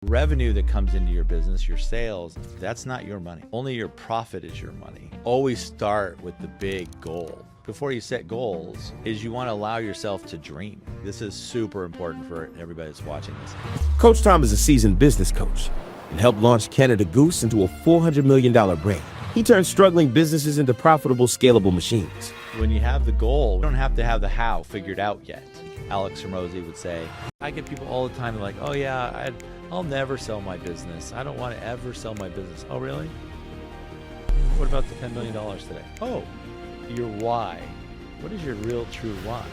Revenue that comes into your business, your sales, that's not your money. Only your profit is your money. Always start with the big goal. Before you set goals, is you want to allow yourself to dream. This is super important for everybody that's watching this. Coach Tom is a seasoned business coach and helped launch Canada Goose into a $400 million brand. He turns struggling businesses into profitable, scalable machines. When you have the goal, you don't have to have the how figured out yet. Alex Hormozy would say, I get people all the time like, oh yeah, I'll never sell my business. I don't want to ever sell my business. Oh, really? What about the $10 million today? Oh, your why. What is your real true why?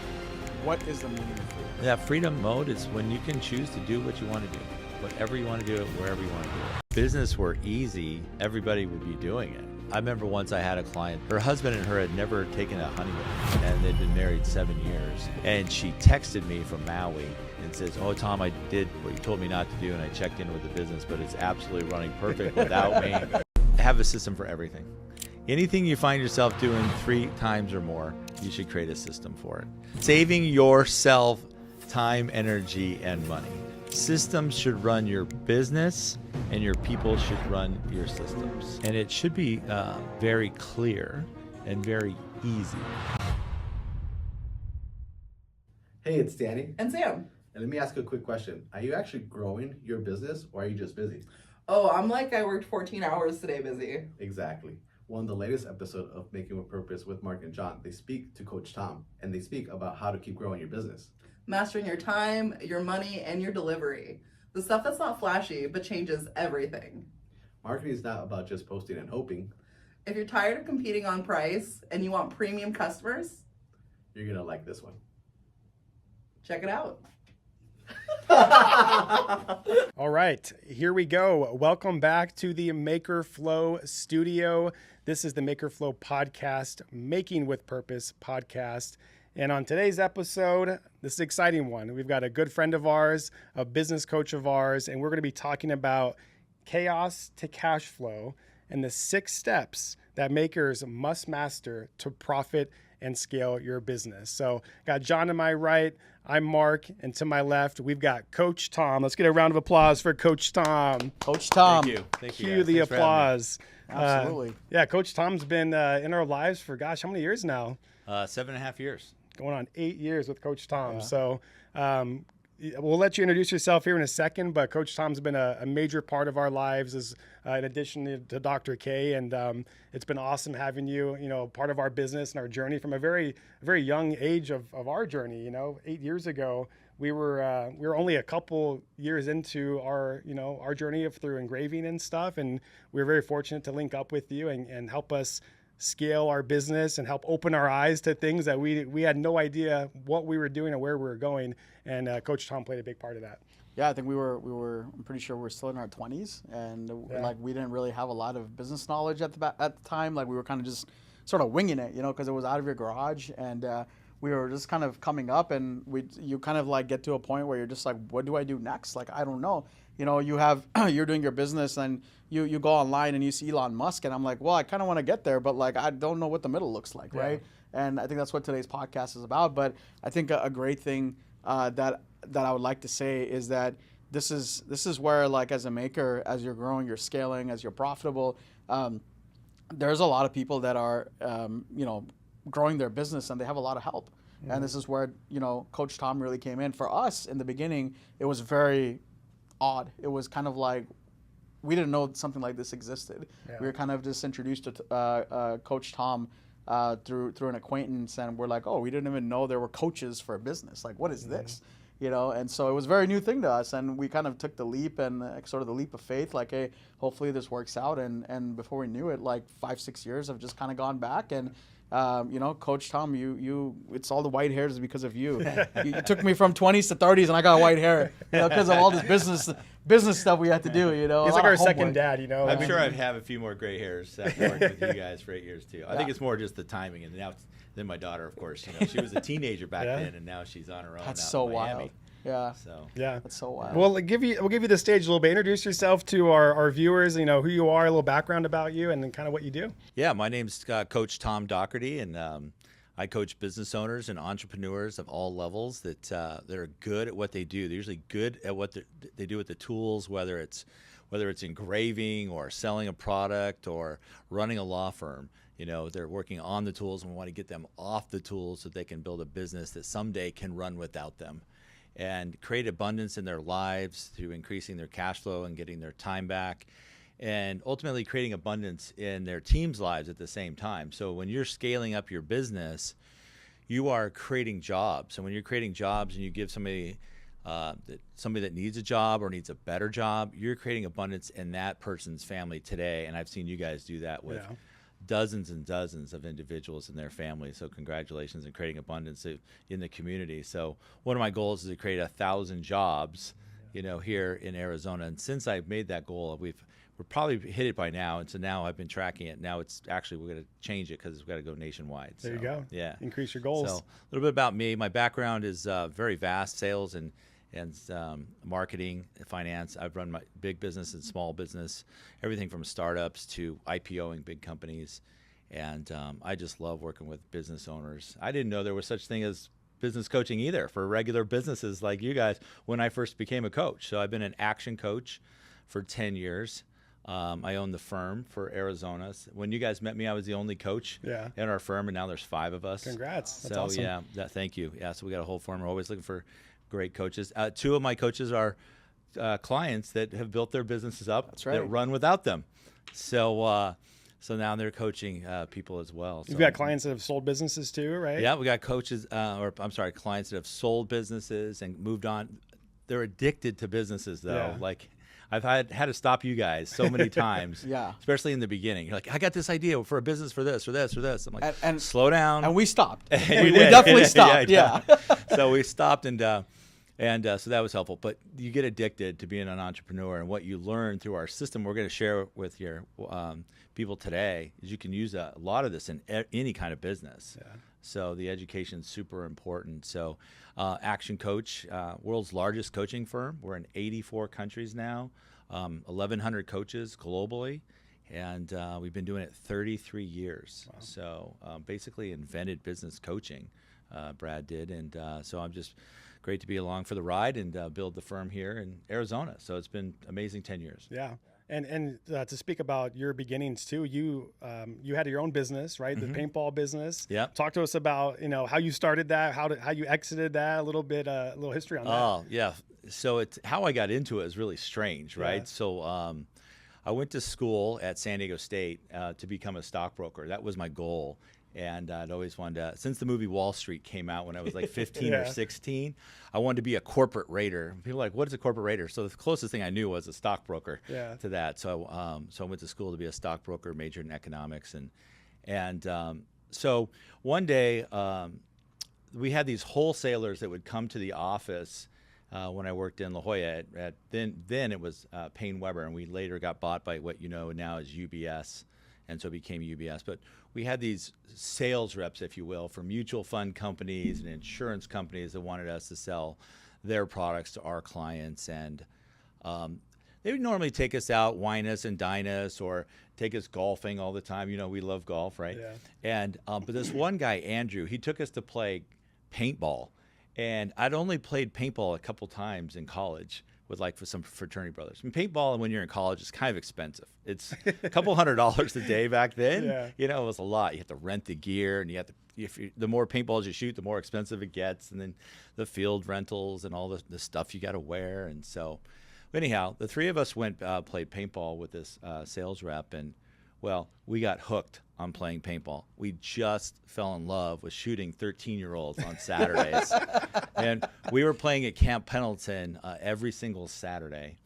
What is the meaning of freedom? That freedom mode is when you can choose to do what you want to do. Whatever you want to do it, wherever you want to do it. Business were easy, everybody would be doing it. I remember once I had a client, her husband and her had never taken a honeymoon, and they'd been married 7 years. And she texted me from Maui and says, oh, Tom, I did what you told me not to do, and I checked in with the business, but it's absolutely running perfect without me. Have a system for everything. Anything you find yourself doing 3 times or more, you should create a system for it. Saving yourself time, energy, and money. Systems should run your business, and your people should run your systems. And it should be very clear and very easy. Hey, it's Danny. And Sam. And let me ask you a quick question. Are you actually growing your business, or are you just busy? Oh, I'm like I worked 14 hours today busy. Exactly. Well, in the latest episode of Making with Purpose with Mark and John, they speak to Coach Tom, and they speak about how to keep growing your business. Mastering your time, your money, and your delivery. The stuff that's not flashy, but changes everything. Marketing is not about just posting and hoping. If you're tired of competing on price and you want premium customers, You're going to like this one. check it out. All right, here we go. Welcome back to the MakerFlo studio. This is the MakerFlo podcast, Making with Purpose podcast. And on today's episode, this is an exciting one. We've got a good friend of ours, a business coach of ours, and we're going to be talking about chaos to cash flow and the 6 steps that makers must master to profit and scale your business. So got John to my right, I'm Mark, and to my left, we've got Coach Tom. Let's get a round of applause for Coach Tom. Coach Tom. Thank you. Thank you. Cue Guys. the Thanks for having me. applause. Absolutely. Yeah, Coach Tom's been in our lives for, gosh, how many years now? 7.5 years. Going on 8 years with Coach Tom. Yeah. So we'll let you introduce yourself here in a second, but Coach Tom's been a major part of our lives as in addition to Dr. K. And it's been awesome having you, part of our business and our journey from a very, very young age of our journey. 8 years ago, we were only a couple years into our journey through engraving and stuff. And we were very fortunate to link up with you and help us scale our business and help open our eyes to things that we had no idea what we were doing or where we were going. And Coach Tom played a big part of that. Yeah, I think we were. I'm pretty sure we're still in our 20s, and we didn't really have a lot of business knowledge at the time. Like we were kind of just sort of winging it, because it was out of your garage, and we were just kind of coming up, and you kind of like get to a point where you're just like, what do I do next? Like I don't know. You're doing your business, and you go online and you see Elon Musk, and I'm like, well, I kind of want to get there, but like I don't know what the middle looks like, right? And I think that's what today's podcast is about. But I think a great thing that I would like to say is that this is where, like, as a maker, as you're growing, you're scaling, as you're profitable, there's a lot of people that are growing their business, and they have a lot of help. Mm-hmm. And this is where Coach Tom really came in. For us in the beginning, it was very odd. It was kind of like we didn't know something like this existed. Yeah. We were kind of just introduced to Coach Tom through an acquaintance, and we're like, oh, we didn't even know there were coaches for a business. Like, what is this? And so it was a very new thing to us, and we kind of took the leap and sort of the leap of faith, like, hey, hopefully this works out. And before we knew it, like 5-6 years have just kind of gone back. And Coach Tom, it's all the white hairs because of you. You took me from 20s to 30s, and I got white hair because of all this business stuff we had to do. He's like our second dad. I'm sure I'd have a few more gray hairs after working with you guys for 8 years too. I think it's more just the timing, and now then my daughter, of course, she was a teenager back then, and now she's on her own. That's out so in Miami. wild. Yeah. So that's so wild. Well, we'll give you the stage a little bit. Introduce yourself to our viewers. Who you are, a little background about you, and then kind of what you do. Yeah, my name's Coach Tom Doherty, and I coach business owners and entrepreneurs of all levels that are good at what they do. They're usually good at what they do with the tools, whether it's engraving or selling a product or running a law firm. You know, they're working on the tools, and we want to get them off the tools so they can build a business that someday can run without them, and create abundance in their lives through increasing their cash flow and getting their time back, and ultimately creating abundance in their team's lives at the same time. So when you're scaling up your business, you are creating jobs. And when you're creating jobs and you give somebody that needs a job or needs a better job, you're creating abundance in that person's family today. And I've seen you guys do that with dozens and dozens of individuals in their family. So congratulations on creating abundance in the community. So one of my goals is to create 1,000 jobs, you know, here in Arizona. And since I've made that goal, we're probably hit it by now. And so now I've been tracking it. Now it's actually, we're going to change it because we've got to go nationwide. There you go. Yeah. Increase your goals. So a little bit about me. My background is very vast: sales and marketing, finance. I've run my big business and small business, everything from startups to IPOing big companies. And I just love working with business owners. I didn't know there was such thing as business coaching either for regular businesses like you guys when I first became a coach. So I've been an action coach for 10 years. I own the firm for Arizona. When you guys met me, I was the only coach in our firm, and now there's 5 of us. Congrats. That's so awesome. thank you. Yeah, so we got a whole firm. We're always looking for great coaches. 2 of my coaches are clients that have built their businesses up that run without them. So now they're coaching people as well. So, you've got clients that have sold businesses too, right? Yeah, we got clients that have sold businesses and moved on. They're addicted to businesses though. Yeah. Like I've had to stop you guys so many times, especially in the beginning. You're like, I got this idea for a business for this or this or this. I'm like, and slow down. And we stopped. we did. definitely stopped. Yeah. So we stopped, and so that was helpful. But you get addicted to being an entrepreneur, and what you learn through our system, we're going to share with your people today, is you can use a lot of this in any kind of business. Yeah. So the education is super important. So Action Coach, world's largest coaching firm. We're in 84 countries now, 1,100 coaches globally, and we've been doing it 33 years. Wow. So basically invented business coaching, Brad did. And so I'm just great to be along for the ride and build the firm here in Arizona. So it's been amazing 10 years. Yeah. And to speak about your beginnings too, you had your own business, right? Mm-hmm. The paintball business. Yeah. Talk to us about how you started that, how you exited that, a little history on that. Oh yeah. So it's how I got into it is really strange, right? Yeah. So I went to school at San Diego State to become a stockbroker. That was my goal. And I'd always wanted to, since the movie Wall Street came out when I was like 15 or 16, I wanted to be a corporate raider. People were like, what is a corporate raider? So the closest thing I knew was a stockbroker to that. So I went to school to be a stockbroker, majored in economics. And so one day we had these wholesalers that would come to the office when I worked in La Jolla. Then it was Payne Weber, and we later got bought by what you know now is UBS. And so it became UBS. But we had these sales reps, if you will, from mutual fund companies and insurance companies that wanted us to sell their products to our clients. And they would normally take us out, wine us and dine us, or take us golfing all the time. You know, we love golf, right? Yeah. And but this one guy, Andrew, he took us to play paintball. And I'd only played paintball a couple times in college with some fraternity brothers. I mean, paintball when you're in college is kind of expensive. It's a couple $100s a day back then. Yeah. You know, it was a lot. You have to rent the gear, and you have to. The more paintballs you shoot, the more expensive it gets, and then the field rentals and all the stuff you got to wear. And so, anyhow, the 3 of us went played paintball with this sales rep, and well, we got hooked on playing paintball. We just fell in love with shooting 13-year-olds on Saturdays. And we were playing at Camp Pendleton every single Saturday.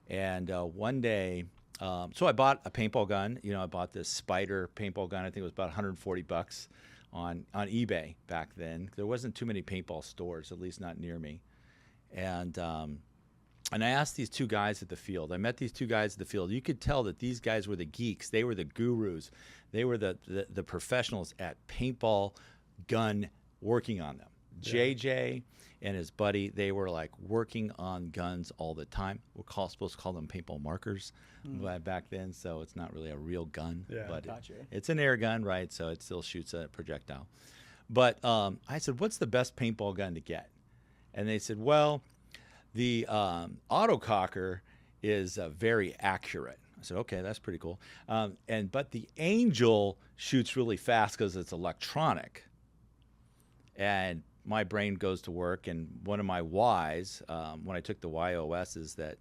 And one day, so I bought a paintball gun. You know, I bought this Spider paintball gun. I think it was about $140 on eBay back then. There wasn't too many paintball stores, at least not near me. And I asked these 2 guys at the field. I met these 2 guys at the field. You could tell that these guys were the geeks. They were the gurus. They were the professionals at paintball gun working on them. Yeah. JJ and his buddy, they were like working on guns all the time. We're supposed to call them paintball markers back then, so it's not really a real gun. Yeah, but it's an air gun, right? So it still shoots a projectile. But I said, what's the best paintball gun to get? And they said, well, the autococker is very accurate. I said, okay, that's pretty cool. But the Angel shoots really fast because it's electronic. And my brain goes to work, and one of my whys, when I took the YOS, is that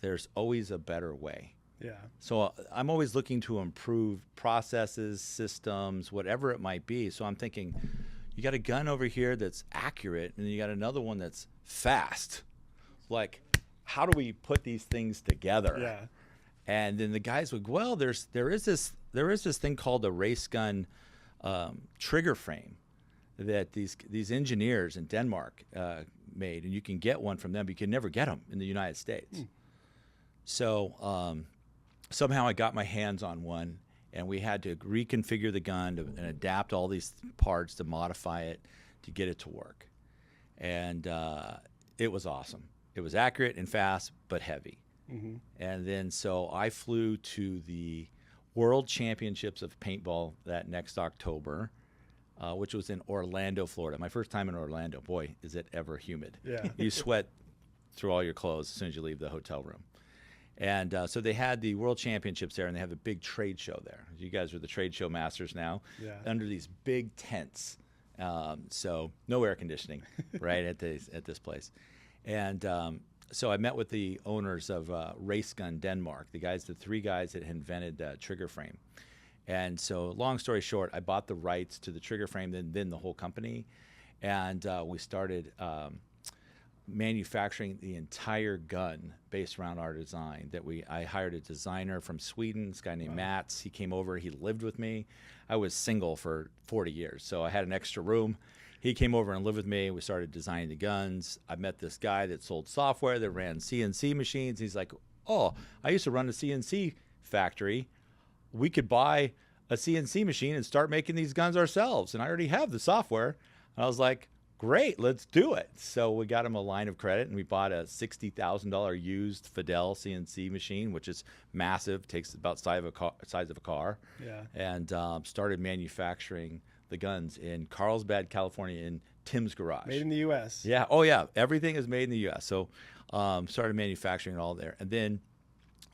there's always a better way. Yeah. So I'm always looking to improve processes, systems, whatever it might be. So I'm thinking, you got a gun over here that's accurate, and you got another one that's fast. Like, how do we put these things together? Yeah. And then the guys would, well, there is this thing called a race gun trigger frame that these engineers in Denmark made, and you can get one from them, but you can never get them in the United States. So somehow I got my hands on one, and we had to reconfigure the gun and adapt all these parts to modify it to get it to work. And it was awesome. It was accurate and fast, but heavy. Mm-hmm. And then so I flew to the World Championships of Paintball that next October, which was in Orlando, Florida. My first time in Orlando. Boy, is it ever humid. Yeah. You sweat through all your clothes as soon as you leave the hotel room. And so they had the World Championships there, and they have a big trade show there. You guys are the trade show masters now, under these big tents. So no air conditioning, right, at this place. And so I met with the owners of Race Gun Denmark, the three guys that invented trigger frame. And so long story short, I bought the rights to the trigger frame, then the whole company. And we started manufacturing the entire gun based around our design. I hired a designer from Sweden, this guy named Mats. He came over, he lived with me. I was single for 40 years, so I had an extra room. He came over and lived with me. We started designing the guns. I met this guy that sold software that ran CNC machines. He's like, oh, I used to run a CNC factory. We could buy a CNC machine and start making these guns ourselves. And I already have the software. And I was like, great, let's do it. So we got him a line of credit, and we bought a $60,000 used Fidel CNC machine, which is massive, takes about size of a car. Yeah. And started manufacturing the guns in Carlsbad, California, in Tim's garage. Made in the U.S. Yeah. Oh, yeah. Everything is made in the U.S. So started manufacturing it all there. And then,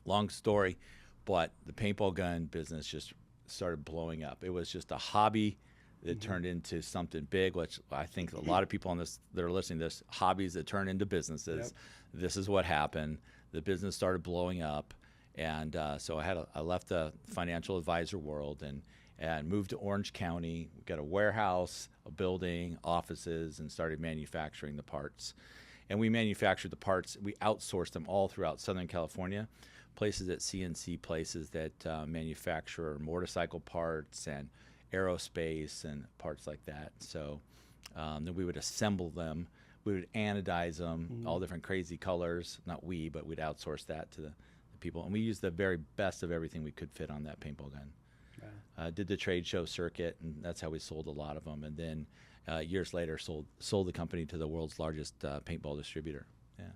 long story, but the paintball gun business just started blowing up. It was just a hobby that turned into something big, which I think a lot of people on this that are listening to this, hobbies that turn into businesses. Yep. This is what happened. The business started blowing up. And so I left the financial advisor world and moved to Orange County. We got a warehouse, a building, offices, and started manufacturing the parts. And we manufactured the parts. We outsourced them all throughout Southern California, places at CNC places that manufacture motorcycle parts and aerospace and parts like that. So then we would assemble them. We would anodize them, all different crazy colors. Not we, but we'd outsource that to the people. And we used the very best of everything we could fit on that paintball gun. Did the trade show circuit, and that's how we sold a lot of them. And then years later, sold the company to the world's largest paintball distributor. Yeah.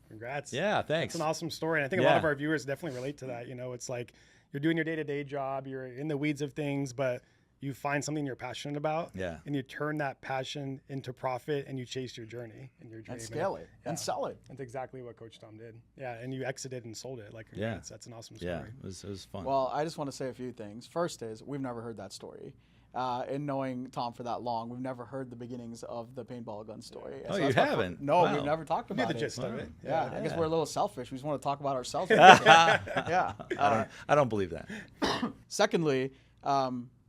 Congrats. Yeah, thanks. That's an awesome story. And I think a lot of our viewers definitely relate to that. You know, it's like you're doing your day-to-day job, you're in the weeds of things, but you find something you're passionate about, and you turn that passion into profit, and you chase your journey and your dream. And scale it and sell it. That's exactly what Coach Tom did. Yeah, and you exited and sold it. Like, that's an awesome story. Yeah, it was fun. Well, I just want to say a few things. First is we've never heard that story. And knowing Tom for that long, we've never heard the beginnings of the paintball gun story. Oh, you haven't? No, we've never talked about the gist of it. Yeah, I guess we're a little selfish. We just want to talk about ourselves. I don't believe that. Secondly,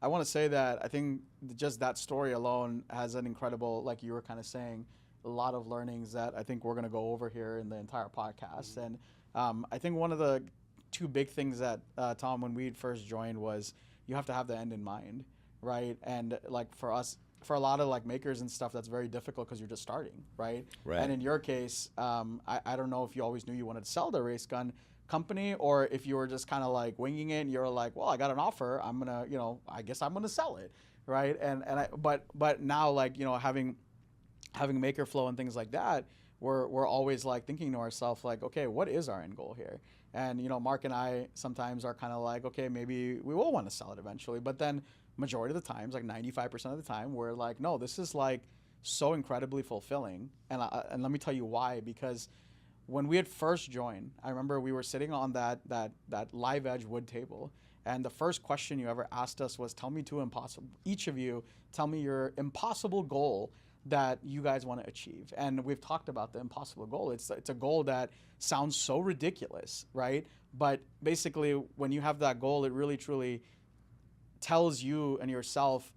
I want to say that I think just that story alone has an incredible, like you were kind of saying, a lot of learnings that I think we're going to go over here in the entire podcast. And I think one of the two big things that, Tom, when we first joined was you have to have the end in mind, right? And like for us, for a lot of like makers and stuff, that's very difficult because you're just starting, right? And in your case, I don't know if you always knew you wanted to sell the race gun company, or if you were just kind of like winging it and you're like, well, I got an offer, I'm gonna, I guess I'm gonna sell it, right? But now, like, having MakerFlo and things like that, we're always like thinking to ourselves like, okay, what is our end goal here? And Mark and I sometimes are kind of like, okay, maybe we will want to sell it eventually, but then majority of the times, like 95% of the time, we're like, no, this is like so incredibly fulfilling. And let me tell you why. Because when we had first joined, I remember we were sitting on that live edge wood table, and the first question you ever asked us was, each of you, tell me your impossible goal that you guys want to achieve. And we've talked about the impossible goal. It's a goal that sounds so ridiculous, right? But basically, when you have that goal, it really truly tells you and yourself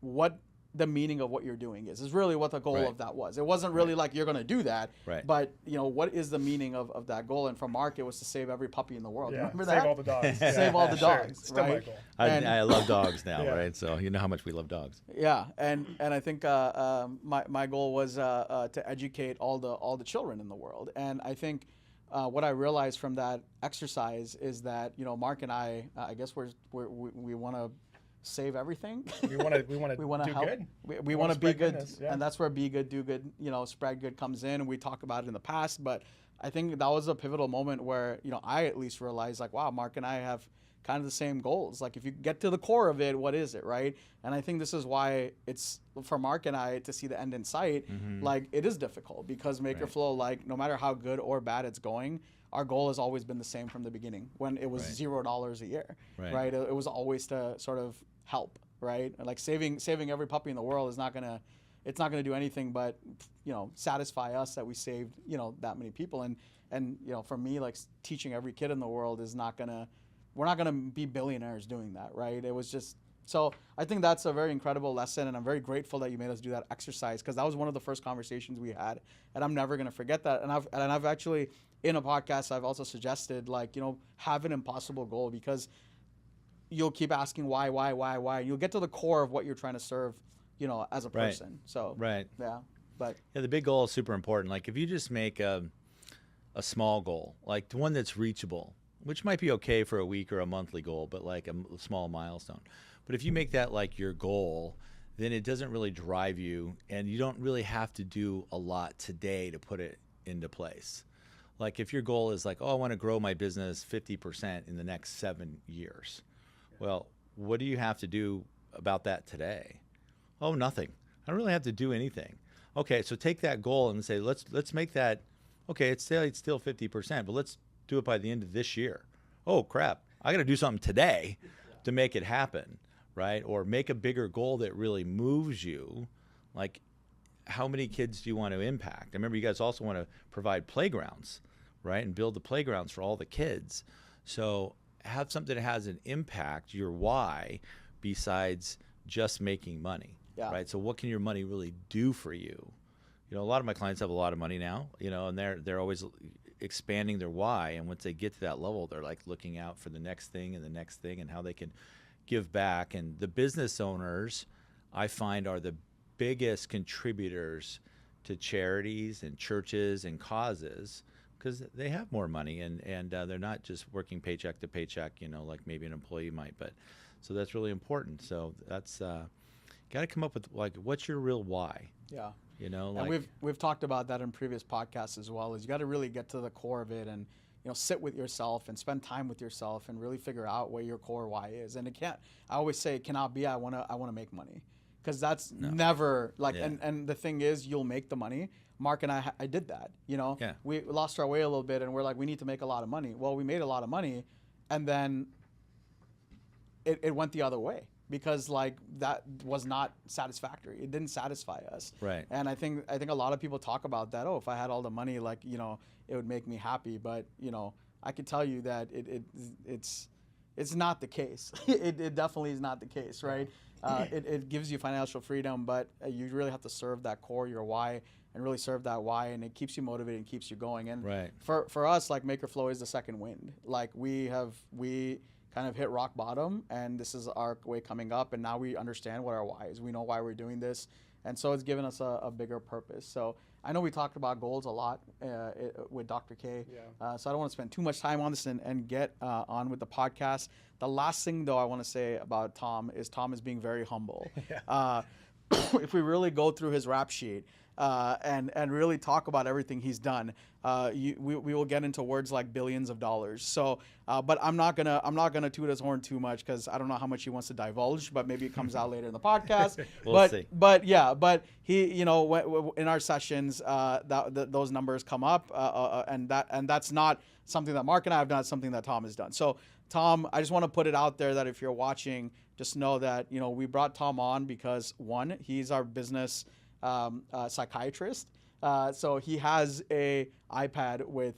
what the meaning of what you're doing is really what the goal of that was. It wasn't really like you're going to do that, but what is the meaning of that goal? And for Mark, it was to save every puppy in the world. Yeah, Remember save that? all the dogs. Save all the dogs. Still my right? goal. I love dogs now, right? So you know how much we love dogs. Yeah, and I think my goal was to educate all the children in the world. And I think what I realized from that exercise is that Mark and I guess we want to save everything. We want to do help. good. We want to be good, goodness, yeah. and that's where be good, do good, spread good comes in. And we talk about it in the past, but I think that was a pivotal moment where I at least realized, like, wow, Mark and I have kind of the same goals. Like, if you get to the core of it, what is it, right? And I think this is why it's for Mark and I to see the end in sight. Like, it is difficult because MakerFlo, like, no matter how good or bad it's going, our goal has always been the same from the beginning. When it was $0 a year, right? It was always to sort of help, right? Like saving every puppy in the world is not gonna do anything but satisfy us that we saved that many people. And for me, like, teaching every kid in the world is we're not gonna be billionaires doing that, right? It was just. So I think that's a very incredible lesson, and I'm very grateful that you made us do that exercise, because that was one of the first conversations we had, and I'm never gonna forget that. And I've actually, in a podcast, I've also suggested, like, have an impossible goal, because you'll keep asking why, and you'll get to the core of what you're trying to serve, as a person. So yeah, but the big goal is super important. Like, if you just make a small goal, like the one that's reachable, which might be okay for a week or a monthly goal, but like a small milestone. But if you make that like your goal, then it doesn't really drive you, and you don't really have to do a lot today to put it into place. Like, if your goal is like, oh, I want to grow my business 50% in the next 7 years. Well, what do you have to do about that today? Oh, nothing. I don't really have to do anything. Okay, so take that goal and say, let's make that, okay, it's still 50%, but let's do it by the end of this year. Oh, crap. I got to do something today to make it happen, right? Or make a bigger goal that really moves you. Like, how many kids do you want to impact? I remember you guys also want to provide playgrounds, right? And build the playgrounds for all the kids. So have something that has an impact, your why, besides just making money, right? So what can your money really do for you? A lot of my clients have a lot of money now, and they're always expanding their why. And once they get to that level, they're like looking out for the next thing and the next thing and how they can give back. And the business owners, I find, are the biggest contributors to charities and churches and causes, because they have more money and they're not just working paycheck to paycheck, like maybe an employee might. But so that's really important. So that's got to come up with, like, what's your real why? Yeah. Like, and we've talked about that in previous podcasts as well. Is you got to really get to the core of it and sit with yourself and spend time with yourself and really figure out what your core why is. And I always say it cannot be I want to make money, because that's never like. Yeah. And the thing is, you'll make the money. Mark and I did that. We lost our way a little bit, and we're like, we need to make a lot of money. Well, we made a lot of money, and then it went the other way, because like that was not satisfactory. It didn't satisfy us. Right. And I think a lot of people talk about that. Oh, if I had all the money, like, it would make me happy. But I could tell you that it's not the case. It definitely is not the case, right? It gives you financial freedom, but you really have to serve that core, your why, and really serve that why, and it keeps you motivated and keeps you going. And for us, like, MakerFlo is the second wind. Like, we kind of hit rock bottom, and this is our way coming up, and now we understand what our why is. We know why we're doing this, and so it's given us a bigger purpose. So I know we talked about goals a lot with Dr. K, so I don't want to spend too much time on this and get on with the podcast. The last thing, though, I want to say about Tom is being very humble. if we really go through his rap sheet and really talk about everything he's done, we will get into words like billions of dollars. So, but I'm not gonna toot his horn too much because I don't know how much he wants to divulge. But maybe it comes out later in the podcast. We'll see. But he, in our sessions, those numbers come up, and that's not something that Mark and I have done. It's something that Tom has done. So, Tom, I just want to put it out there that if you're watching, just know that we brought Tom on because one, he's our business psychiatrist. So he has a iPad with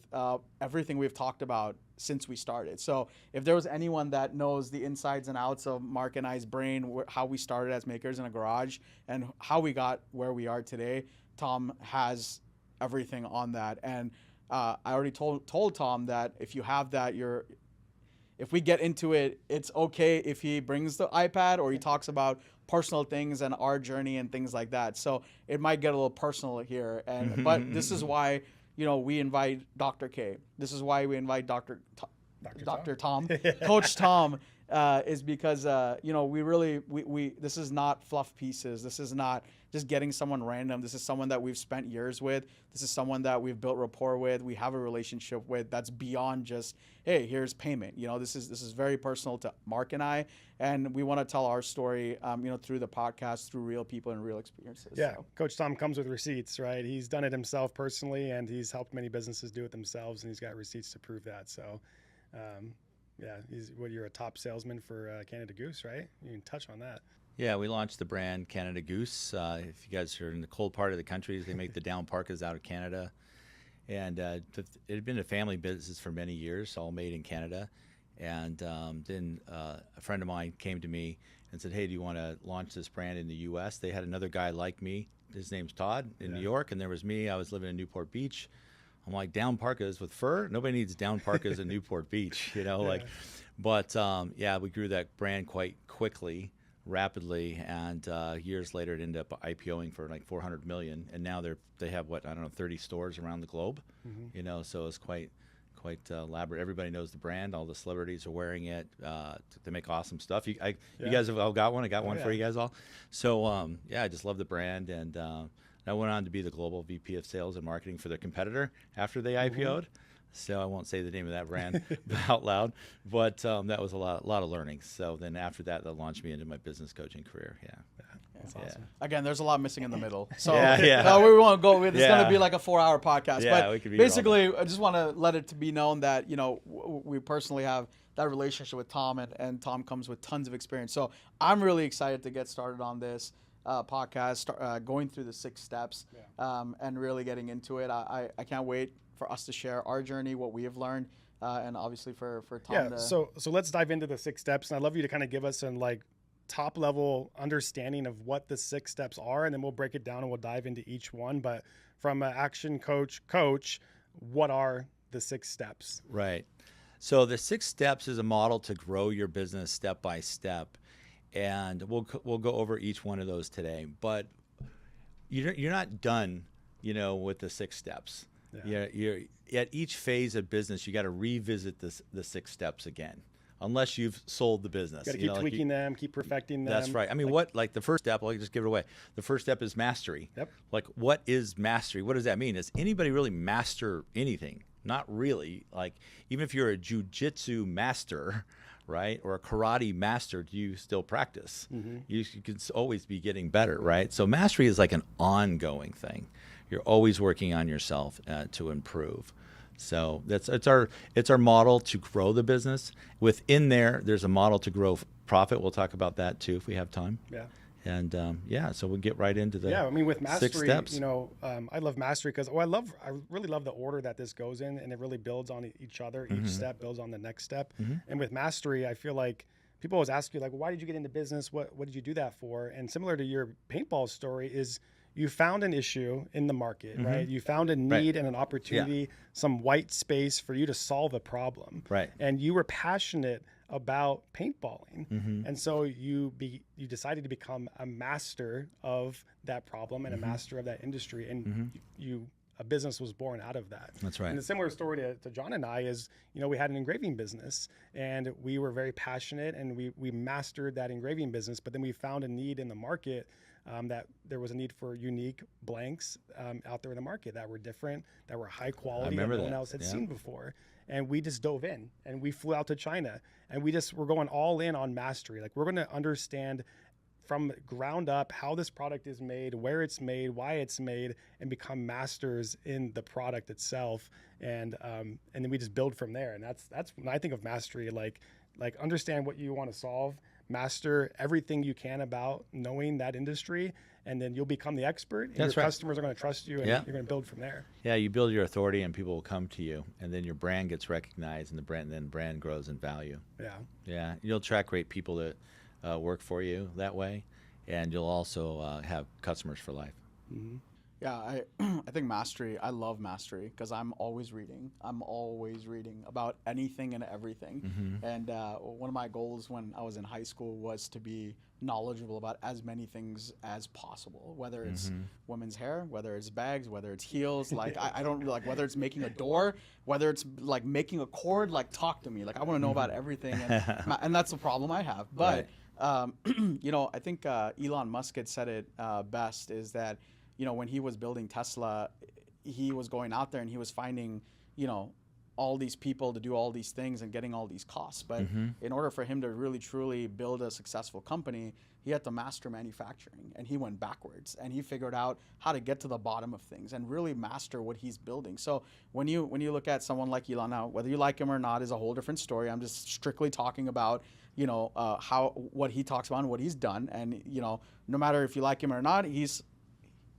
everything we've talked about since we started. So if there was anyone that knows the insides and outs of Mark and I's brain, how we started as makers in a garage and how we got where we are today, Tom has everything on that. And I already told Tom that if you have that, if we get into it, it's okay if he brings the iPad or he talks about personal things and our journey and things like that. So it might get a little personal here. But this is why, we invite Dr. K. This is why we invite Dr. Tom, Coach Tom, is because, we this is not fluff pieces. This is not just getting someone random. This is someone that we've spent years with. This is someone that we've built rapport with. We have a relationship with that's beyond just, hey, here's payment. This is very personal to Mark and I, and we want to tell our story, through the podcast, through real people and real experiences. Yeah, so. Coach Tom comes with receipts, right? He's done it himself personally, and he's helped many businesses do it themselves, and he's got receipts to prove that. So, you're a top salesman for Canada Goose, right? You can touch on that. Yeah, we launched the brand Canada Goose. If you guys are in the cold part of the country, they make the down parkas out of Canada. And it had been a family business for many years, all made in Canada. And then a friend of mine came to me and said, hey, do you want to launch this brand in the U.S.? They had another guy like me. His name's Todd in New York, and there was me. I was living in Newport Beach. I'm like, down parkas with fur? Nobody needs down parkas in Newport Beach, But we grew that brand quite quickly, rapidly, and years later it ended up IPOing for like $400 million, and now they have 30 stores around the globe, so it's quite elaborate. Everybody knows the brand. All the celebrities are wearing it. They make awesome stuff. You guys have all got one. I got one for you guys all. So I just love the brand, and I went on to be the global VP of Sales and Marketing for their competitor after they IPO'd. So I won't say the name of that brand out loud, but that was a lot of learning. So then after that launched me into my business coaching career. That's awesome. Again, there's a lot missing in the middle. So we won't go. It's going to be like a 4-hour podcast. Yeah, but we could be basically, I just want to let it be known that we personally have that relationship with Tom, and Tom comes with tons of experience. So I'm really excited to get started on this podcast, going through the 6 steps, and really getting into it. I can't wait for us to share our journey, what we have learned, and obviously for Tom. So let's dive into the 6 steps, and I'd love you to kind of give us an top level understanding of what the 6 steps are, and then we'll break it down and we'll dive into each one. But from an action coach, what are the 6 steps? Right. So the 6 steps is a model to grow your business step by step, and we'll go over each one of those today. But you're not done, with the 6 steps. You're at each phase of business, you got to revisit the 6 steps again, unless you've sold the business. Got to keep tweaking them, keep perfecting them. That's right. I mean, the first step, I'll just give it away. The first step is mastery. Yep. What is mastery? What does that mean? Does anybody really master anything? Not really. Even if you're a jiu-jitsu master, right, or a karate master, do you still practice? Mm-hmm. You can always be getting better, right? So mastery is like an ongoing thing. You're always working on yourself to improve. So it's our model to grow the business. Within there's a model to grow profit. We'll talk about that too if we have time. Yeah. And so we'll get right into the with mastery, 6 steps. I love mastery because I really love the order that this goes in, and it really builds on each other. Each step builds on the next step. Mm-hmm. And with mastery, I feel like people always ask you why did you get into business? What did you do that for? And similar to your paintball story is you found an issue in the market, right? You found a need and an opportunity, some white space for you to solve a problem. Right. And you were passionate about paintballing. And so you decided to become a master of that problem and a master of that industry. And a business was born out of that. That's right. And a similar story to John and I is, we had an engraving business, and we were very passionate, and we mastered that engraving business, but then we found a need in the market that there was a need for unique blanks out there in the market that were different, that were high quality, that no one else had seen before. And we just dove in, and we flew out to China, and we're going all in on mastery. Like, we're going to understand from ground up how this product is made, where it's made, why it's made, and become masters in the product itself. And then we just build from there. And that's when I think of mastery, like understand what you want to solve, master everything you can about knowing that industry, and then you'll become the expert, and your customers are going to trust you, and you're going to build from there. Yeah, you build your authority, and people will come to you, and then your brand gets recognized, and the brand grows in value. Yeah, you'll attract great people that work for you that way, and you'll also have customers for life. Mm-hmm. Yeah, I think mastery, I love mastery because I'm always reading. I'm always reading about anything and everything. Mm-hmm. And one of my goals when I was in high school was to be knowledgeable about as many things as possible, whether it's women's hair, whether it's bags, whether it's heels. Like, I don't like whether it's making a door, whether it's like making a cord, like talk to me. Like, I want to know about everything. And that's the problem I have. But, you know, I think Elon Musk had said it best is that, you know, when he was building Tesla, he was going out there and he was finding, you know, all these people to do all these things and getting all these costs. But in order for him to really, truly build a successful company, he had to master manufacturing, and he went backwards, and he figured out how to get to the bottom of things and really master what he's building. So when you look at someone like Elon, now, whether you like him or not is a whole different story. I'm just strictly talking about, you know, what he talks about and what he's done. And, you know, no matter if you like him or not,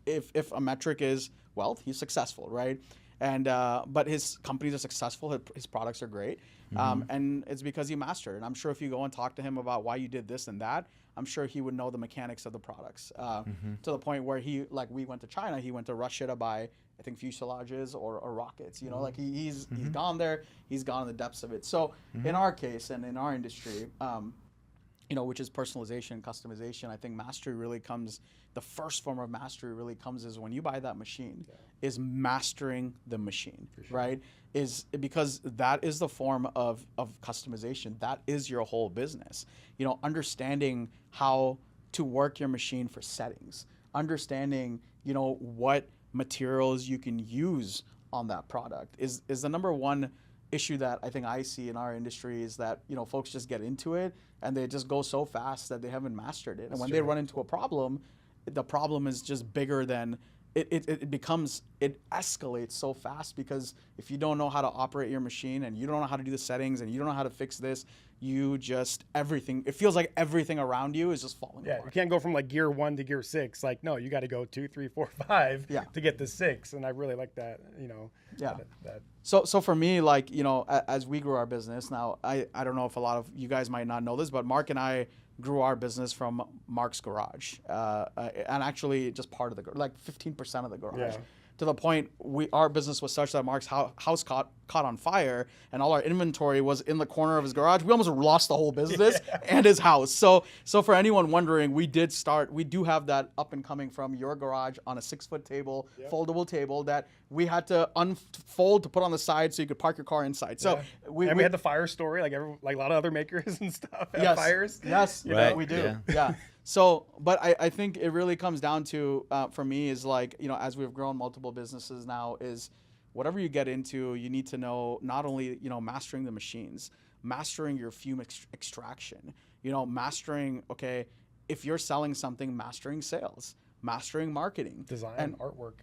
if a metric is wealth, he's successful, right? And but his companies are successful, his products are great, and it's because he mastered. And I'm sure if you go and talk to him about why you did this and that, I'm sure he would know the mechanics of the products to the point where we went to China, he went to Russia to buy, I think, fuselages or rockets. You know, like he's gone there, he's gone in the depths of it. So in our case and in our industry, you know, which is personalization, customization, I think mastery really comes, the first form of mastery really comes is when you buy that machine, is mastering the machine, right? Is because that is the form of customization. That is your whole business. You know, understanding how to work your machine for settings, understanding, you know, what materials you can use on that product is the number one issue that I think I see in our industry is that, you know, folks just get into it and they just go so fast that they haven't mastered it. And when they run into a problem, the problem is just bigger than it becomes, it escalates so fast because if you don't know how to operate your machine and you don't know how to do the settings and you don't know how to fix this, you just, everything, it feels like everything around you is just falling apart. You can't go from like gear 1 to gear 6. Like, no, you got to go 2, 3, 4, 5 to get to 6. And I really like that, you know. That. So for me, like, you know, as we grew our business, now I don't know if a lot of you guys might not know this, but Mark and I grew our business from Mark's garage, and actually just part of the, like 15% of the garage. To the point, our business was such that Mark's house caught on fire, and all our inventory was in the corner of his garage. We almost lost the whole business and his house. So for anyone wondering, we do have that up and coming from your garage on a 6-foot table, foldable table that we had to unfold to put on the side so you could park your car inside. So we had the fire story, like a lot of other makers and stuff have fires. Yes, right. We do. Yeah. So, but I think it really comes down to, for me, is like, you know, as we've grown multiple businesses now, is whatever you get into, you need to know not only, you know, mastering the machines, mastering your fume extraction, you know, mastering, okay, if you're selling something, mastering sales, mastering marketing. Design, and artwork.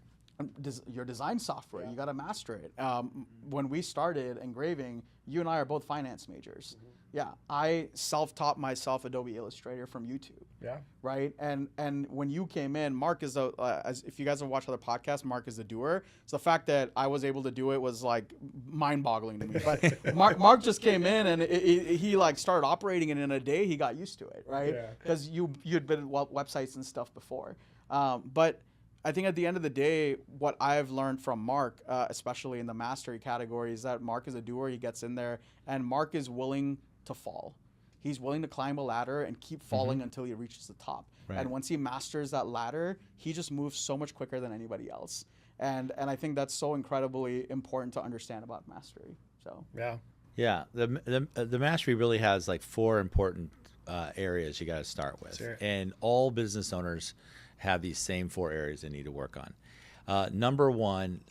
Your design software, you got to master it. When we started engraving, you and I are both finance majors. Yeah, I self-taught myself Adobe Illustrator from YouTube. Yeah. Right, and when you came in, Mark is if you guys have watched other podcasts, Mark is the doer. So the fact that I was able to do it was like mind-boggling to me. But Mark just came in and he like started operating it in a day. He got used to it, right? Because you'd been at websites and stuff before, but I think at the end of the day, what I've learned from Mark, especially in the mastery category, is that Mark is a doer. He gets in there, and Mark is willing to fall. He's willing to climb a ladder and keep falling until he reaches the top. Right. And once he masters that ladder, he just moves so much quicker than anybody else. And I think that's so incredibly important to understand about mastery. So the mastery really has like 4 important areas you got to start with. And all business owners have these same 4 areas they need to work on. Number one,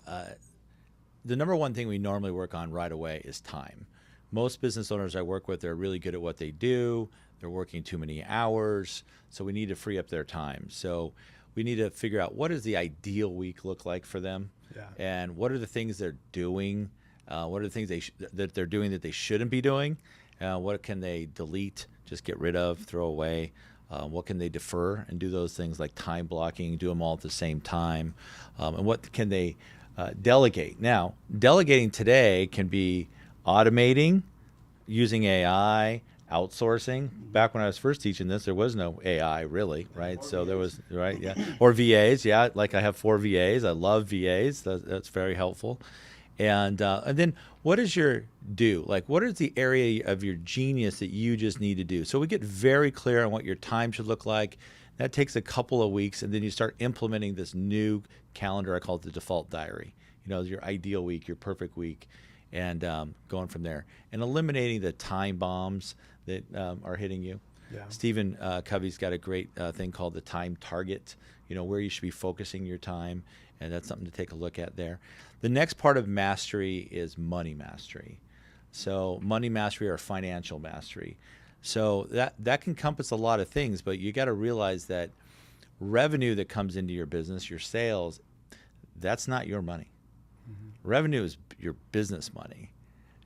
the number one thing we normally work on right away is time. Most business owners I work with, they're really good at what they do. They're working too many hours, so we need to free up their time. So we need to figure out, what does the ideal week look like for them, and what are the things they're doing, what are the things that they're doing that they shouldn't be doing, what can they delete, just get rid of, throw away, what can they defer and do those things like time blocking, do them all at the same time, and what can they delegate. Now, delegating today can be automating, using AI, outsourcing. Back when I was first teaching this, there was no AI really, right? Or so VAs. There was, right, yeah. Or VAs, yeah. Like I have 4 VAs. I love VAs. That's very helpful. And then what is your do? Like, what is the area of your genius that you just need to do? So we get very clear on what your time should look like. That takes a couple of weeks, and then you start implementing this new calendar. I call it the default diary. You know, your ideal week, your perfect week, and going from there. And eliminating the time bombs that are hitting you. Yeah. Stephen Covey's got a great thing called the time target, you know, where you should be focusing your time, and that's something to take a look at there. The next part of mastery is money mastery. So money mastery or financial mastery. So that can encompass a lot of things, but you got to realize that revenue that comes into your business, your sales, that's not your money. Mm-hmm. Revenue is your business money.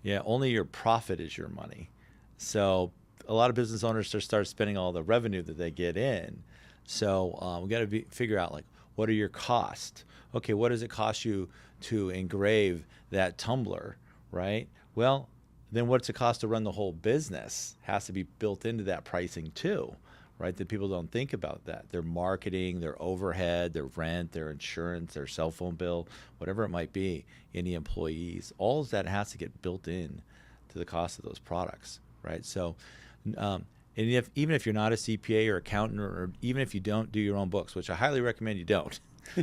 Yeah, only your profit is your money. So a lot of business owners just start spending all the revenue that they get in. So we got to figure out, like, what are your costs? Okay, what does it cost you to engrave that tumbler, right? Well, then what's it cost to run the whole business? Has to be built into that pricing too, right? That people don't think about that. Their marketing, their overhead, their rent, their insurance, their cell phone bill, whatever it might be, any employees, all of that has to get built in to the cost of those products, right? So, and even if you're not a CPA or accountant, or even if you don't do your own books, which I highly recommend you don't,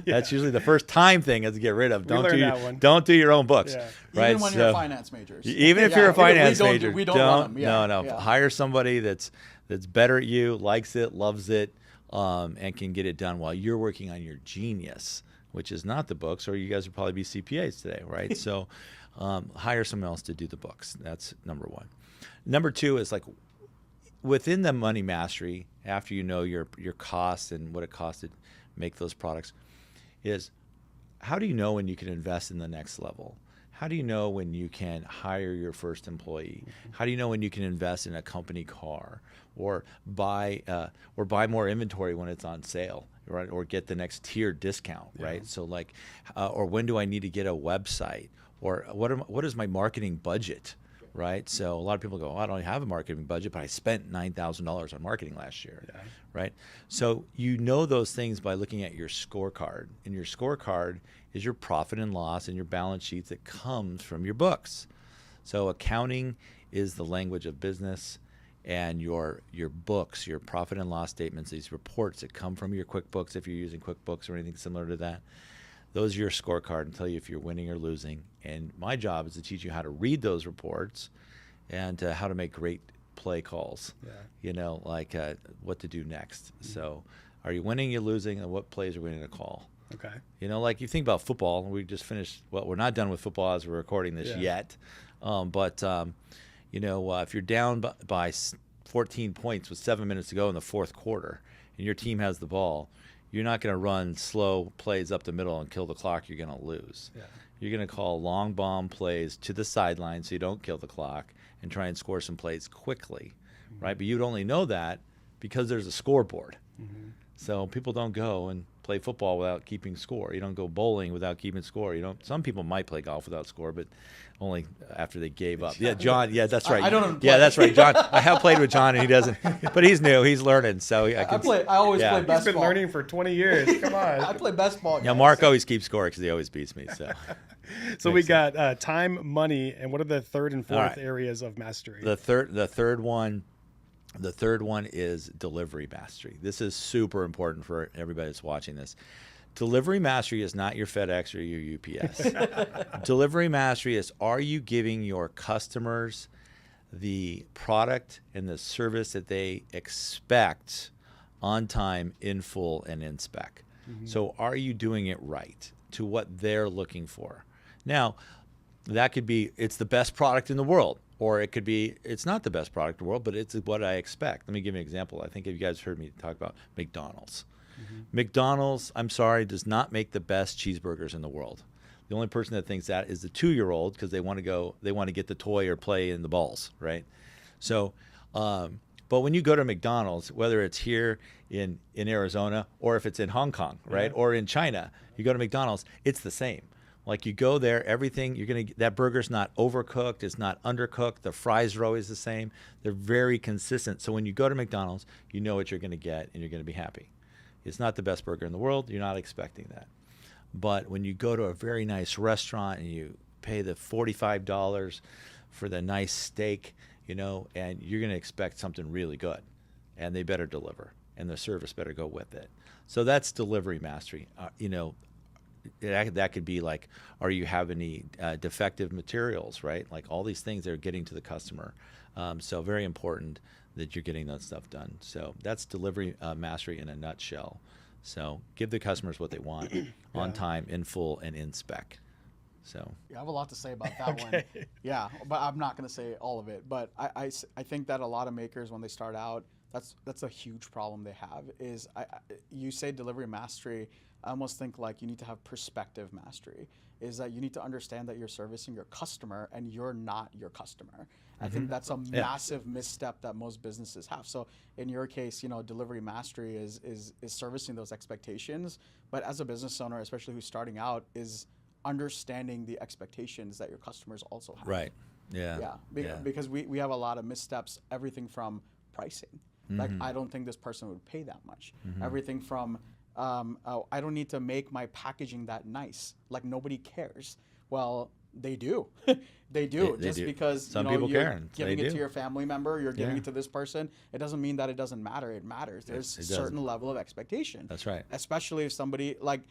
that's usually the first time thing is to get rid of. Don't do your own books, right? Even when you're finance majors. Even if you're a finance major, we don't run them. No. Hire somebody that's better at you, likes it, loves it, and can get it done while you're working on your genius, which is not the books, or you guys would probably be CPAs today, right? So hire someone else to do the books. That's number one. Number two is, like, within the money mastery, after you know your costs and what it costs to make those products, is how do you know when you can invest in the next level? How do you know when you can hire your first employee? How do you know when you can invest in a company car, or buy more inventory when it's on sale, right? Or get the next tier discount, right? So, like, or when do I need to get a website, or what is my marketing budget? Right, so a lot of people go, I don't have a marketing budget, but I spent $9,000 on marketing last year, right? So you know those things by looking at your scorecard, and your scorecard is your profit and loss and your balance sheets that comes from your books. So accounting is the language of business, and your books, your profit and loss statements, these reports that come from your QuickBooks, if you're using QuickBooks or anything similar to that, those are your scorecard and tell you if you're winning or losing. And my job is to teach you how to read those reports and how to make great play calls, you know, like what to do next. Mm-hmm. So are you winning, you're losing, and what plays are we going to call? Okay. You know, like you think about football, and we just finished, well, we're not done with football as we're recording this yet. But you know, if you're down by 14 points with 7 minutes to go in the fourth quarter, and your team has the ball, you're not going to run slow plays up the middle and kill the clock. You're going to lose. Yeah. You're going to call long bomb plays to the sideline so you don't kill the clock, and try and score some plays quickly, right? But you'd only know that because there's a scoreboard. Mm-hmm. So people don't go and play football without keeping score. You don't go bowling without keeping score. You don't. Some people might play golf without score, but only after they gave up. Yeah, John. Yeah, that's right. I don't. Yeah, that's right, John. I have played with John, and he doesn't. But he's new. He's learning. So I always play best ball. He's been learning for 20 years. Come on. I play best ball. Yeah, Mark always keeps score because he always beats me. So we got time, money, and what are the third and fourth areas of mastery? The third one is delivery mastery. This is super important for everybody that's watching this. Delivery mastery is not your FedEx or your UPS. Delivery mastery is, are you giving your customers the product and the service that they expect on time, in full, and in spec. So are you doing it right to what they're looking for? Now, that could be it's the best product in the world, or it could be it's not the best product in the world, but it's what I expect. Let me give you an example. I think you guys heard me talk about McDonald's. McDonald's, I'm sorry, does not make the best cheeseburgers in the world. The only person that thinks that is the 2-year-old because they want to get the toy or play in the balls, right? So, but when you go to McDonald's, whether it's here in Arizona or if it's in Hong Kong, right, or in China, you go to McDonald's, it's the same. Like you go there, everything that burger's not overcooked, it's not undercooked. The fries are always the same. They're very consistent. So when you go to McDonald's, you know what you're going to get and you're going to be happy. It's not the best burger in the world. You're not expecting that. But when you go to a very nice restaurant and you pay the $45 for the nice steak, and you're going to expect something really good, and they better deliver, and the service better go with it. So that's delivery mastery. That could be like, are you have any defective materials, right? Like all these things that are getting to the customer. So very important that you're getting that stuff done. So that's delivery mastery in a nutshell. So give the customers what they want on time, in full, and in spec. So I have a lot to say about that one. Yeah, but I'm not going to say all of it. But I think that a lot of makers, when they start out, that's a huge problem they have is you say delivery mastery. I almost think like you need to have perspective mastery, is that you need to understand that you're servicing your customer and you're not your customer. I think that's a massive misstep that most businesses have. So in your case, delivery mastery is servicing those expectations. But as a business owner, especially who's starting out, is understanding the expectations that your customers also have. Right. Yeah. Because we have a lot of missteps, everything from pricing. Like, I don't think this person would pay that much. Everything from, I don't need to make my packaging that nice. Like, nobody cares. Well, they do. They do. They Just do. because Some you're people care. giving They it do. to your family member, you're giving it to this person, it doesn't mean that it doesn't matter. It matters. There's a certain level of expectation. That's right. Especially if somebody, like,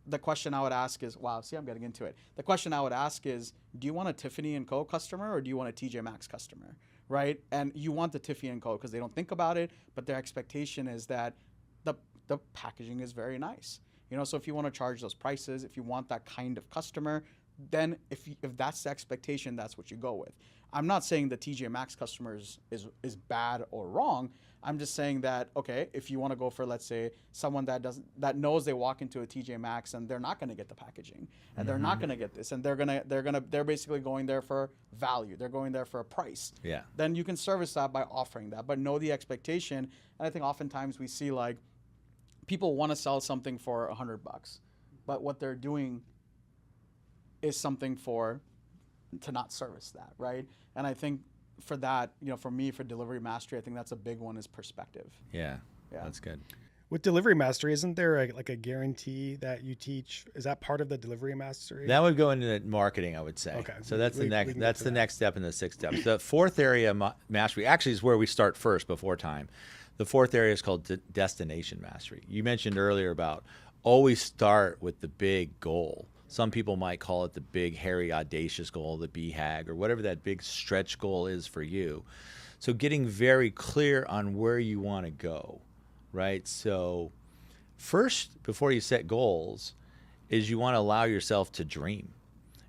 the question I would ask is, wow, see, I'm getting into it. The question I would ask is, do you want a Tiffany & Co. customer or do you want a TJ Maxx customer, right? And you want the Tiffany & Co. because they don't think about it, but their expectation is that the packaging is very nice. So if you want to charge those prices, if you want that kind of customer, then if that's the expectation, that's what you go with. I'm not saying the TJ Maxx customers is bad or wrong. I'm just saying that, okay, if you want to go for, let's say, someone that knows they walk into a TJ Maxx and they're not going to get the packaging and they're not going to get this and they're basically going there for value. They're going there for a price. Yeah. Then you can service that by offering that, but know the expectation. And I think oftentimes we see like people want to sell something for $100, but what they're doing is something to not service that, right? And I think for that, for me, for delivery mastery, I think that's a big one is perspective. Yeah. That's good. With delivery mastery, isn't there a guarantee that you teach? Is that part of the delivery mastery? That would go into marketing, I would say. Okay. So that's the next. That's the that. next step in the 6th step. The 4th area, mastery, actually is where we start first before time. The 4th area is called destination mastery. You mentioned earlier about always start with the big goal. Some people might call it the big, hairy, audacious goal, the BHAG, or whatever that big stretch goal is for you. So getting very clear on where you want to go, right? So first, before you set goals, is you want to allow yourself to dream.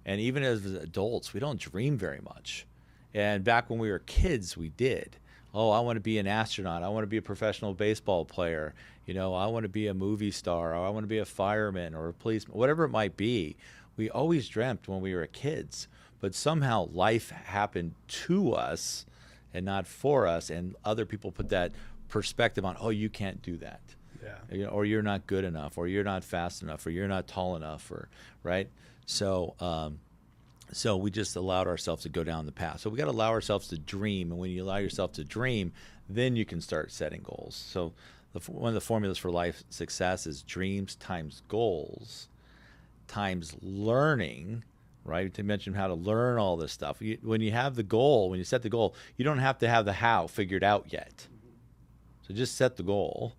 And even as adults, we don't dream very much. And back when we were kids, we did. Oh, I want to be an astronaut. I want to be a professional baseball player. I want to be a movie star, or I want to be a fireman or a policeman, whatever it might be. We always dreamt when we were kids, but somehow life happened to us and not for us. And other people put that perspective on, oh, you can't do that. Yeah. Or you're not good enough, or you're not fast enough, or you're not tall enough, or right. So we just allowed ourselves to go down the path. So we got to allow ourselves to dream. And when you allow yourself to dream, then you can start setting goals. So one of the formulas for life success is dreams times goals times learning, right? To mention how to learn all this stuff. When you have the goal, when you set the goal, you don't have to have the how figured out yet. So just set the goal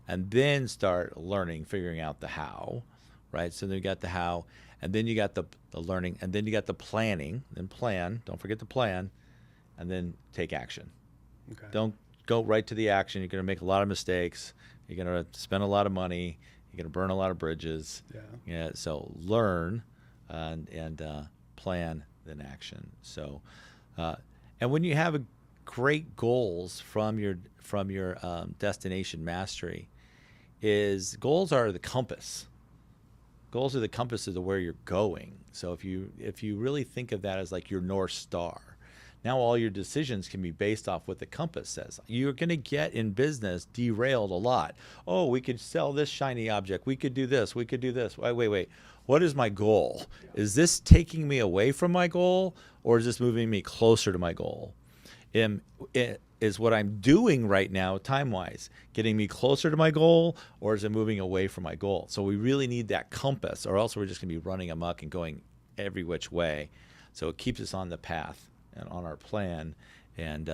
and then start learning, figuring out the how, right? So then you got the how. And then you got the learning, and then you got the planning, then plan, don't forget the plan, and then take action. Okay. Don't go right to the action. You're going to make a lot of mistakes. You're going to spend a lot of money. You're going to burn a lot of bridges. Yeah. So learn and plan, then action. So, and when you have great goals from your destination mastery, goals are the compass. Goals are the compass of where you're going. So if you really think of that as like your North Star, now all your decisions can be based off what the compass says. You're going to get in business derailed a lot. Oh, we could sell this shiny object. We could do this. We could do this. Wait. What is my goal? Is this taking me away from my goal, or is this moving me closer to my goal? Is what I'm doing right now, time-wise, getting me closer to my goal, or is it moving away from my goal? So we really need that compass, or else we're just going to be running amok and going every which way. So it keeps us on the path and on our plan, and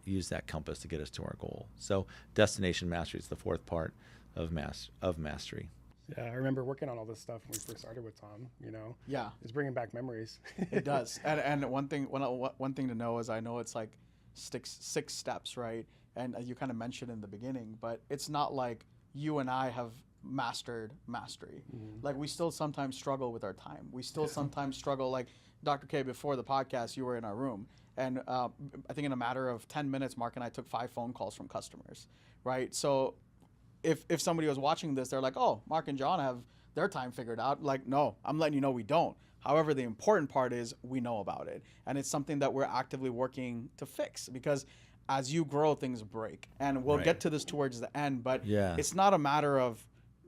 use that compass to get us to our goal. So destination mastery is the fourth part of mastery. Yeah, I remember working on all this stuff when we first started with Tom. Yeah, it's bringing back memories. It does. And one thing to know is I know it's like six steps, right? And you kind of mentioned in the beginning, but it's not like you and I have mastered mastery. Like we still sometimes struggle with our time. We still sometimes struggle. Like Dr. K, before the podcast, you were in our room, and I think in a matter of 10 minutes, Mark and I took 5 phone calls from customers, right? So if somebody was watching this, they're like, oh, Mark and John have their time figured out. Like, no, I'm letting you know we don't. However, the important part is we know about it, and it's something that we're actively working to fix, because as you grow, things break, and we'll get to this towards the end, but it's not a matter of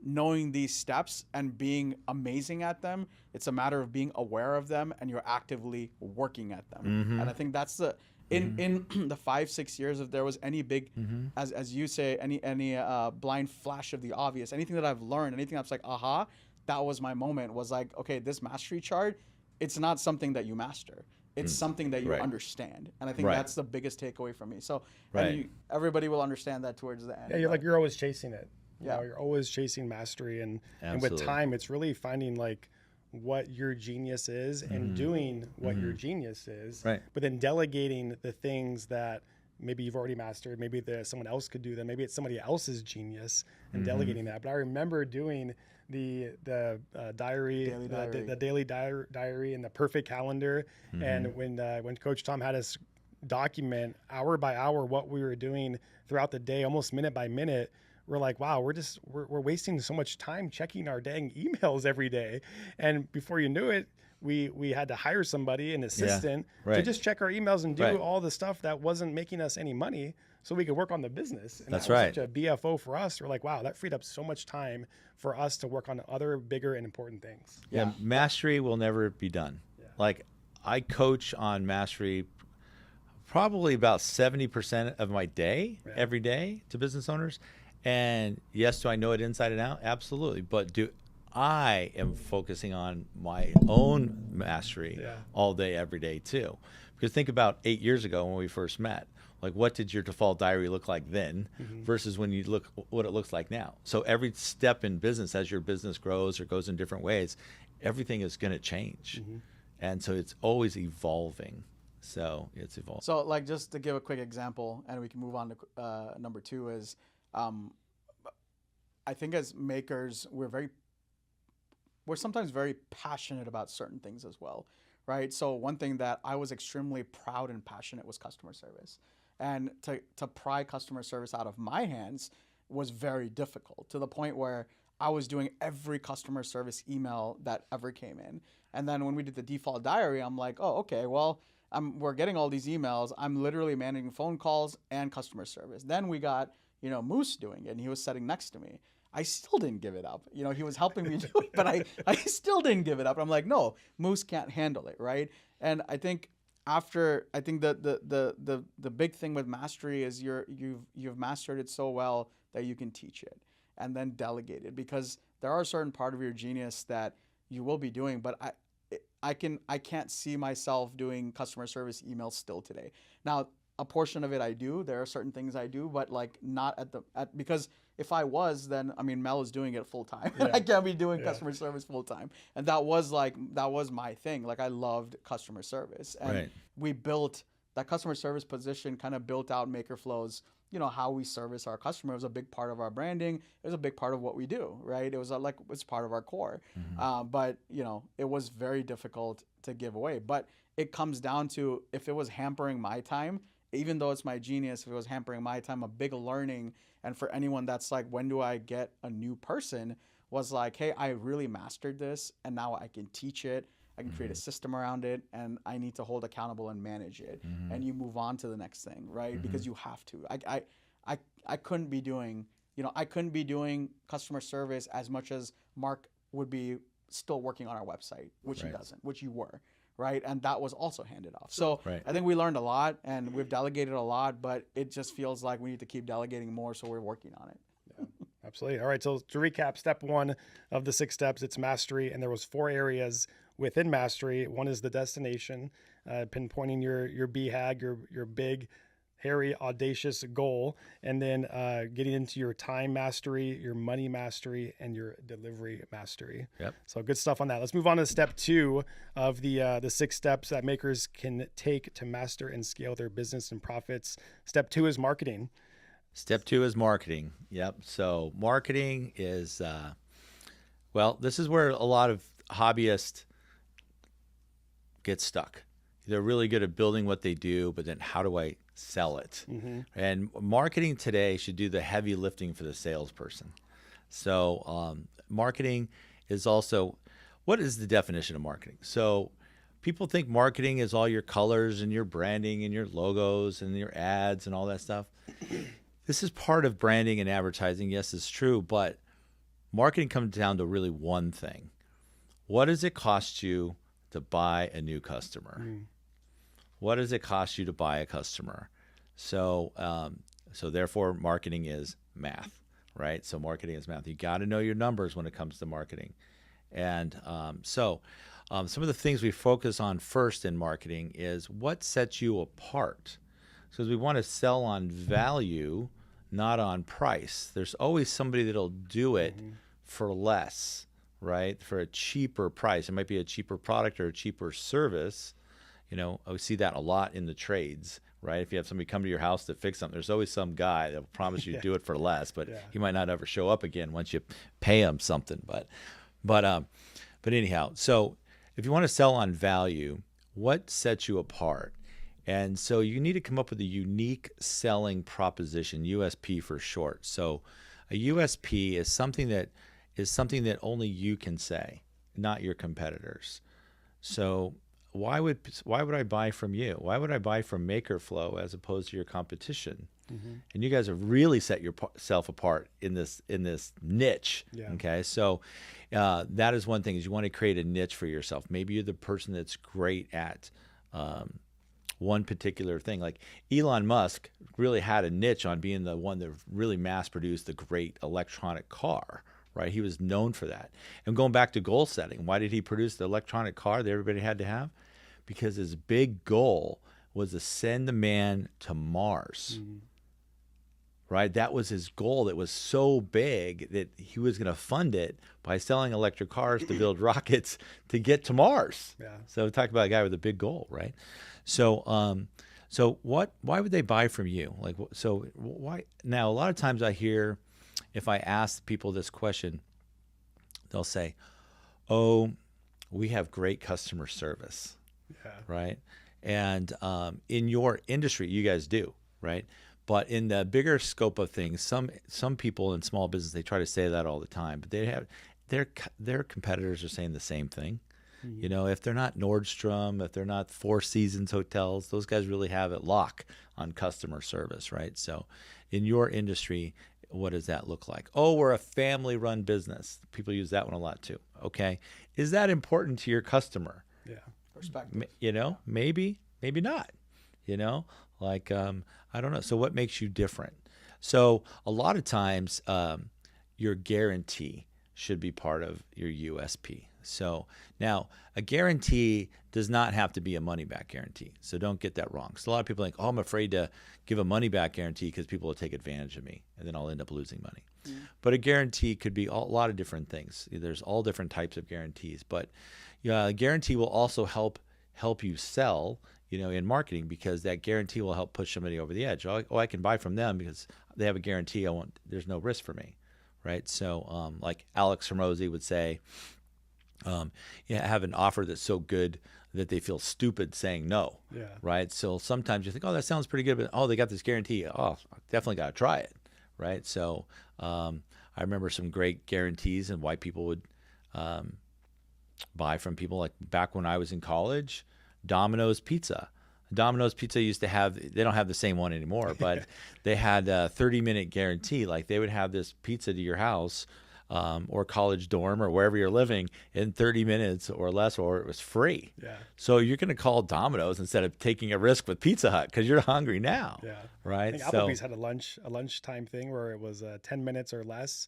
knowing these steps and being amazing at them. It's a matter of being aware of them, and you're actively working at them. And I think that's the in the 5-6 years, if there was any big, as you say, any blind flash of the obvious, anything that I've learned, anything that's like, aha, that was my moment, was like, okay, this mastery chart, it's not something that you master. It's something that you understand. And I think that's the biggest takeaway from me. So everybody will understand that towards the end. Yeah, you're always chasing it. You're always chasing mastery. And with time, it's really finding like what your genius is and doing what your genius is. But then delegating the things that maybe you've already mastered. Maybe someone else could do them. Maybe it's somebody else's genius and delegating that. But I remember doing the diary, the daily diary and the perfect calendar. And when Coach Tom had us document hour by hour what we were doing throughout the day, almost minute by minute, we're like, wow, we're wasting so much time checking our dang emails every day. And before you knew it, we had to hire somebody, an assistant, to just check our emails and do all the stuff that wasn't making us any money, so we could work on the business. And that was such a BFO for us. We're like, wow, that freed up so much time for us to work on other bigger and important things. Yeah, mastery will never be done. Like I coach on mastery probably about 70% of my day, every day, to business owners. And yes, do I know it inside and out? Absolutely. But I am focusing on my own mastery all day, every day too. Because think about 8 years ago when we first met. Like, what did your default diary look like then versus when you look what it looks like now? So every step in business, as your business grows or goes in different ways, everything is going to change. And so it's always evolving. So it's evolving. So like, just to give a quick example, and we can move on to number 2 is, I think as makers, we're sometimes very passionate about certain things as well, right? So one thing that I was extremely proud and passionate was customer service. And to pry customer service out of my hands was very difficult, to the point where I was doing every customer service email that ever came in. And then when we did the default diary, I'm like, oh, okay, well, we're getting all these emails. I'm literally managing phone calls and customer service. Then we got, Moose doing it, and he was sitting next to me. I still didn't give it up. He was helping me do it, but I still didn't give it up. I'm like, no, Moose can't handle it, right? And I think the big thing with mastery is you've mastered it so well that you can teach it and then delegate it, because there are certain part of your genius that you will be doing, but I can't see myself doing customer service emails still today. Now, a portion of it I do. There are certain things I do, but like not because if I was, then Mel is doing it full time. I can't be doing customer service full time. And that was my thing. Like I loved customer service, and we built that customer service position kind of built out MakerFlow's, how we service our customer. It was a big part of our branding. It was a big part of what we do, right? It was it's part of our core. But, it was very difficult to give away. But it comes down to, if it was hampering my time, even though it's my genius, if it was hampering my time, a big learning. And for anyone that's like, when do I get a new person, was like, hey, I really mastered this and now I can teach it. I can create a system around it, and I need to hold accountable and manage it. And you move on to the next thing, right? Because you have to. I couldn't be doing, I couldn't be doing customer service as much as Mark would be still working on our website, which he doesn't, which you were, right? And that was also handed off. So I think we learned a lot, and we've delegated a lot, but it just feels like we need to keep delegating more, so we're working on it. Yeah, absolutely. All right. So to recap, step 1 of the 6 steps, it's mastery, and there was 4 areas within mastery. One is the destination, pinpointing your BHAG, your big, hairy, audacious goal, and then getting into your time mastery, your money mastery, and your delivery mastery. Yep. So good stuff on that. Let's move on to step 2 of the 6 steps that makers can take to master and scale their business and profits. Step 2 is marketing. Step 2 is marketing. Yep. So marketing is, this is where a lot of hobbyists get stuck. They're really good at building what they do, but then how do I sell it? And marketing today should do the heavy lifting for the salesperson. So marketing is also, what is the definition of marketing? So people think marketing is all your colors and your branding and your logos and your ads and all that stuff. This is part of branding and advertising. Yes, it's true, but marketing comes down to really one thing. What does it cost you to buy a new customer? What does it cost you to buy a customer? So, therefore, marketing is math, right? So marketing is math. You got to know your numbers when it comes to marketing. And some of the things we focus on first in marketing is what sets you apart. Because we want to sell on value, not on price. There's always somebody that'll do it for less, right? For a cheaper price. It might be a cheaper product or a cheaper service. I see that a lot in the trades, right? If you have somebody come to your house to fix something, there's always some guy that will promise you to do it for less, but he might not ever show up again once you pay him something. But anyhow, so if you want to sell on value, what sets you apart? And so you need to come up with a unique selling proposition, USP for short. So a USP is something that only you can say, not your competitors. So why would I buy from you? Why would I buy from MakerFlo as opposed to your competition? And you guys have really set yourself apart in this niche. Okay, so that is one thing, is you want to create a niche for yourself. Maybe you're the person that's great at one particular thing. Like Elon Musk really had a niche on being the one that really mass produced the great electronic car, right? He was known for that. And going back to goal setting, why did he produce the electronic car that everybody had to have? Because his big goal was to send the man to Mars, right? That was his goal. That was so big that he was going to fund it by selling electric cars to build rockets to get to Mars. So talk about a guy with a big goal, right? So, why would they buy from you? Why? Now, a lot of times I hear, if I ask people this question, they'll say, "Oh, we have great customer service," right? And in your industry, you guys do, right? But in the bigger scope of things, some people in small business, they try to say that all the time, but they have their competitors are saying the same thing. If they're not Nordstrom, if they're not Four Seasons hotels, those guys really have it lock on customer service, right? So in your industry, what does that look like? Oh, we're a family-run business. People use that one a lot too. Okay. Is that important to your customer? Perspective. Maybe not. I don't know. So what makes you different? So a lot of times your guarantee should be part of your USP. So now a guarantee does not have to be a money back guarantee. So don't get that wrong. So a lot of people think, oh, I'm afraid to give a money back guarantee because people will take advantage of me and then I'll end up losing money. But a guarantee could be a lot of different things. There's all different types of guarantees, but a guarantee will also help you sell in marketing, because that guarantee will help push somebody over the edge. Oh, I can buy from them because they have a guarantee. There's no risk for me, right? So like Alex Hormozy would say, have an offer that's so good that they feel stupid saying no, right? So sometimes you think, oh, that sounds pretty good, but oh, they got this guarantee. Oh, definitely got to try it, right? So I remember some great guarantees and why people would buy from people. Like back when I was in college, Domino's Pizza. Domino's Pizza used to have, they don't have the same one anymore, but they had a 30-minute guarantee. Like they would have this pizza to your house or college dorm or wherever you're living in 30 minutes or less, or it was free. Yeah. So you're going to call Domino's instead of taking a risk with Pizza Hut because you're hungry now. Yeah. Right. I think Applebee's had a lunchtime thing where it was 10 minutes or less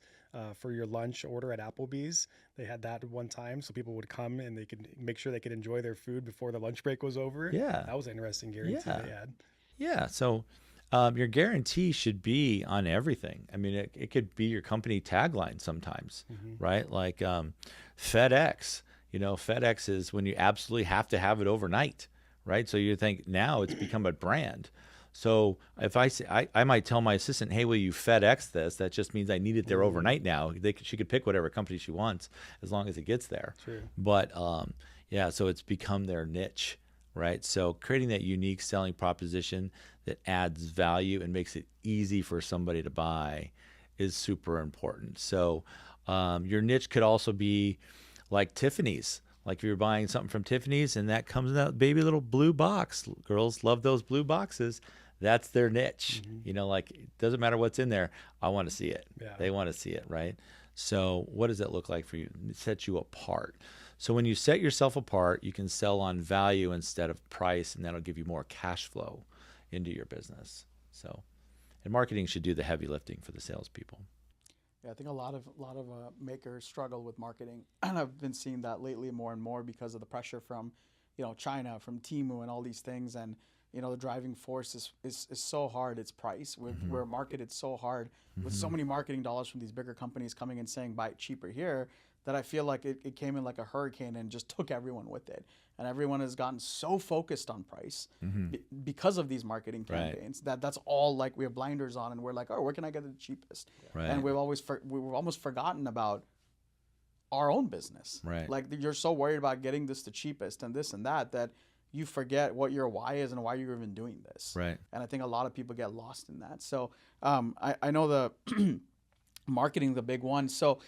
for your lunch order at Applebee's. They had that one time, so people would come and they could make sure they could enjoy their food before the lunch break was over. Yeah. That was an interesting guarantee they had. Yeah. So your guarantee should be on everything. I mean, it could be your company tagline sometimes, right? Like FedEx. FedEx is when you absolutely have to have it overnight, right? So you think now it's become a brand. So if I say, I might tell my assistant, hey, will you FedEx this? That just means I need it there overnight now. She could pick whatever company she wants as long as it gets there. True. But so it's become their niche, right? So creating that unique selling proposition that adds value and makes it easy for somebody to buy is super important. So your niche could also be like Tiffany's. Like if you're buying something from Tiffany's and that comes in that baby little blue box. Girls love those blue boxes. That's their niche. Like it doesn't matter what's in there. I want to see it. Yeah. They want to see it, right? So what does it look like for you? It sets you apart. So when you set yourself apart, you can sell on value instead of price, and that'll give you more cash flow into your business. So, and marketing should do the heavy lifting for the salespeople. Yeah, I think a lot of makers struggle with marketing, and I've been seeing that lately more and more because of the pressure from, China, from Temu, and all these things. And the driving force is so hard. It's price. We're marketed so hard with so many marketing dollars from these bigger companies coming and saying buy it cheaper here, that I feel like it came in like a hurricane and just took everyone with it. And everyone has gotten so focused on price because of these marketing campaigns that's all, like, we have blinders on and we're like, oh, where can I get it the cheapest? Right. And we've almost forgotten about our own business. Right. Like you're so worried about getting this the cheapest and this and that you forget what your why is and why you're even doing this. Right. And I think a lot of people get lost in that. So I know the marketing, the big one. So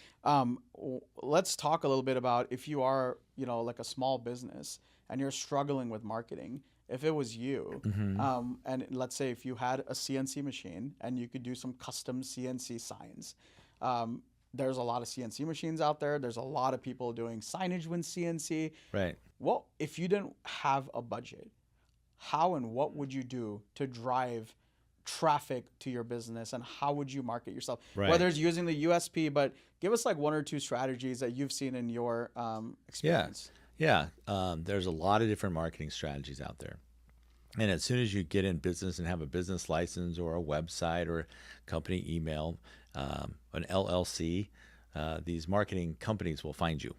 let's talk a little bit about if you are, like a small business and you're struggling with marketing. If it was you, and let's say if you had a CNC machine and you could do some custom CNC signs, there's a lot of CNC machines out there. There's a lot of people doing signage with CNC. Right. Well, if you didn't have a budget, how and what would you do to drive traffic to your business, and how would you market yourself? Right. Whether it's using the USP, but give us like one or two strategies that you've seen in your experience. Yeah. There's a lot of different marketing strategies out there. And as soon as you get in business and have a business license or a website or a company email, an LLC, these marketing companies will find you,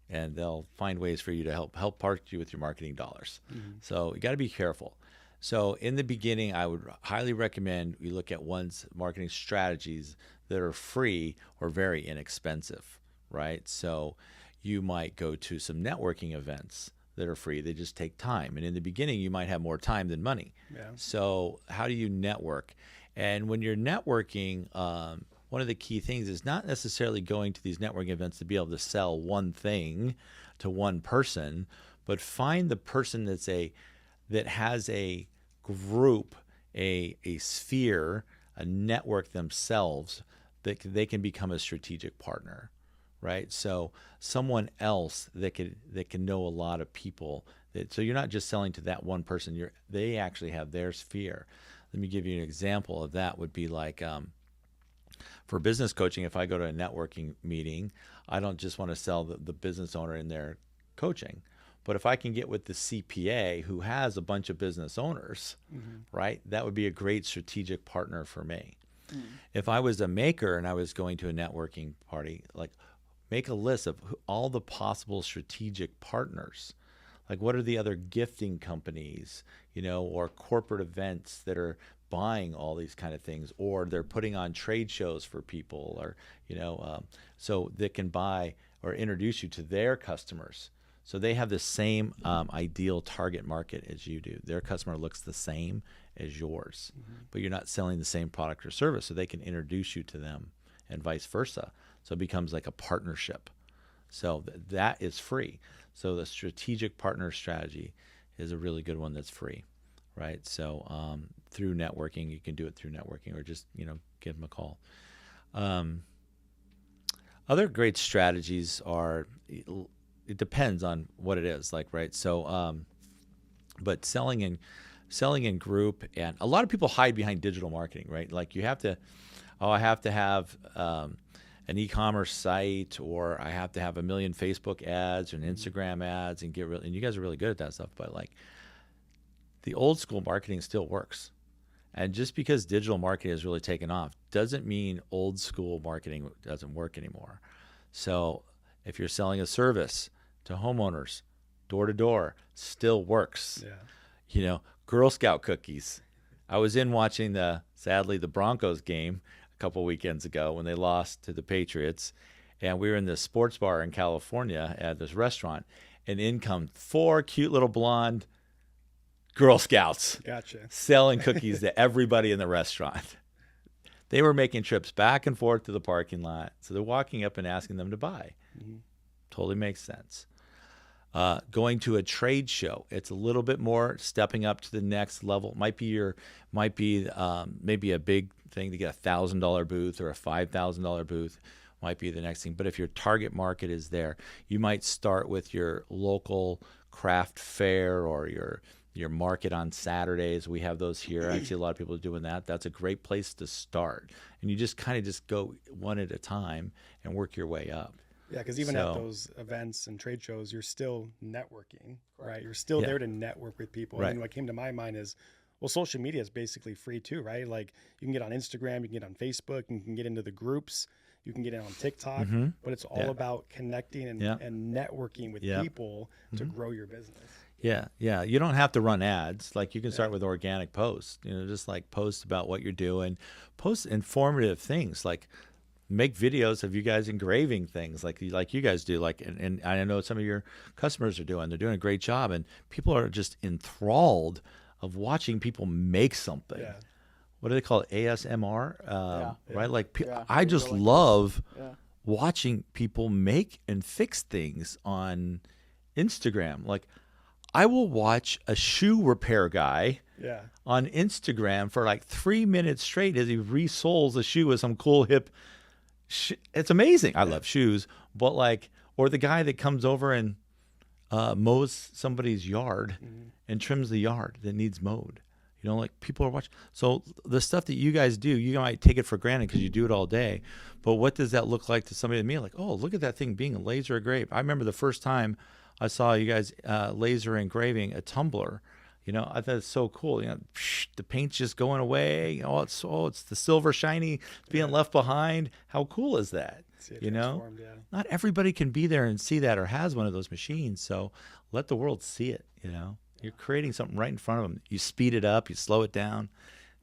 and they'll find ways for you to help part you with your marketing dollars. So you got to be careful. So in the beginning, I would highly recommend you look at one's marketing strategies that are free or very inexpensive, right? So you might go to some networking events that are free. They just take time. And in the beginning, you might have more time than money. Yeah. So how do you network? And when you're networking, one of the key things is not necessarily going to these networking events to be able to sell one thing to one person, but find the person that has a group, a sphere, a network themselves that they can become a strategic partner, right? So someone else that can know a lot of people. So you're not just selling to that one person. They actually have their sphere. Let me give you an example of that. Would be like for business coaching, if I go to a networking meeting, I don't just want to sell the business owner in their coaching. But if I can get with the CPA who has a bunch of business owners, right, that would be a great strategic partner for me. If I was a maker and I was going to a networking party, like make a list of all the possible strategic partners. Like, what are the other gifting companies, or corporate events that are buying all these kind of things, or they're putting on trade shows for people, or, so they can buy or introduce you to their customers. So they have the same ideal target market as you do. Their customer looks the same as yours, but you're not selling the same product or service, so they can introduce you to them and vice versa. So it becomes like a partnership. So that is free. So the strategic partner strategy is a really good one that's free, right? So through networking, you can do it through networking, or just, give them a call. Other great strategies are, it depends on what it is, like, right? So, but selling in group, and a lot of people hide behind digital marketing, right? Like, you have to, I have to have an e-commerce site, or I have to have 1 million Facebook ads and Instagram ads, and and you guys are really good at that stuff, but like, the old school marketing still works. And just because digital marketing has really taken off doesn't mean old school marketing doesn't work anymore. So if you're selling a service to homeowners, door to door, still works. Yeah. Girl Scout cookies. I was in watching sadly the Broncos game a couple weekends ago when they lost to the Patriots, and we were in this sports bar in California at this restaurant, and in come 4 cute little blonde Girl Scouts. Gotcha. Selling cookies to everybody in the restaurant. They were making trips back and forth to the parking lot, so they're walking up and asking them to buy. Totally makes sense. Going to a trade show, it's a little bit more stepping up to the next level. Might be maybe a big thing to get a $1,000 booth or a $5,000 booth. Might be the next thing. But if your target market is there, you might start with your local craft fair, or your market on Saturdays. We have those here. I see a lot of people doing that. That's a great place to start. And you just kind of just go one at a time and work your way up. Yeah, because even at those events and trade shows, you're still networking, right? You're still there to network with people. Right. And what came to my mind is, well, social media is basically free too, right? Like, you can get on Instagram, you can get on Facebook, you can get into the groups, you can get in on TikTok, but it's all about connecting and networking with people to grow your business. Yeah. You don't have to run ads. Like, you can start with organic posts, just like post about what you're doing, post informative things, like make videos of you guys engraving things like you guys do. Like, and I know some of your customers are doing, they're doing a great job, and people are just enthralled of watching people make something. Yeah. What do they call it? ASMR, right? Like, I just really love watching people make and fix things on Instagram. Like, I will watch a shoe repair guy on Instagram for like 3 minutes straight as he resoles a shoe with some cool hip. It's amazing. I love shoes, but like, or the guy that comes over and mows somebody's yard and trims the yard that needs mowed. Like, people are watching. So the stuff that you guys do, you might take it for granted because you do it all day. But what does that look like to somebody like me? Like, oh, look at that thing being laser engraved. I remember the first time I saw you guys laser engraving a tumbler. I thought it's so cool. The paint's just going away. It's the silver shiny being left behind. How cool is that? Not everybody can be there and see that or has one of those machines. So let the world see it. You're creating something right in front of them. You speed it up, you slow it down.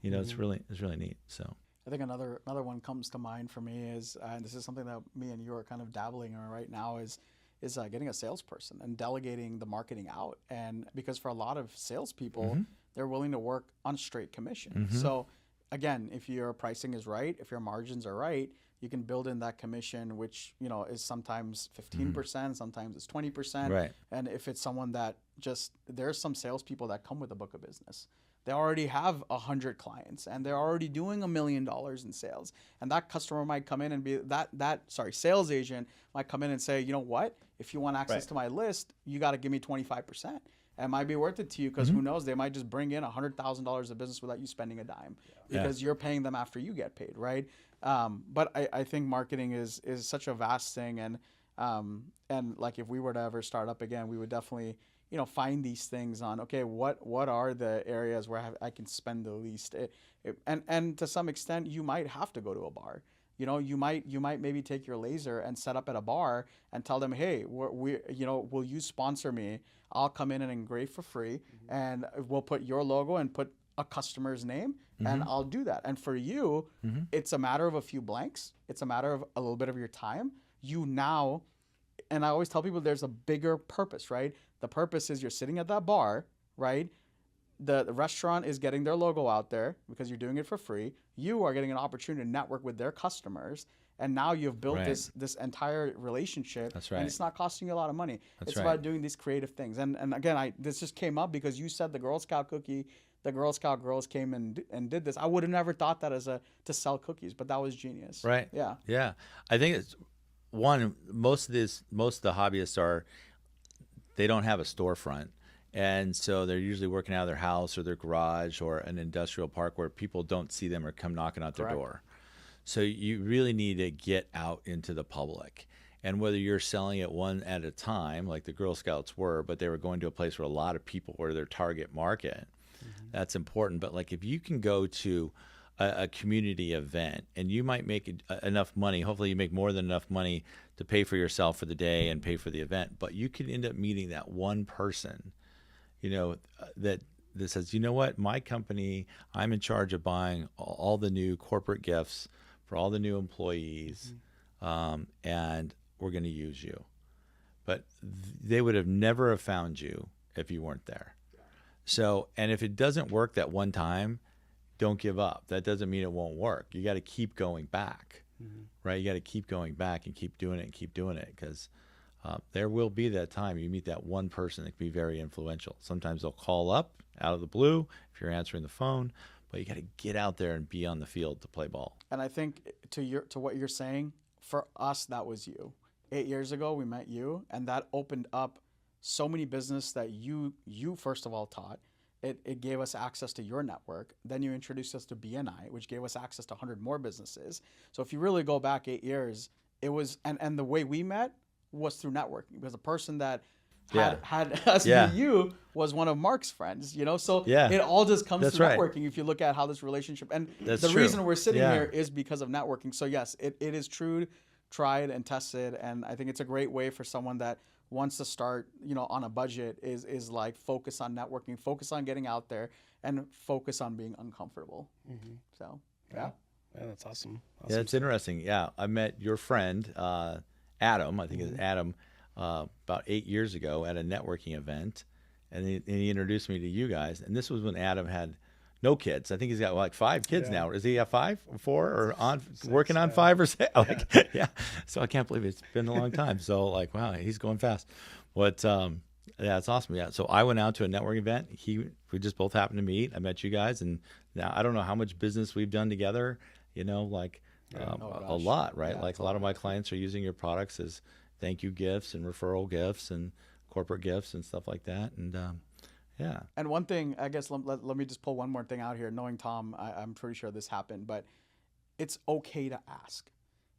It's really neat. So I think another one comes to mind for me is, and this is something that me and you are kind of dabbling in right now, is getting a salesperson and delegating the marketing out. And because for a lot of salespeople, they're willing to work on straight commission. So again, if your pricing is right, if your margins are right, you can build in that commission, which is sometimes 15%, sometimes it's 20%. Right. And if it's someone that there's some salespeople that come with a book of business. They already have 100 clients and they're already doing $1 million in sales. And that customer might come in and be sales agent might come in and say, you know what? If you want access to my list, you got to give me 25%. And it might be worth it to you because who knows, they might just bring in $100,000 of business without you spending a dime because you're paying them after you get paid, right? But I think marketing is such a vast thing. And like, if we were to ever start up again, we would definitely find these things on, okay, what are the areas where I can spend the least? And to some extent, you might have to go to a bar. You might maybe take your laser and set up at a bar and tell them, hey, will you sponsor me? I'll come in and engrave for free, and we'll put your logo and put a customer's name, and I'll do that. And for you, it's a matter of a few blanks. It's a matter of a little bit of your time. And I always tell people there's a bigger purpose, right? The purpose is you're sitting at that bar, right? The restaurant is getting their logo out there because you're doing it for free. You are getting an opportunity to network with their customers. And now you've built this entire relationship. That's right. And it's not costing you a lot of money. That's it's right. about doing these creative things. And again, this just came up because you said the Girl Scout cookie, the Girl Scout girls came and did this. I would have never thought that to sell cookies, but that was genius. Right. Yeah. Yeah. I think it's most of the hobbyists they don't have a storefront. And so they're usually working out of their house or their garage or an industrial park where people don't see them or come knocking out their door. So you really need to get out into the public. And whether you're selling it one at a time, like the Girl Scouts were, but they were going to a place where a lot of people were their target market, that's important. But like if you can go to a community event and you might make enough money, hopefully you make more than enough money to pay for yourself for the day and pay for the event, but you can end up meeting that one person, that says, you know what, my company, I'm in charge of buying all the new corporate gifts for all the new employees, and we're going to use you. But they would have never have found you if you weren't there. So, and if it doesn't work that one time, don't give up. That doesn't mean it won't work. You got to keep going back, right? You got to keep going back and keep doing it because there will be that time you meet that one person that can be very influential. Sometimes they'll call up out of the blue if you're answering the phone, but you got to get out there and be on the field to play ball. And I think to what you're saying, for us, that was you. 8 years ago, we met you, and that opened up so many business that you first of all taught. It gave us access to your network. Then you introduced us to BNI, which gave us access to 100 more businesses. So if you really go back 8 years, it was, and the way we met was through networking, because the person that had us meet you was one of Mark's friends, so it all just comes through networking. If you look at how this relationship, and the reason we're sitting here is because of networking. So yes, it is true, tried and tested. And I think it's a great way for someone that wants to start, on a budget is like focus on networking, focus on getting out there, and focus on being uncomfortable. So, yeah, that's awesome. Yeah, it's interesting. Yeah, I met your friend, Adam, I think it's Adam, about 8 years ago at a networking event. And he introduced me to you guys. And this was when Adam had no kids. I think he's got like 5 kids now. Does he have 5 or 4 or on 6, working on 5 or 6? So I can't believe it's been a long time. So like, wow, he's going fast. But yeah, it's awesome. Yeah. So I went out to a networking event. We just both happened to meet. I met you guys, and now I don't know how much business we've done together. A lot, right? Like a lot of my clients are using your products as thank you gifts and referral gifts and corporate gifts and stuff like that. And yeah. And one thing, I guess, let me just pull one more thing out here. Knowing Tom, I'm pretty sure this happened, but it's okay to ask.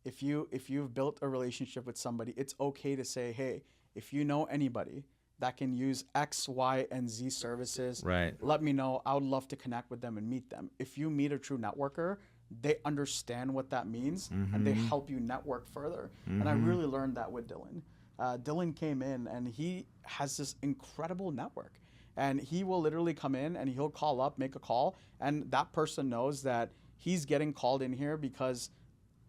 If you've built a relationship with somebody, it's okay to say, hey, if you know anybody that can use X, Y, and Z services, let me know. I would love to connect with them and meet them. If you meet a true networker, they understand what that means, and they help you network further. And I really learned that with Dylan. Dylan came in, and he has this incredible network. And he will literally come in, and he'll call up, make a call, and that person knows that he's getting called in here because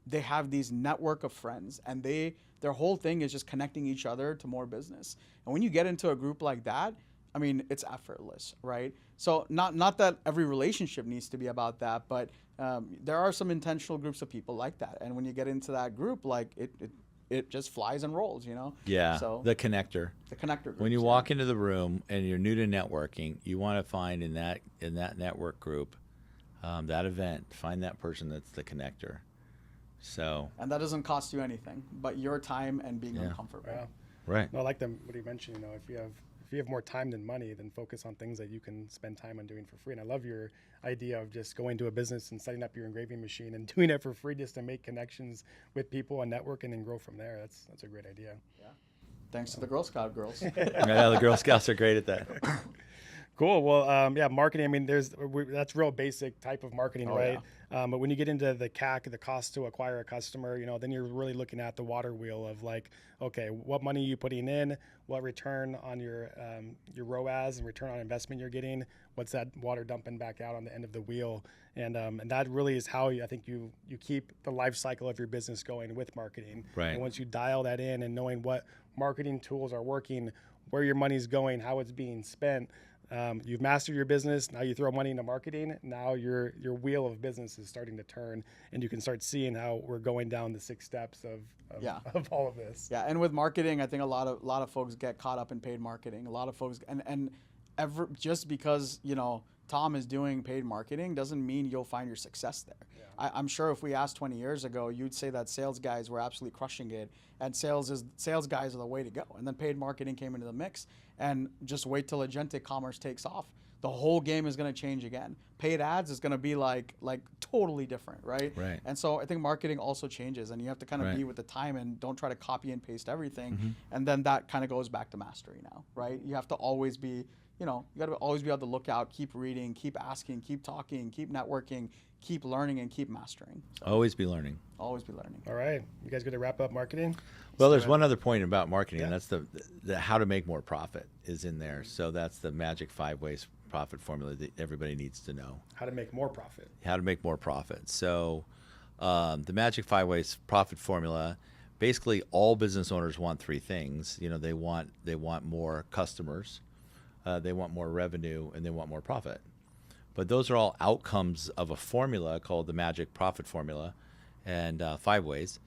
they have these network of friends, and their whole thing is just connecting each other to more business. And when you get into a group like that, I mean, it's effortless, right? So not that every relationship needs to be about that, but there are some intentional groups of people like that. And when you get into that group, like it just flies and rolls, Yeah. So the connector. The connector groups, when you walk into the room and you're new to networking, you want to find in that network group, that event, find that person that's the connector. So. And that doesn't cost you anything but your time and being uncomfortable. Yeah. Right. No, I like what he mentioned. If you have more time than money, then focus on things that you can spend time on doing for free. And I love your idea of just going to a business and setting up your engraving machine and doing it for free just to make connections with people and networking and grow from there. That's a great idea. Yeah. Thanks to the Girl Scout girls. Yeah, the Girl Scouts are great at that. Cool. Well, yeah, marketing. I mean, that's real basic type of marketing, right? Yeah. But when you get into the CAC, the cost to acquire a customer, then you're really looking at the water wheel of like, okay, what money are you putting in, what return on your ROAS and return on investment you're getting, what's that water dumping back out on the end of the wheel, and that really is how I think you keep the life cycle of your business going with marketing. Right. And once you dial that in and knowing what marketing tools are working, where your money's going, how it's being spent. You've mastered your business. Now you throw money into marketing. Now your wheel of business is starting to turn, and you can start seeing how we're going down the 6 steps of all of this. Yeah, and with marketing, I think a lot of folks get caught up in paid marketing. A lot of folks, just because Tom is doing paid marketing doesn't mean you'll find your success there. Yeah. I'm sure if we asked 20 years ago, you'd say that sales guys were absolutely crushing it, and sales guys are the way to go. And then paid marketing came into the mix, and just wait till agentic commerce takes off. The whole game is going to change again. Paid ads is going to be like totally different, right? Right. And so I think marketing also changes, and you have to kind of be with the time and don't try to copy and paste everything. Mm-hmm. And then that kind of goes back to mastery now, right? You have to always be, you got to always be on the lookout, keep reading, keep asking, keep talking, keep networking, keep learning, and keep mastering. So, always be learning. Always be learning. All right. You guys going to wrap up marketing? Well, there's one other point about marketing, and that's the how to make more profit is in there. So that's the magic 5 ways profit formula that everybody needs to know. How to make more profit. How to make more profit. So the magic 5 ways profit formula, basically all business owners want 3 things. They want more customers, they want more revenue, and they want more profit. But those are all outcomes of a formula called the magic profit formula, and 5 ways.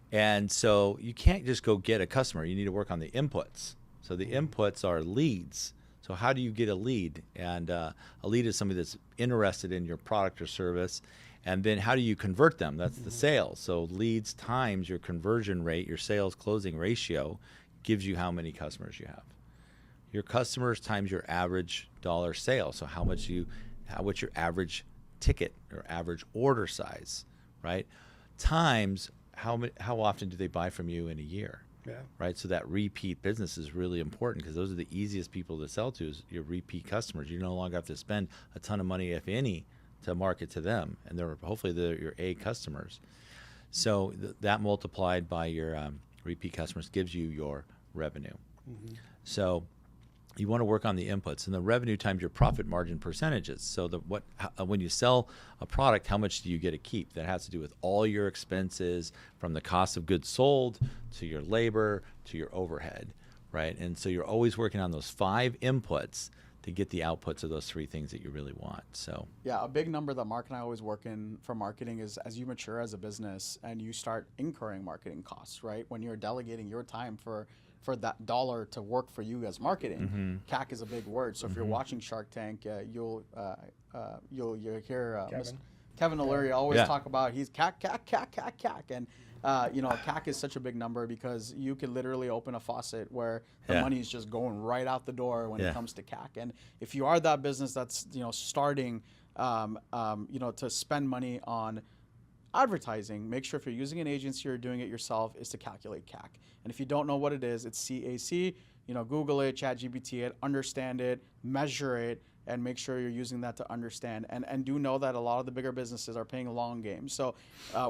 And so you can't just go get a customer. You need to work on the inputs. So the inputs are leads. So how do you get a lead? And a lead is somebody that's interested in your product or service. And then how do you convert them? That's the sales. So leads times your conversion rate, your sales closing ratio, gives you how many customers you have. Your customers times your average dollar sale. So what's your average ticket or average order size, right? Times how often do they buy from you in a year? Yeah. Right. So that repeat business is really important, because those are the easiest people to sell to, is your repeat customers. You no longer have to spend a ton of money, if any, to market to them, and hopefully they're your A customers. So that multiplied by your repeat customers gives you your revenue. Mm-hmm. So you want to work on the inputs, and the revenue times your profit margin percentages. So when you sell a product, how much do you get to keep? That has to do with all your expenses, from the cost of goods sold to your labor to your overhead, right? And so you're always working on those 5 inputs to get the outputs of those 3 things that you really want. So yeah, a big number that Mark and I always work in for marketing is, as you mature as a business and you start incurring marketing costs, right? When you're delegating your time for that dollar to work for you as marketing, CAC is a big word. So if you're watching Shark Tank, you'll hear Kevin O'Leary always talk about he's CAC, and CAC is such a big number, because you can literally open a faucet where the money is just going right out the door when it comes to CAC. And if you are that business that's starting to spend money on advertising, make sure if you're using an agency or doing it yourself is to calculate CAC. And if you don't know what it is, it's CAC. Google it, ChatGPT it, understand it, measure it, and make sure you're using that to understand. And do know that a lot of the bigger businesses are playing a long game. So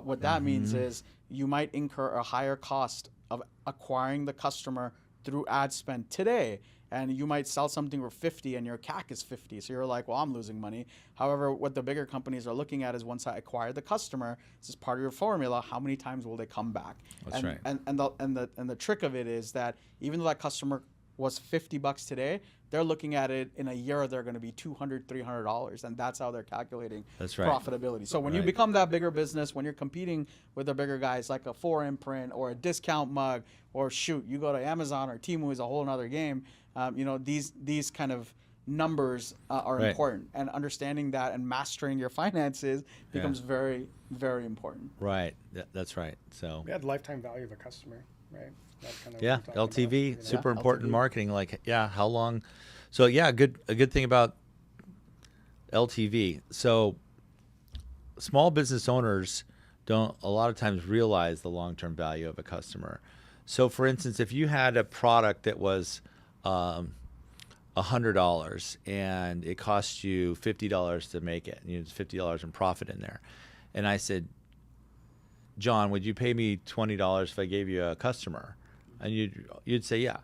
what that means is you might incur a higher cost of acquiring the customer through ad spend today, and you might sell something for 50 and your CAC is 50. So you're like, well, I'm losing money. However, what the bigger companies are looking at is, once I acquire the customer, this is part of your formula, how many times will they come back? That's right. And the trick of it is that even though that customer was $50 today, they're looking at it in a year, they're going to be $200, $300, and that's how they're calculating profitability. So when you become that bigger business, when you're competing with the bigger guys like a 4imprint or a Discount Mug, or you go to Amazon or Temu, is a whole other game. These kind of numbers are important, and understanding that and mastering your finances becomes very, very important. Right, that's right. So we had the lifetime value of a customer, right? That's kind of LTV, about, super important LTV. Marketing. How long? So a good thing about LTV. So small business owners don't a lot of times realize the long-term value of a customer. So for instance, if you had a product that was $100 and it costs you $50 to make it, and there's $50 in profit in there. And I said, John, would you pay me $20 if I gave you a customer? And you'd say, yeah.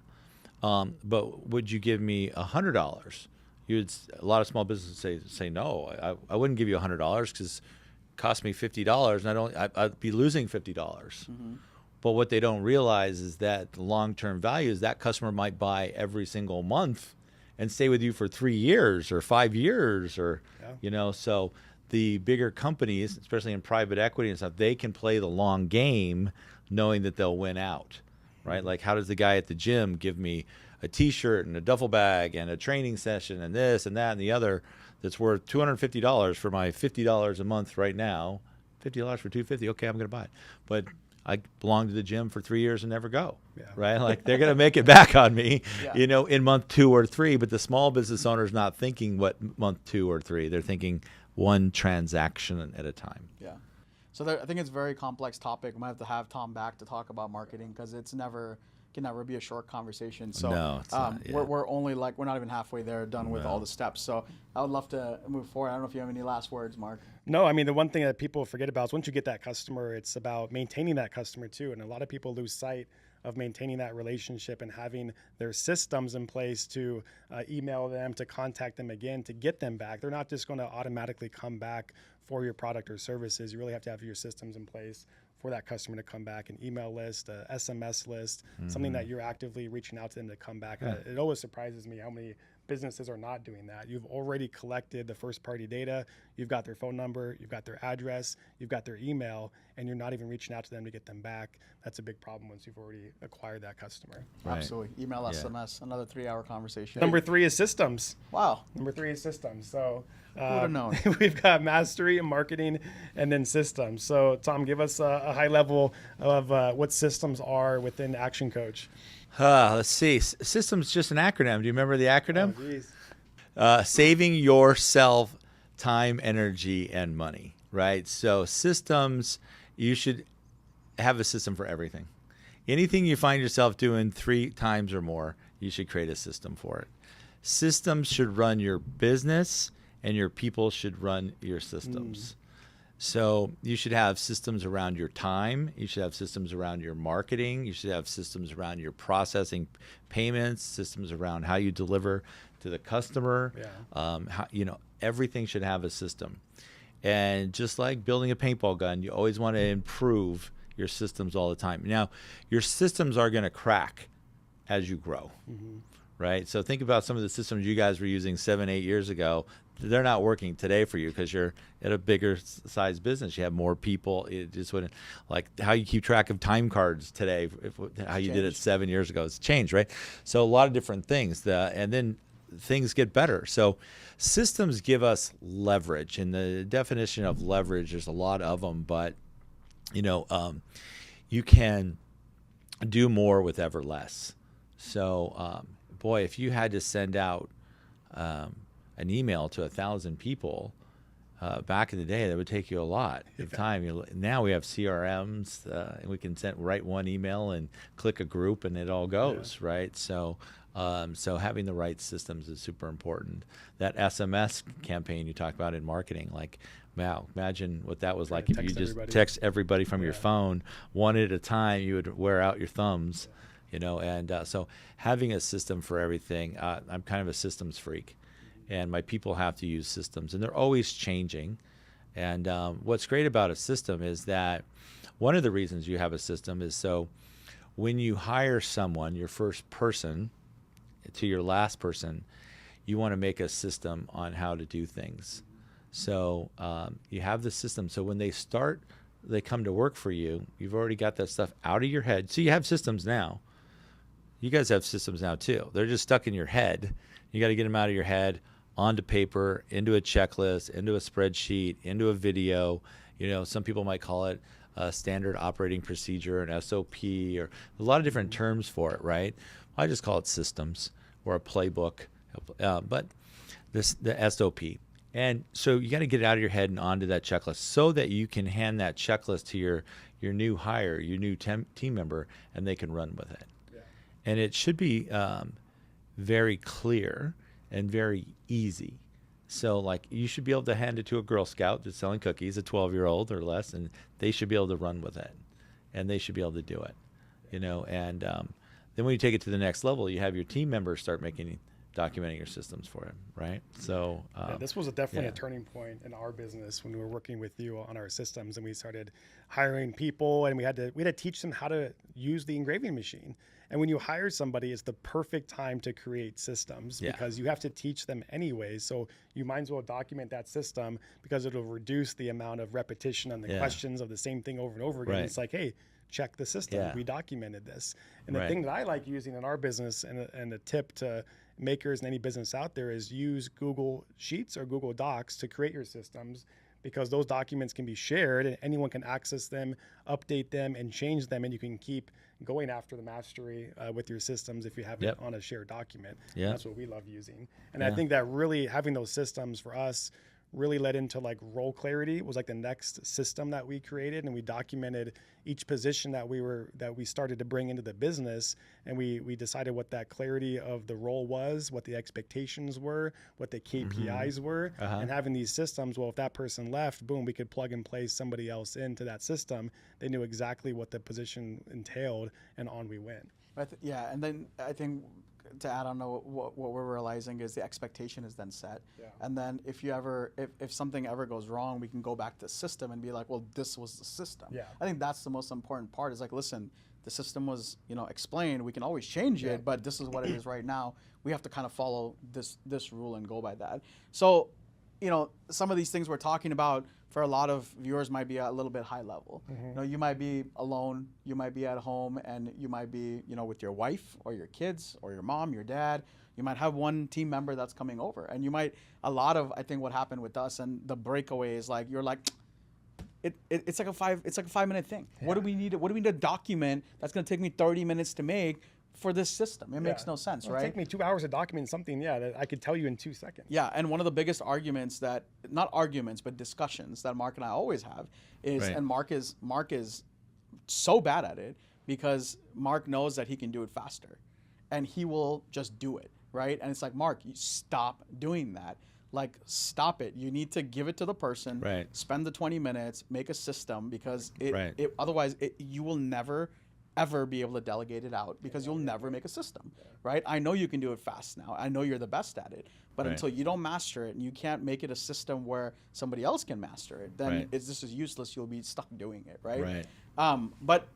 But would you give me $100? A lot of small businesses say no. I wouldn't give you $100 because it cost me $50, and I'd be losing $50. Mm-hmm. But what they don't realize is that the long-term value is that customer might buy every single month and stay with you for 3 years or 5 years, or so the bigger companies, especially in private equity and stuff, they can play the long game knowing that they'll win out, right? Mm-hmm. Like, how does the guy at the gym give me a t-shirt and a duffel bag and a training session and this and that and the other that's worth $250 for my $50 a month right now? $50 for $250, okay, I'm going to buy it. But I belong to the gym for 3 years and never go, right? Like, they're going to make it back on me, in month 2 or 3. But the small business owner's not thinking what month 2 or 3. They're thinking one transaction at a time. Yeah. So I think it's a very complex topic. We might have to have Tom back to talk about marketing, because can never be a short conversation. So no, it's not, we're only we're not even halfway there done with all the steps. So I would love to move forward. I don't know if you have any last words, Mark. No, I mean, the one thing that people forget about is once you get that customer, it's about maintaining that customer too. And a lot of people lose sight of maintaining that relationship and having their systems in place to email them, to contact them again, to get them back. They're not just going to automatically come back for your product or services. You really have to have your systems in place for that customer to come back, an email list, a SMS list, something that you're actively reaching out to them to come back. Yeah. It always surprises me how many businesses are not doing that. You've already collected the first party data. You've got their phone number, you've got their address, you've got their email, and you're not even reaching out to them to get them back. That's a big problem once you've already acquired that customer. Right. Absolutely. Email, SMS, another 3-hour conversation. Number 3 is systems. Wow. Number 3 is systems. So who would have known? We've got mastery, marketing, and then systems. So Tom, give us a high level of what systems are within Action Coach. Let's see. Systems is just an acronym. Do you remember the acronym? Oh, geez. Saving yourself time, energy, and money, right? So systems, you should have a system for everything. Anything you find yourself doing 3 times or more, you should create a system for it. Systems should run your business, and your people should run your systems. So you should have systems around your time. You should have systems around your marketing. You should have systems around your processing payments, systems around how you deliver to the customer. Everything should have a system. And just like building a paintball gun, you always want to improve your systems all the time. Now, your systems are going to crack as you grow, right? So think about some of the systems you guys were using 7, 8 years ago. They're not working today for you because you're at a bigger size business. You have more people. It just wouldn't, like how you keep track of time cards today, how you did it 7 years ago. It's changed, right? So a lot of different things. And then things get better. So systems give us leverage. And the definition of leverage, there's a lot of them, but you can do more with ever less. So, if you had to send out an email to 1,000 people back in the day, that would take you a lot of time. Now we have CRMs, and we can write one email and click a group, and it all goes, right? So having the right systems is super important. That SMS campaign you talked about in marketing, wow, imagine what that was like if you just text everybody from your phone one at a time. You would wear out your thumbs, so having a system for everything. I'm kind of a systems freak. And my people have to use systems, and they're always changing. And what's great about a system is that one of the reasons you have a system is so when you hire someone, your first person to your last person, you want to make a system on how to do things. So you have the system. So when they come to work for you, you've already got that stuff out of your head. So you have systems now. You guys have systems now too. They're just stuck in your head. You got to get them out of your head, onto paper, into a checklist, into a spreadsheet, into a video. Some people might call it a standard operating procedure, an SOP, or a lot of different terms for it, right? I just call it systems or a playbook, but the SOP. And so you got to get it out of your head and onto that checklist so that you can hand that checklist to your new hire, your new team member, and they can run with it. Yeah. And it should be very clear. and very easy. So like you should be able to hand it to a Girl Scout that's selling cookies, a 12-year-old or less, and they should be able to run with it, and they should be able to do it, you know. And then when you take it to the next level, you have your team members start documenting your systems for it, right? So this was definitely a turning point in our business when we were working with you on our systems, and we started hiring people, and we had to teach them how to use the engraving machine. And when you hire somebody, it's the perfect time to create systems because you have to teach them anyway. So you might as well document that system because it'll reduce the amount of repetition and the questions of the same thing over and over again. Right. It's like, hey, check the system. Yeah. We documented this. And the thing that I like using in our business and a tip to makers and any business out there is use Google Sheets or Google Docs to create your systems, because those documents can be shared and anyone can access them, update them, and change them, and you can keep going after the mastery with your systems if you have it on a shared document. Yeah. That's what we love using. And I think that really having those systems for us really led into like role clarity. It was like the next system that we created, and we documented each position that we started to bring into the business, and we decided what that clarity of the role was, what the expectations were, what the KPIs were, and having these systems. Well, if that person left, boom, we could plug and play somebody else into that system. They knew exactly what the position entailed, and on we went. And then I think to add on to what we're realizing is the expectation is then set. Yeah. And then if something ever goes wrong, we can go back to the system and be like, well, this was the system. Yeah. I think that's the most important part is like, listen, the system was, explained. We can always change it, but this is what it is right now. We have to kind of follow this rule and go by that. So, some of these things we're talking about for a lot of viewers might be a little bit high level. You might be alone, you might be at home, and you might be, with your wife or your kids or your mom, your dad. You might have one team member that's coming over, and I think what happened with us and the breakaway is like, you're like, it's like a 5-minute thing. Yeah. What do we need to document that's going to take me 30 minutes to make for this system? It makes no sense, right? It'll take me 2 hours to document something, that I could tell you in 2 seconds. Yeah, and one of the biggest arguments not arguments, but discussions that Mark and I always have is, and Mark is so bad at it because Mark knows that he can do it faster, and he will just do it, right? And it's like, Mark, you stop doing that. Like, stop it. You need to give it to the person, spend the 20 minutes, make a system, because otherwise you will never ever be able to delegate it out because you'll never make a system, right? I know you can do it fast now. I know you're the best at it, but until you don't master it and you can't make it a system where somebody else can master it, then this is useless. You'll be stuck doing it, right? But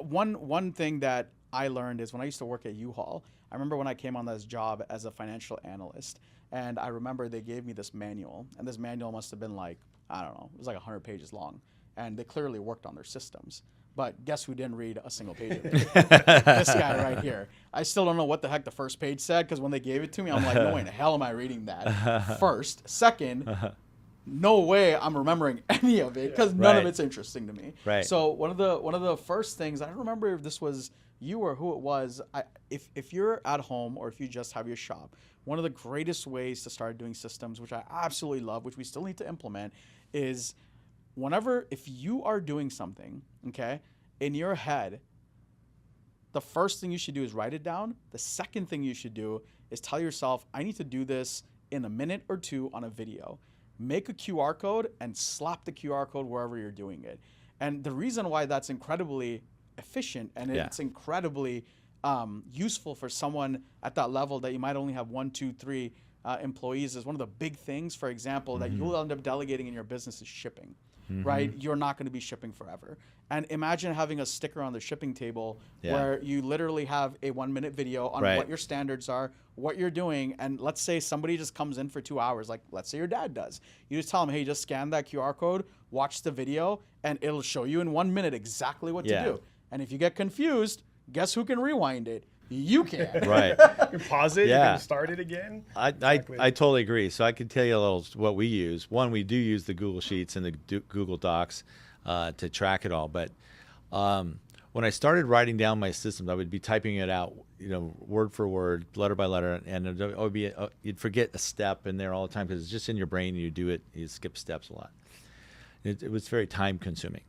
one thing that I learned is when I used to work at U-Haul, I remember when I came on this job as a financial analyst, and I remember they gave me this manual, and this manual must have been like, I don't know, it was like 100 pages long, and they clearly worked on their systems. But guess who didn't read a single page of it? This guy right here. I still don't know what the heck the first page said, because when they gave it to me, I'm like, no way in hell am I reading that. First. Second, no way I'm remembering any of it, because none of it's interesting to me. Right. So one of the first things, I don't remember if this was you or who it was, if you're at home or if you just have your shop, one of the greatest ways to start doing systems, which I absolutely love, which we still need to implement, is if you are doing something, okay, in your head, the first thing you should do is write it down. The second thing you should do is tell yourself, I need to do this in a minute or two on a video. Make a QR code and slap the QR code wherever you're doing it. And the reason why that's incredibly efficient and it's incredibly useful for someone at that level that you might only have 1, 2, 3 employees is one of the big things, for example, that you'll end up delegating in your business is shipping. Right? You're not going to be shipping forever. And imagine having a sticker on the shipping table where you literally have a 1-minute video on what your standards are, what you're doing. And let's say somebody just comes in for 2 hours, like let's say your dad does. You just tell them, hey, just scan that QR code, watch the video, and it'll show you in 1 minute exactly what to do. And if you get confused, guess who can rewind it? You can. Right. You can pause it, you can start it again. I totally agree. So I can tell you a little what we use. One, we do use the Google Sheets and the Google Docs to track it all. But when I started writing down my systems, I would be typing it out, word for word, letter by letter, and it would be you'd forget a step in there all the time because it's just in your brain and you do it. You skip steps a lot. It was very time consuming.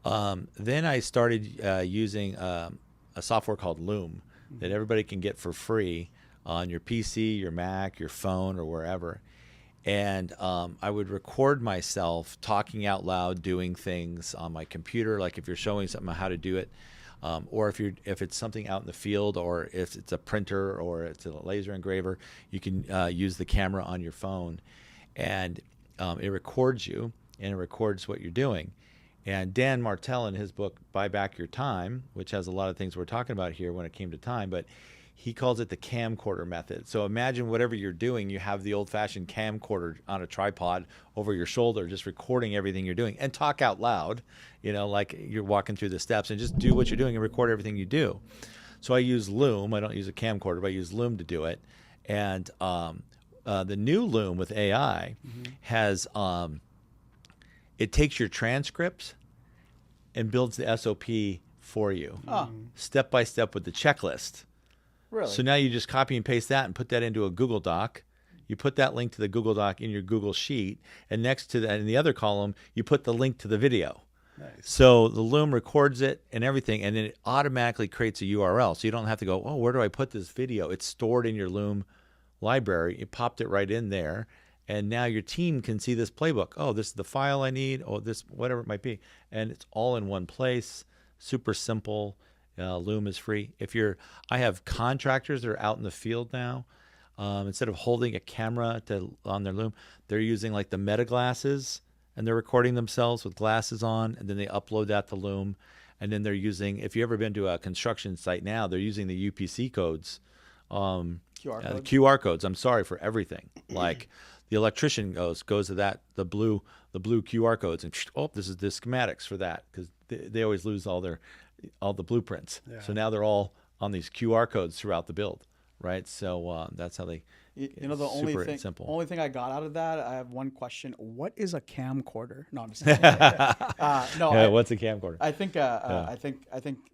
Then I started using a software called Loom that everybody can get for free on your PC, your Mac, your phone, or wherever. And I would record myself talking out loud, doing things on my computer, like if you're showing something on how to do it, or if it's something out in the field, or if it's a printer or it's a laser engraver, you can use the camera on your phone, and it records you and it records what you're doing. And Dan Martell, in his book Buy Back Your Time, which has a lot of things we're talking about here when it came to time, but he calls it the camcorder method. So imagine whatever you're doing, you have the old-fashioned camcorder on a tripod over your shoulder, just recording everything you're doing, and talk out loud, like you're walking through the steps, and just do what you're doing and record everything you do. So I use Loom. I don't use a camcorder, but I use Loom to do it. And the new Loom with AI has, it takes your transcripts and builds the SOP for you, step by step with the checklist. Really? So now you just copy and paste that and put that into a Google Doc. You put that link to the Google Doc in your Google Sheet, and next to that, in the other column, you put the link to the video. Nice. So the Loom records it and everything, and then it automatically creates a URL. So you don't have to go, oh, where do I put this video? It's stored in your Loom library. You popped it right in there, and now your team can see this playbook. Oh, this is the file I need, or this, whatever it might be. And it's all in one place, super simple. Loom is free. I have contractors that are out in the field now. Instead of holding a camera on their Loom, they're using like the Meta glasses, and they're recording themselves with glasses on, and then they upload that to Loom. And then they're using, if you've ever been to a construction site now, they're using the UPC codes, QR codes. I'm sorry, for everything. Like the electrician goes to that, the blue QR codes, and this is the schematics for that, because they always lose all the blueprints. Yeah. So now they're all on these QR codes throughout the build, right? So that's how they. The only thing I got out of that, I have one question. What is a camcorder? No, I'm just what's a camcorder? I think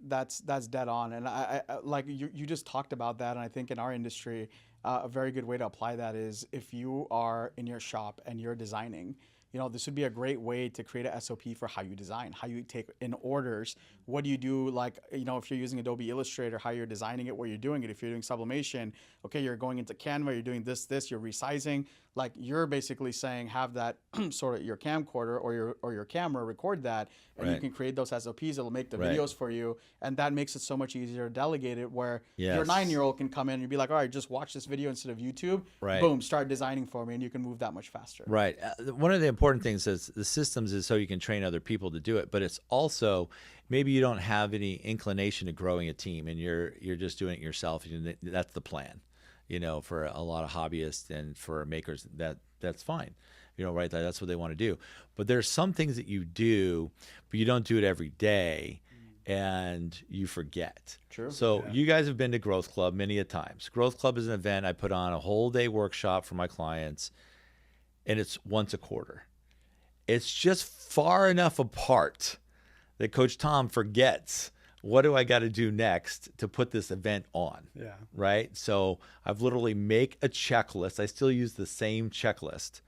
that's dead on, and I like you just talked about that, and I think in our industry, a very good way to apply that is if you are in your shop and you're designing. This would be a great way to create a SOP for how you design, how you take in orders. What do you do? Like, if you're using Adobe Illustrator, how you're designing it, where you're doing it. If you're doing sublimation, okay, you're going into Canva, you're doing this, you're resizing. Like, you're basically saying have that sort of your camcorder or your camera record that, and you can create those SOPs. It'll make the videos for you, and that makes it so much easier to delegate it. Where your 9-year-old can come in and be like, all right, just watch this video instead of YouTube. Right. Boom, start designing for me, and you can move that much faster. Right. One of the important things is the systems is so you can train other people to do it, but it's also maybe you don't have any inclination to growing a team, and you're just doing it yourself. That's the plan. For a lot of hobbyists and for makers, that's fine. Right? That's what they want to do. But there's some things that you do, but you don't do it every day, and you forget. True. So you guys have been to Growth Club many a times. Growth Club is an event I put on, a whole day workshop for my clients, and it's once a quarter. It's just far enough apart that Coach Tom forgets, what do I got to do next to put this event on? Yeah. Right? So I've literally make a checklist. I still use the same checklist.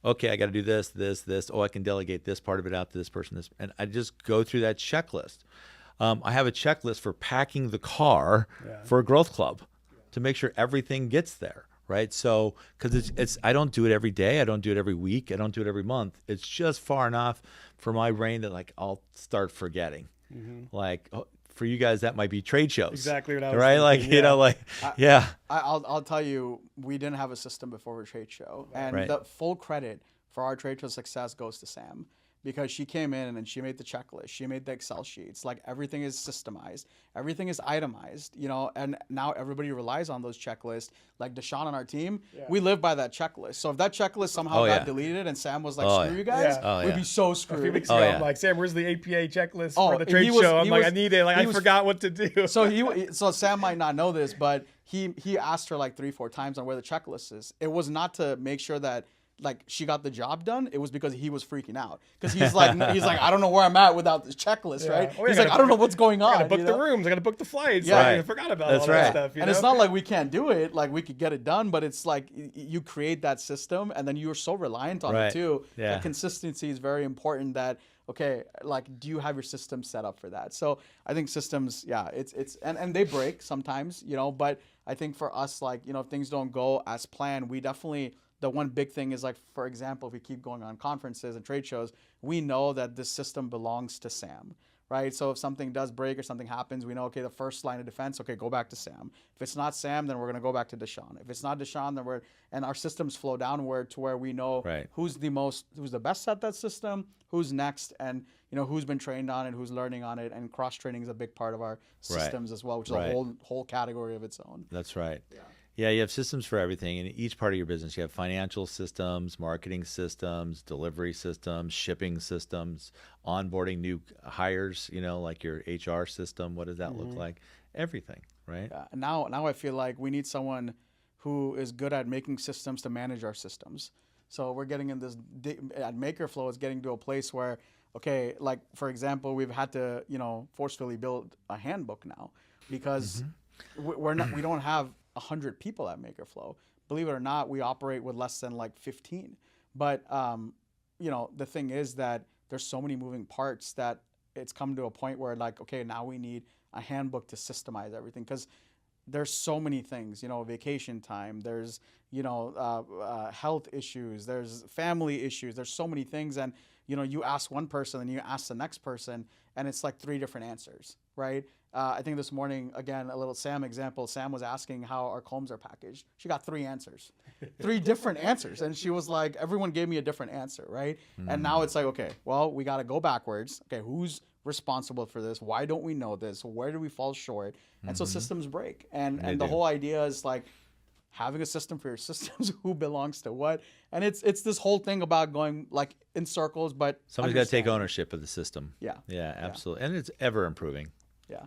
Okay, I got to do this, this, this. Oh, I can delegate this part of it out to this person. This, and I just go through that checklist. I have a checklist for packing the car for a Growth Club to make sure everything gets there. Right. So because it's I don't do it every day. I don't do it every week. I don't do it every month. It's just far enough for my brain that I'll start forgetting. Mm-hmm. For you guys, that might be trade shows. Exactly what I was thinking. I'll tell you, we didn't have a system before a trade show. And the full credit for our trade show success goes to Sam. Because she came in and she made the checklist, she made the Excel sheets, like everything is systemized, everything is itemized, and now everybody relies on those checklists. Like Deshaun on our team, we live by that checklist. So if that checklist somehow got deleted and Sam was like, screw you guys, we'd be so screwed. A few weeks ago, I'm like, Sam, where's the APA checklist for the trade show? I'm like, I need it. I forgot what to do. So Sam might not know this, but he asked her like 3-4 times on where the checklist is. It was not to make sure that she got the job done. It was because he was freaking out, because he's like I don't know where I'm at without this checklist, right? He's like, I don't know what's going on. I gotta book the rooms. I gotta book the flights. Yeah, I forgot about all that stuff. And it's not like we can't do it. Like, we could get it done, but it's like you create that system, and then you're so reliant on it too. The consistency is very important. That okay, like, do you have your system set up for that? So I think systems, yeah, and they break sometimes, you know, but I think for us, like, you know, if things don't go as planned, we definitely, the one big thing is, like, for example, if we keep going on conferences and trade shows, we know that this system belongs to Sam, right? So if something does break or something happens, we know, okay, the first line of defense, okay, go back to Sam. If it's not Sam, then we're going to go back to Deshaun. If it's not Deshaun, then and our systems flow downward to where we know who's the best at that system, who's next, and, you know, who's been trained on it, who's learning on it, and cross-training is a big part of our systems as well, which is a whole category of its own. That's right. Yeah, you have systems for everything in each part of your business. You have financial systems, marketing systems, delivery systems, shipping systems, onboarding new hires, you know, like your HR system. What does that look like? Everything, right? Yeah. Now I feel like we need someone who is good at making systems to manage our systems. So we're getting in this, at MakerFlo, it's getting to a place where, okay, like, for example, we've had to, you know, forcefully build a handbook now because we don't have 100 people at MakerFlo. Believe it or not, we operate with less than like 15. But, you know, the thing is that there's so many moving parts that it's come to a point where, like, okay, now we need a handbook to systemize everything, because there's so many things, you know, vacation time, there's, you know, health issues, there's family issues, there's so many things. And, you know, you ask one person and you ask the next person, and it's like 3 different answers, right? I think this morning, again, a little Sam example, Sam was asking how our combs are packaged. She got 3 answers, 3 different answers. And she was like, everyone gave me a different answer, right? And now it's like, okay, well, we got to go backwards. Okay, who's responsible for this? Why don't we know this? Where do we fall short? And so systems break. And the whole idea is, like, having a system for your systems, who belongs to what. And it's this whole thing about going, like, in circles, but somebody's got to take ownership of the system. Yeah. Yeah, absolutely. And it's ever improving. Yeah.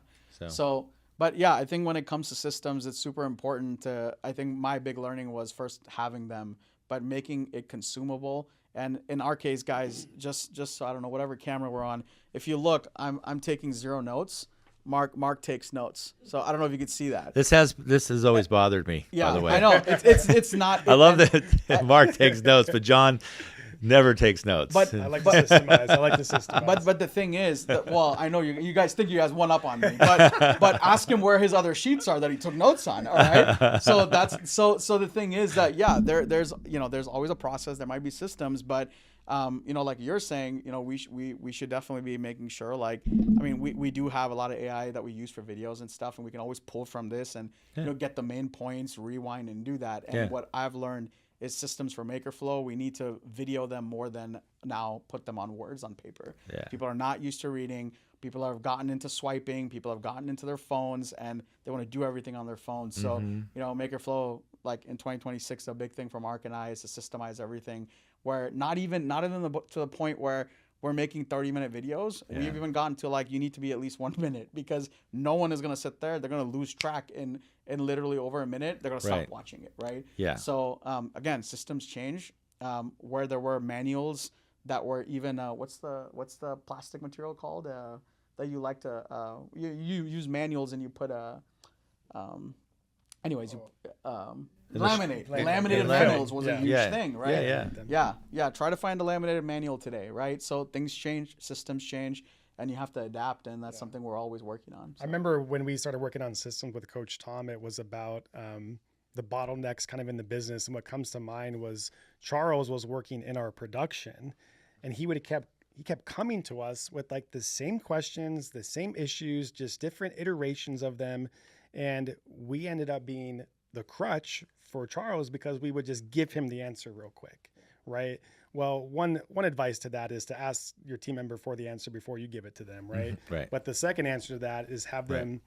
So, but yeah, I think when it comes to systems, it's super important to, I think my big learning was first having them, but making it consumable. And in our case, guys, just so I don't know, whatever camera we're on, if you look, I'm taking 0 notes. Mark takes notes. So I don't know if you could see that. This has always bothered me, yeah, by the way. I know. It's not. I love that Mark takes notes, but John never takes notes. But I like to systemize. But the thing is, well, I know you guys think you guys one up on me, but ask him where his other sheets are that he took notes on. All right. So that's so the thing is that, yeah, there's always a process. There might be systems, but you know, like you're saying, you know, we should definitely be making sure, like, I mean, we do have a lot of AI that we use for videos and stuff, and we can always pull from this and you know, get the main points, rewind and do that. And what I've learned is systems for MakerFlo, we need to video them more than now put them on words on paper. People are not used to reading. People have gotten into swiping. People have gotten into their phones, and they want to do everything on their phones. So, you know, MakerFlo, like in 2026, a big thing for Mark and I is to systemize everything, where not even to the point where we're making 30-minute videos. We've even gotten to, like, you need to be at least 1 minute, because no one is going to sit there. They're going to lose track in literally over a minute. They're going to stop watching it, right? Yeah. So, again, systems change. Where there were manuals that were even, what's the plastic material called that you like to, you use manuals and you put laminated manuals was a huge thing, right? Yeah. Try to find a laminated manual today, right? So things change, systems change, and you have to adapt, and that's something we're always working on. So. I remember when we started working on systems with Coach Tom, it was about the bottlenecks kind of in the business. And what comes to mind was Charles was working in our production, and he kept coming to us with, like, the same questions, the same issues, just different iterations of them. And we ended up being the crutch for Charles because we would just give him the answer real quick, right? Well, one advice to that is to ask your team member for the answer before you give it to them, right? Right. But the second answer to that is have them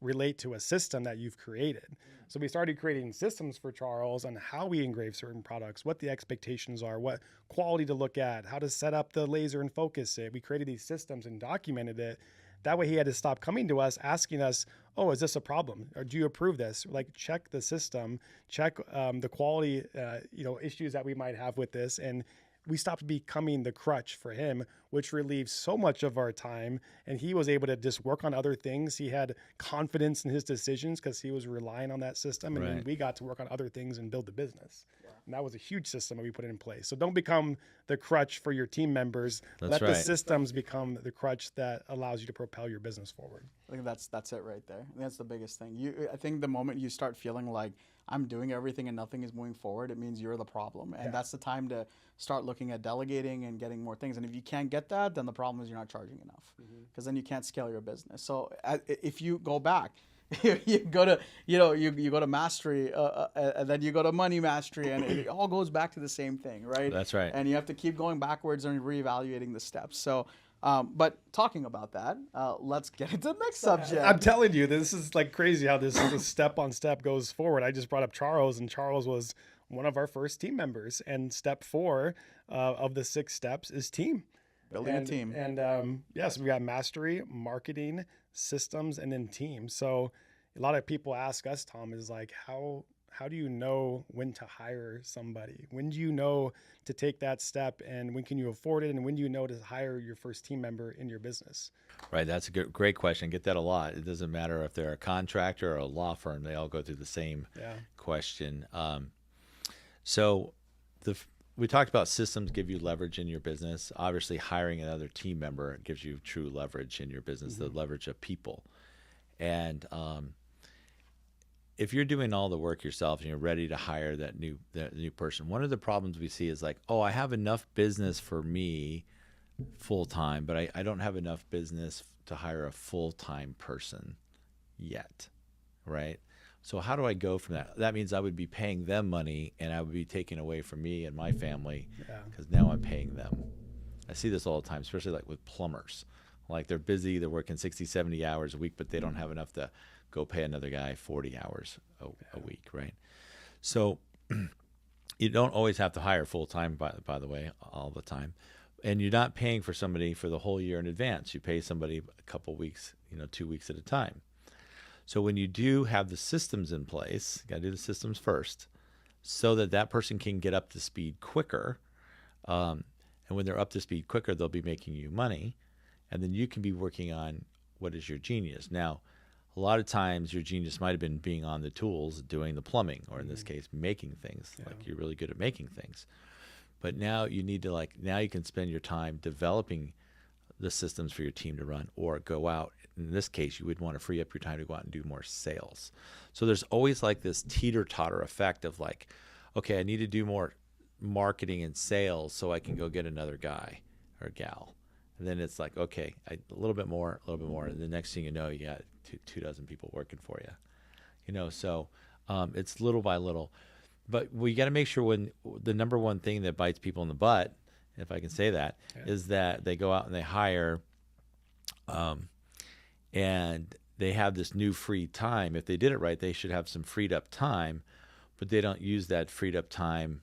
relate to a system that you've created. So we started creating systems for Charles on how we engrave certain products, what the expectations are, what quality to look at, how to set up the laser and focus it. We created these systems and documented it. That way he had to stop coming to us, asking us, oh, is this a problem? Or do you approve this? Like, check the system, check the quality, issues that we might have with this. And we stopped becoming the crutch for him, which relieves so much of our time. And he was able to just work on other things. He had confidence in his decisions because he was relying on that system. And then we got to work on other things and build the business. And that was a huge system that we put in place. So don't become the crutch for your team members. That's Let right. the systems become the crutch that allows you to propel your business forward. I think that's it right there. That's the biggest thing. I think the moment you start feeling like I'm doing everything and nothing is moving forward, it means you're the problem. And that's the time to start looking at delegating and getting more things. And if you can't get that, then the problem is you're not charging enough, because then you can't scale your business. So if you go back, you go to you go to mastery, and then you go to money mastery, and it all goes back to the same thing, right? That's right. And you have to keep going backwards and reevaluating the steps. So. But talking about that, let's get into the next subject. I'm telling you, this is like crazy how this step on step goes forward. I just brought up Charles, and Charles was one of our first team members. And step 4 of the 6 steps is team. Building a team. And yes, we got mastery, marketing, systems, and then team. So a lot of people ask us, Tom, is like, how do you know when to hire somebody? When do you know to take that step, and when can you afford it? And when do you know to hire your first team member in your business? Right. That's a great question. Get that a lot. It doesn't matter if they're a contractor or a law firm. They all go through the same question. So we talked about systems give you leverage in your business. Obviously, hiring another team member gives you true leverage in your business, the leverage of people. And if you're doing all the work yourself and you're ready to hire that new person, one of the problems we see is like, oh, I have enough business for me full-time, but I don't have enough business to hire a full-time person yet, right? So how do I go from that? That means I would be paying them money, and I would be taking away from me and my family, because now I'm paying them. I see this all the time, especially like with plumbers. Like they're busy, they're working 60, 70 hours a week, but they don't have enough to go pay another guy 40 hours a week, right? So you don't always have to hire full-time, by the way, all the time. And you're not paying for somebody for the whole year in advance. You pay somebody a couple weeks, 2 weeks at a time. So when you do have the systems in place, you got to do the systems first, so that person can get up to speed quicker. And when they're up to speed quicker, they'll be making you money. And then you can be working on what is your genius. Now, a lot of times your genius might have been being on the tools, doing the plumbing, or in this case, making things. Like you're really good at making things. But now you need to now you can spend your time developing the systems for your team to run, or go out. In this case, you would want to free up your time to go out and do more sales. So there's always like this teeter-totter effect of like, okay, I need to do more marketing and sales so I can go get another guy or gal. And then it's like, okay, a little bit more. And the next thing you know, you got two dozen people working for you. So it's little by little. But we got to make sure, when the number one thing that bites people in the butt, if I can say that, is that they go out and they hire, and they have this new free time. If they did it right, they should have some freed up time, but they don't use that freed up time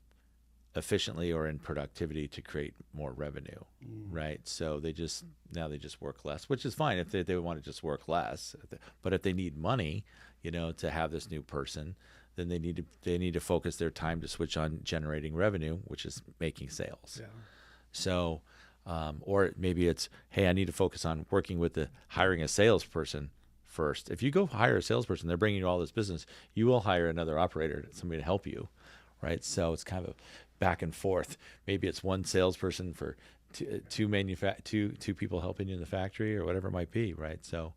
efficiently or in productivity to create more revenue, right? So they just work less, which is fine if they want to just work less. But if they need money, to have this new person, then they need to focus their time to switch on generating revenue, which is making sales. Yeah. So, or maybe it's, hey, I need to focus on working with hiring a salesperson first. If you go hire a salesperson, they're bringing you all this business. You will hire another operator, somebody to help you, right? So it's kind of a back and forth. Maybe it's one salesperson for two people helping you in the factory, or whatever it might be, right? So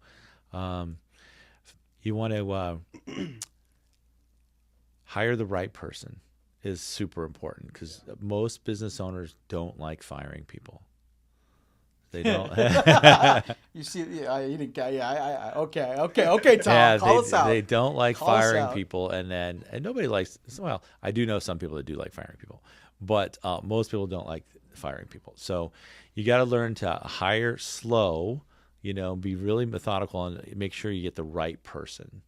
you want to hire the right person is super important, because most business owners don't like firing people. They don't. You see, you didn't. Okay, Tom, call us out. They don't like Call us firing out. people, and nobody likes. Well, I do know some people that do like firing people, but most people don't like firing people. So you got to learn to hire slow. Be really methodical and make sure you get the right person.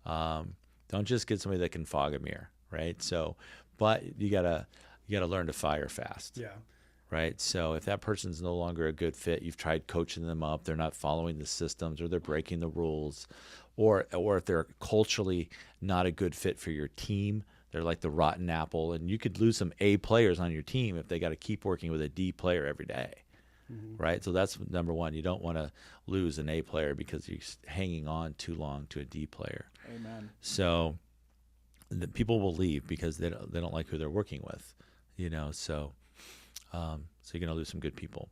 Don't just get somebody that can fog a mirror, right? So, but you gotta learn to fire fast. Yeah. Right. So if that person's no longer a good fit, you've tried coaching them up, they're not following the systems, or they're breaking the rules, or if they're culturally not a good fit for your team, they're like the rotten apple, and you could lose some A players on your team if they got to keep working with a D player every day. Right. So that's number one. You don't want to lose an A player because you're hanging on too long to a D player. Amen. So the people will leave because they don't like who they're working with, so you're going to lose some good people.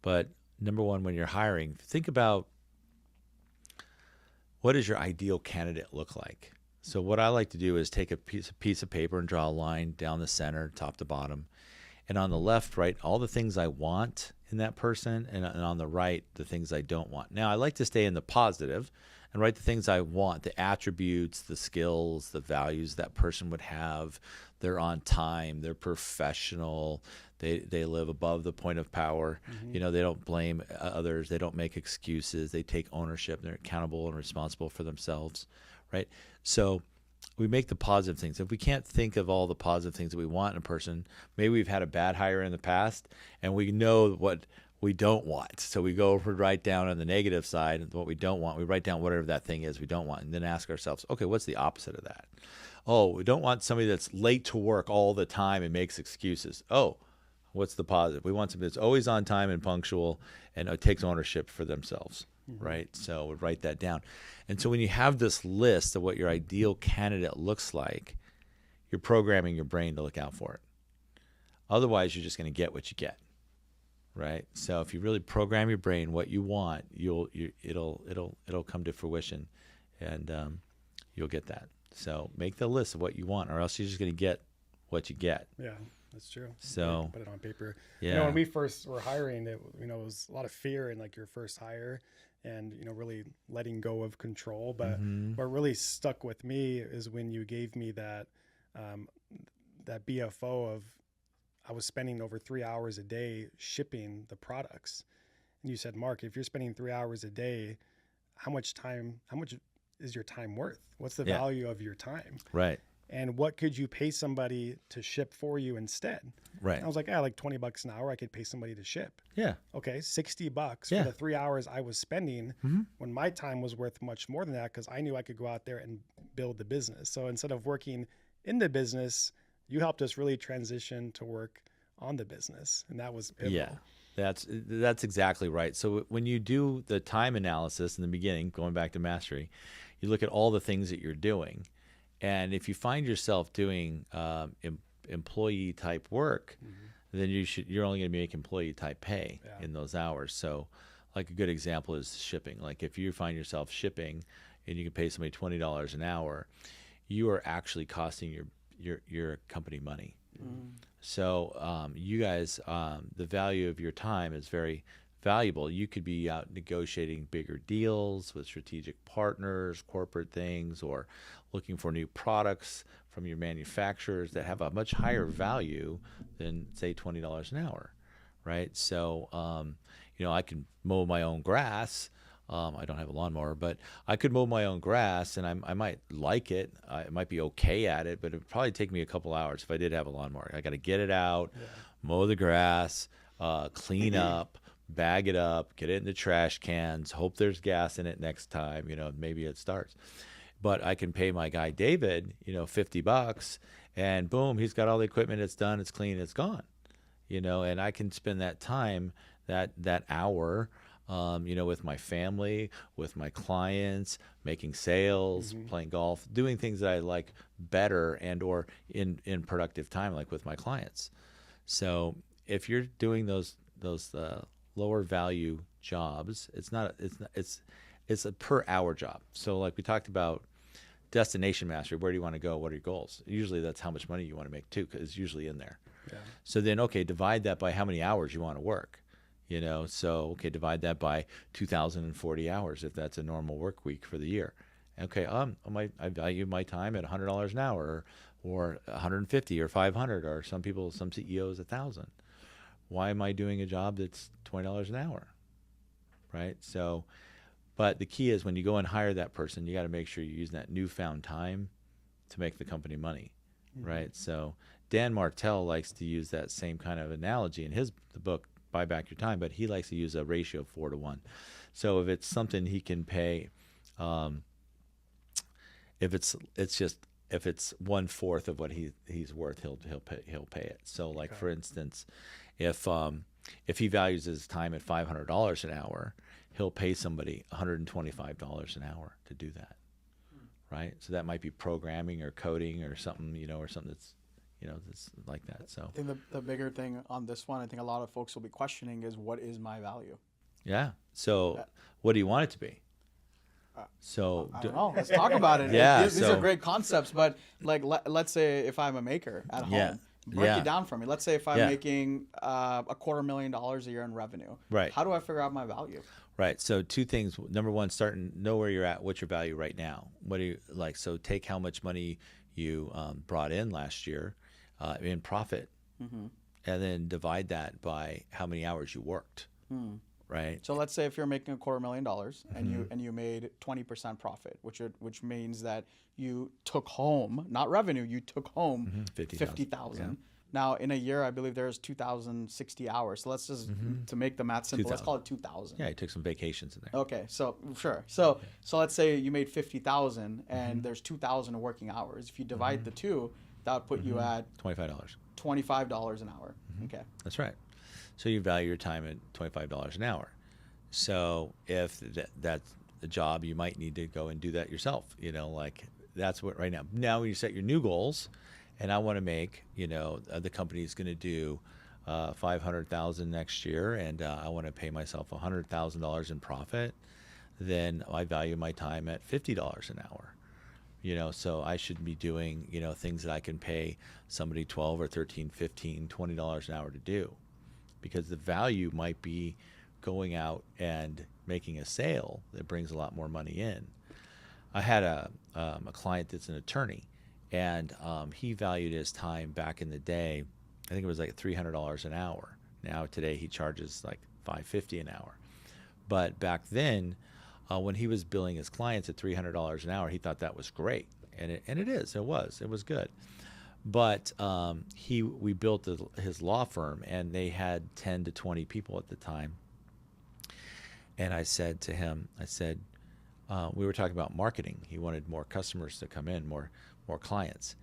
But number one, when you're hiring, think about what does your ideal candidate look like? So what I like to do is take a piece of paper and draw a line down the center, top to bottom. And on the left, write all the things I want in that person, and on the right, the things I don't want. Now, I like to stay in the positive and write the things I want, the attributes, the skills, the values that person would have. They're on time, they're professional, they live above the point of power. They don't blame others, they don't make excuses, they take ownership, they're accountable and responsible for themselves, right? So we make the positive things. If we can't think of all the positive things that we want in a person, maybe we've had a bad hire in the past and we know what we don't want. So we go right down on the negative side, what we don't want. We write down whatever that thing is we don't want, and then ask ourselves, okay, what's the opposite of that? Oh, we don't want somebody that's late to work all the time and makes excuses. Oh, what's the positive? We want somebody that's always on time and punctual and takes ownership for themselves, right? So we write that down. And so when you have this list of what your ideal candidate looks like, you're programming your brain to look out for it. Otherwise, you're just going to get what you get, right? So if you really program your brain what you want, it'll come to fruition, and you'll get that. So make the list of what you want, or else you're just going to get what you get. Yeah, that's true. So put it on paper. Yeah. When we first were hiring, it was a lot of fear in like your first hire, and really letting go of control. But what really stuck with me is when you gave me that that BFO of, I was spending over 3 hours a day shipping the products, and you said, Mark, if you're spending 3 hours a day, how much is your time worth? What's the value of your time? Right. And what could you pay somebody to ship for you instead? Right. And I was like, like $20 an hour, I could pay somebody to ship. Yeah. Okay, $60 Yeah. for the 3 hours I was spending when my time was worth much more than that, because I knew I could go out there and build the business. So instead of working in the business, you helped us really transition to work on the business, and that was pivotal. Yeah. That's exactly right. So when you do the time analysis in the beginning, going back to mastery, you look at all the things that you're doing. And if you find yourself doing employee type work, then you're only going to make employee type pay in those hours. So like a good example is shipping. Like if you find yourself shipping and you can pay somebody $20 an hour, you are actually costing your company money. So you guys, the value of your time is very valuable. You could be out negotiating bigger deals with strategic partners, corporate things, or looking for new products from your manufacturers that have a much higher value than, say, $20 an hour, right? So, I can mow my own grass. I don't have a lawnmower, but I could mow my own grass, and I might like it. I might be okay at it, but it would probably take me a couple hours if I did have a lawnmower. I got to get it out, mow the grass, clean up, bag it up, get it in the trash cans, hope there's gas in it next time, maybe it starts. But I can pay my guy David, $50, and boom, he's got all the equipment, it's done, it's clean, it's gone. And I can spend that time, that hour, with my family, with my clients, making sales, playing golf, doing things that I like better and or in productive time, like with my clients. So if you're doing those lower value jobs, it's a per hour job. So like we talked about destination mastery, where do you want to go? What are your goals? Usually that's how much money you want to make too, because it's usually in there. Yeah. So then, okay, divide that by how many hours you want to work. So okay, divide that by 2,040 hours if that's a normal work week for the year. Okay, I value my time at $100 an hour, or 150 or 500, or some CEOs 1,000. Why am I doing a job that's $20 an hour, right? So, but the key is when you go and hire that person, you got to make sure you're using that newfound time to make the company money, right? So Dan Martell likes to use that same kind of analogy in the book, Buy Back Your Time, but he likes to use a ratio of 4 to 1. So if it's something he can pay, if it's 1/4 of what he's worth, he'll pay it. So like for instance, if he values his time at $500 an hour, he'll pay somebody $125 an hour to do that, right? So that might be programming or coding or something, or something that's, that's like that. So I think the bigger thing on this one, I think a lot of folks will be questioning is, what is my value? yeah. So what do you want it to be? So I don't know. Let's talk about it. Yeah, These are great concepts, but like let's say if I'm a maker at home, Yeah. break Yeah. it down for me. Let's say if I'm Yeah. making $250,000 a year in revenue. Right. How do I figure out my value? Right. So two things. Number one, start and know where you're at. What's your value right now? What do you like? So take how much money you brought in last year in profit, and then divide that by how many hours you worked. Right. So let's say if you're making $250,000 and you made 20% profit, which means that you took home, not revenue, you took home 50,000. Yeah. Now in a year, I believe there's 2,060 hours. So let's just to make the math simple, let's call it 2,000. Yeah, you took some vacations in there. Okay, so sure. So let's say you made 50,000 and there's 2,000 working hours. If you divide the two, that would put you at $25. $25 an hour. Okay. That's right. So you value your time at $25 an hour. So if that's a job, you might need to go and do that yourself. Like that's what right now. Now when you set your new goals, and I want to make, the company's going to do $500,000 next year, and I want to pay myself $100,000 in profit, then I value my time at $50 an hour. So I should be doing, things that I can pay somebody $12 or $13, $15, $20 an hour to do, because the value might be going out and making a sale that brings a lot more money in. I had a client that's an attorney, and he valued his time back in the day. I think it was like $300 an hour. Now today he charges like $550 an hour. But back then, when he was billing his clients at $300 an hour, he thought that was great, and it was good. But we built his law firm, and they had 10 to 20 people at the time. And I said to him, we were talking about marketing. He wanted more customers to come in, more clients.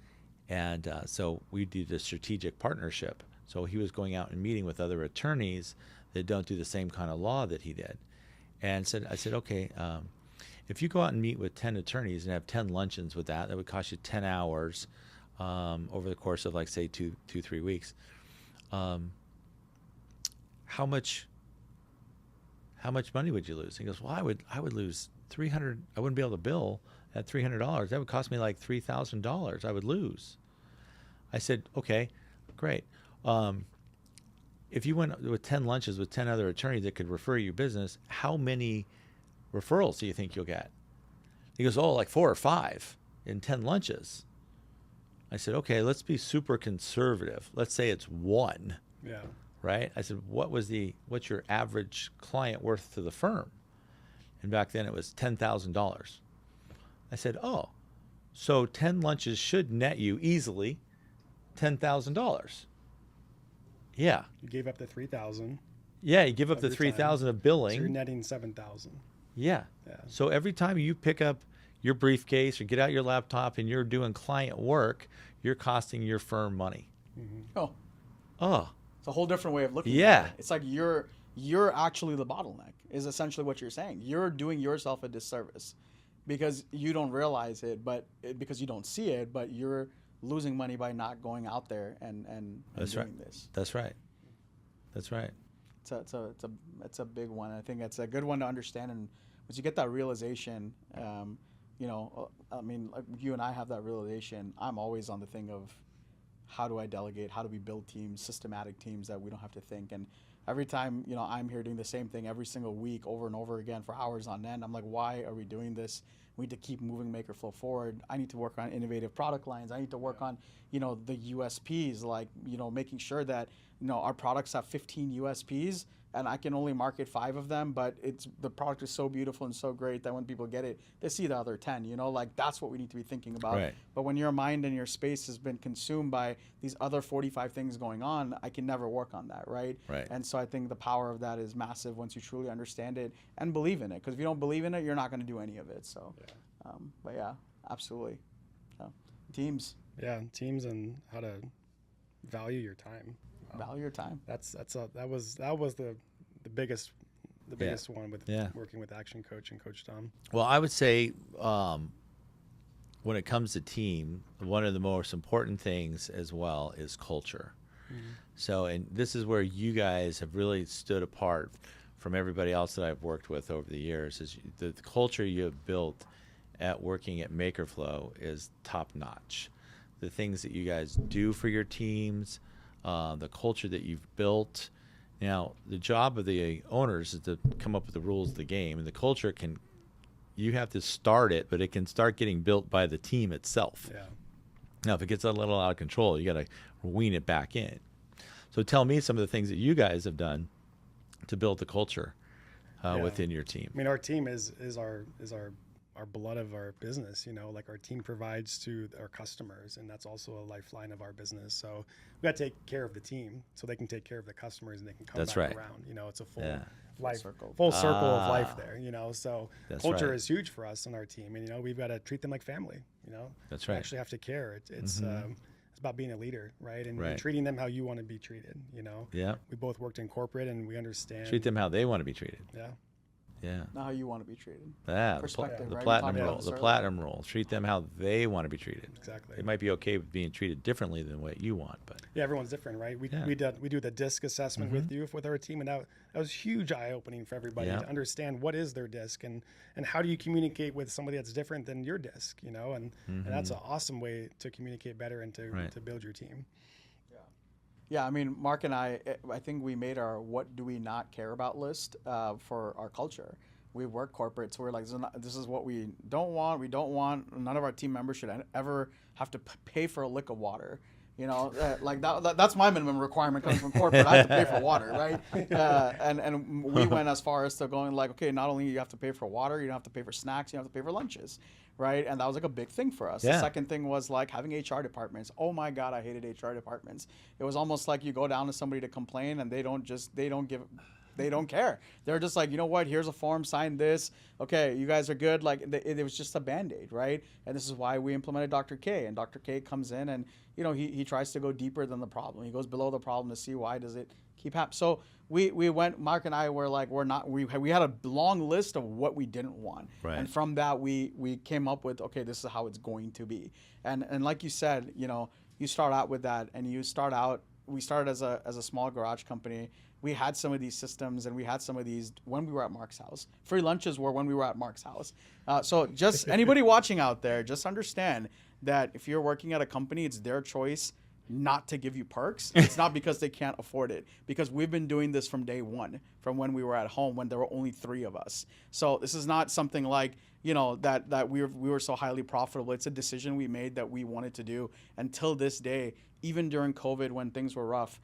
And so we did a strategic partnership. So he was going out and meeting with other attorneys that don't do the same kind of law that he did. And I said, okay, if you go out and meet with 10 attorneys and have 10 luncheons with that would cost you 10 hours over the course of, like, say, 2-3 weeks. How much money would you lose? He goes, well, I would lose $300. I wouldn't be able to bill at $300. That would cost me like $3,000. I would lose. I said, okay, great. If you went with 10 lunches with 10 other attorneys that could refer you business, how many referrals do you think you'll get? He goes, oh, like 4 or 5 in 10 lunches. I said, okay, let's be super conservative. Let's say it's 1. Yeah. Right? I said, what's your average client worth to the firm? And back then it was $10,000. I said, oh, so 10 lunches should net you easily $10,000. Yeah. You gave up the 3,000. Yeah, you give up the Every 3,000 time. of billing. So you're netting 7,000. Yeah. So every time you pick up your briefcase or get out your laptop and you're doing client work, you're costing your firm money. Oh, Oh, it's a whole different way of looking Yeah. at it. It's like you're actually the bottleneck, is essentially what you're saying. You're doing yourself a disservice because you don't realize it, because you don't see it, but you're losing money by not going out there and That's doing right. this. That's right. That's right. It's a big one. I think it's a good one to understand, and once you get that realization, I mean, like you and I have that realization. I'm always on the thing of how do I delegate? How do we build teams, systematic teams that we don't have to think? And every time, I'm here doing the same thing every single week over and over again for hours on end. I'm like, why are we doing this? We need to keep moving MakerFlo forward. I need to work on innovative product lines. I need to work on, the USPs, like, making sure that, our products have 15 USPs and I can only market 5 of them, but the product is so beautiful and so great that when people get it, they see the other 10, like that's what we need to be thinking about. Right. But when your mind and your space has been consumed by these other 45 things going on, I can never work on that, right? Right. And so I think the power of that is massive once you truly understand it and believe in it. Because if you don't believe in it, you're not going to do any of it. So, but yeah, absolutely. So, teams. Yeah, teams and how to value your time. Value your time. That was the biggest one with Yeah. working with Action Coach and Coach Tom. Well, I would say when it comes to team, one of the most important things as well is culture. So, and this is where you guys have really stood apart from everybody else that I've worked with over the years. Is the culture you have built at working at MakerFlo is top notch. The things that you guys do for your teams, the culture that you've built. Now, the job of the owners is to come up with the rules of the game, and the culture you have to start it, but it can start getting built by the team itself. Yeah. Now, if it gets a little out of control, you got to wean it back in. So tell me some of the things that you guys have done to build the culture within your team. I mean, our team is our blood of our business, like our team provides to our customers, and that's also a lifeline of our business. So we got to take care of the team so they can take care of the customers and they can come back around. It's a full circle of life there, so culture is huge for us and our team. And, we've got to treat them like family, That's We right. actually have to care. It's about being a leader, right? And treating them how you want to be treated, Yeah. We both worked in corporate and we understand. Treat them how they want to be treated. Yeah. Yeah. Not how you want to be treated. Yeah. Perspective, The right? platinum We talked rule. about The this platinum rule. Treat them how they want to be treated. Exactly. They might be okay with being treated differently than what you want, but Yeah, everyone's different, right? We do the DISC assessment with our team, and that was huge eye opening for everybody to understand what is their DISC and how do you communicate with somebody that's different than your DISC, and that's an awesome way to communicate better and to build your team. Yeah, I mean, Mark and I think we made our what do we not care about list for our culture. We work corporate, so we're like, this is what we don't want. We don't want none of our team members should ever have to pay for a lick of water. Like that's my minimum requirement coming from corporate. I have to pay for water, right? And we went as far as to going like, okay, not only you have to pay for water, you don't have to pay for snacks, you have to pay for lunches, right? And that was like a big thing for us. Yeah. The second thing was like having HR departments. Oh my God, I hated HR departments. It was almost like you go down to somebody to complain and they don't care. They're just like, you know what? Here's a form, sign this. Okay, you guys are good. Like it was just a Band-Aid, right? And this is why we implemented Dr. K. And Dr. K comes in and, he tries to go deeper than the problem. He goes below the problem to see why does it keep happening. So we went, Mark and I were like, we had a long list of what we didn't want. Right. And from that, we came up with, okay, this is how it's going to be. And like you said, you start out with that and we started as a small garage company. We had some of these systems and we had some of these when we were at Mark's house. Free lunches were when we were at Mark's house. So just anybody watching out there, just understand that if you're working at a company, it's their choice not to give you perks. It's not because they can't afford it, because we've been doing this from day one, from when we were at home, when there were only 3 of us. So this is not something like, that we were so highly profitable. It's a decision we made that we wanted to do until this day. Even during COVID, when things were rough,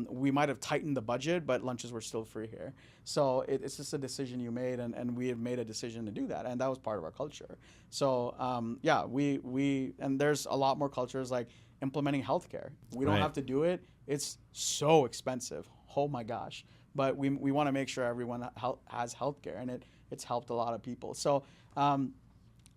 we might have tightened the budget, but lunches were still free here. So it's just a decision you made, and we have made a decision to do that, and that was part of our culture. So and there's a lot more cultures like implementing healthcare. We don't have to do it. It's so expensive. Oh my gosh. But we want to make sure everyone has healthcare, and it's helped a lot of people. So,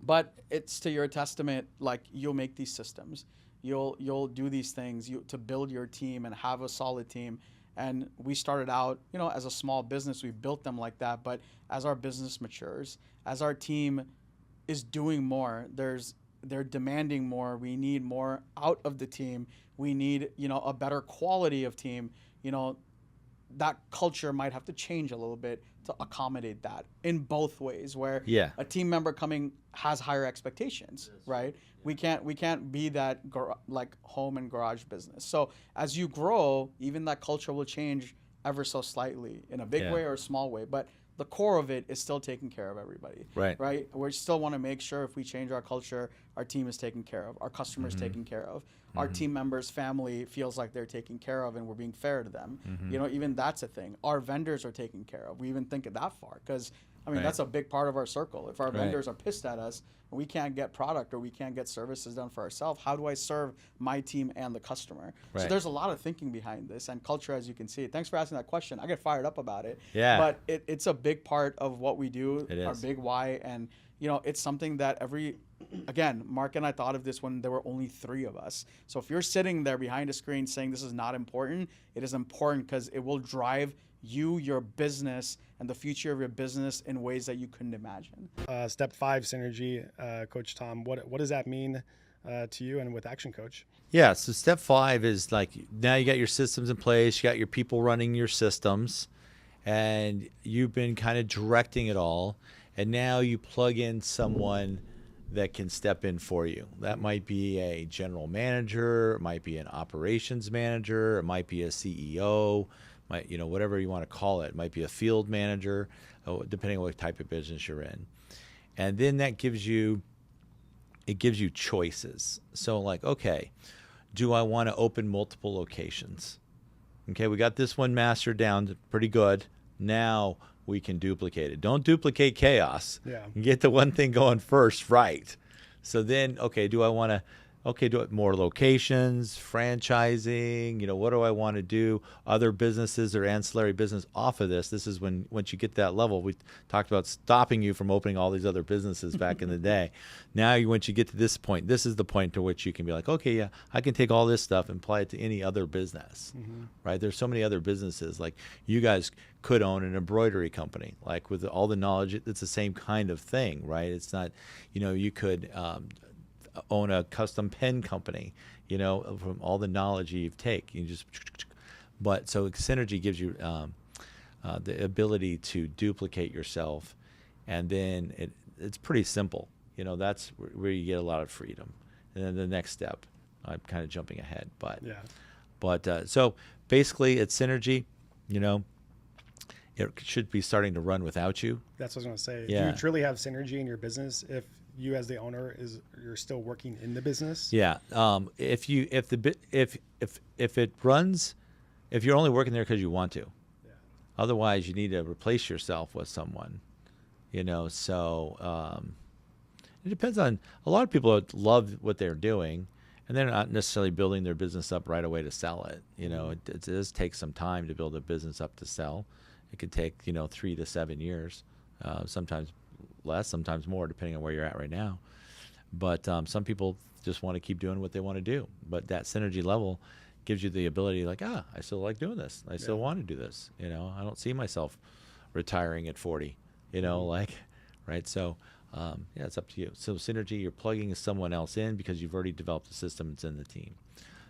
but it's to your testament, like you'll make these systems. You'll do these things to build your team and have a solid team. And we started out, as a small business, we built them like that. But as our business matures, as our team is doing more, they're demanding more. We need more out of the team. We need, a better quality of team. That culture might have to change a little bit to accommodate that in both ways, where a team member coming has higher expectations, right? We can't be that like home and garage business. So as you grow, even that culture will change ever so slightly in a big way or a small way, but the core of it is still taking care of everybody, right? We still want to make sure if we change our culture, our team is taken care of, our customers taken care of, our team members' family feels like they're taken care of and we're being fair to them. Even that's a thing. Our vendors are taken care of. We even think of that far because, that's a big part of our circle. If our vendors are pissed at us and we can't get product or we can't get services done for ourselves, how do I serve my team and the customer? So there's a lot of thinking behind this and culture, as you can see. Thanks for asking that question. I get fired up about it. Yeah. But it's a big part of what we do, our big why. And, it's something that again, Mark and I thought of this when there were only 3 of us. So if you're sitting there behind a screen saying this is not important, it is important because it will drive you, your business, and the future of your business in ways that you couldn't imagine. Step 5, synergy, Coach Tom. What does that mean to you and with Action Coach? Yeah, so step 5 is like, now you got your systems in place, you got your people running your systems, and you've been kind of directing it all, and now you plug in someone that can step in for you. That might be a general manager, it might be an operations manager, it might be a CEO, whatever you want to call it. It might be a field manager, depending on what type of business you're in. And then that gives you choices. So like, okay, do I want to open multiple locations? Okay, we got this one mastered down pretty good. Now we can duplicate it. Don't duplicate chaos. Yeah. Get the one thing going first right. So then, okay, do I want to, do it more locations, franchising, what do I want to do? Other businesses or ancillary business off of this. This is once you get that level, we talked about stopping you from opening all these other businesses back in the day. Now, once you get to this point, this is the point to which you can be like, okay, yeah, I can take all this stuff and apply it to any other business, right? There's so many other businesses. Like you guys could own an embroidery company, like with all the knowledge, it's the same kind of thing, right? It's not, you could, own a custom pen company, from all the knowledge you take. But so synergy gives you the ability to duplicate yourself, and then it's pretty simple. That's where you get a lot of freedom. And then the next step, I'm kind of jumping ahead, but so basically it's synergy. It should be starting to run without you. That's what I was going to say. Yeah. Do you truly have synergy in your business if you as the owner you're still working in the business? Yeah. If you're only working there because you want to, otherwise you need to replace yourself with someone, so it depends on, a lot of people love what they're doing and they're not necessarily building their business up right away to sell it. It does take some time to build a business up to sell. It could take, 3 to 7 years, sometimes less, sometimes more, depending on where you're at right now. But some people just want to keep doing what they want to do. But that synergy level gives you the ability, like, I still like doing this. I still want to do this. I don't see myself retiring at 40, right? So, it's up to you. So synergy, you're plugging someone else in because you've already developed the system. It's in the team.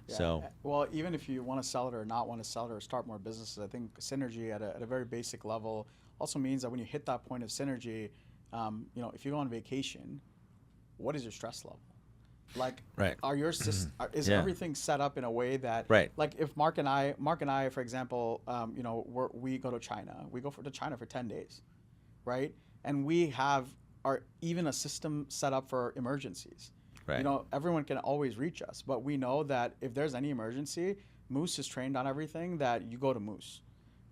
Yeah. So, well, even if you want to sell it or not want to sell it or start more businesses, I think synergy at a very basic level also means that when you hit that point of synergy, if you go on vacation, what is your stress level? Like, right. Are your is everything set up in a way that, right. Like, if Mark and I, for example, we go to China, we go to China for 10 days, right? And we have even a system set up for emergencies. Right. Everyone can always reach us, but we know that if there's any emergency, Moose is trained on everything that you go to Moose,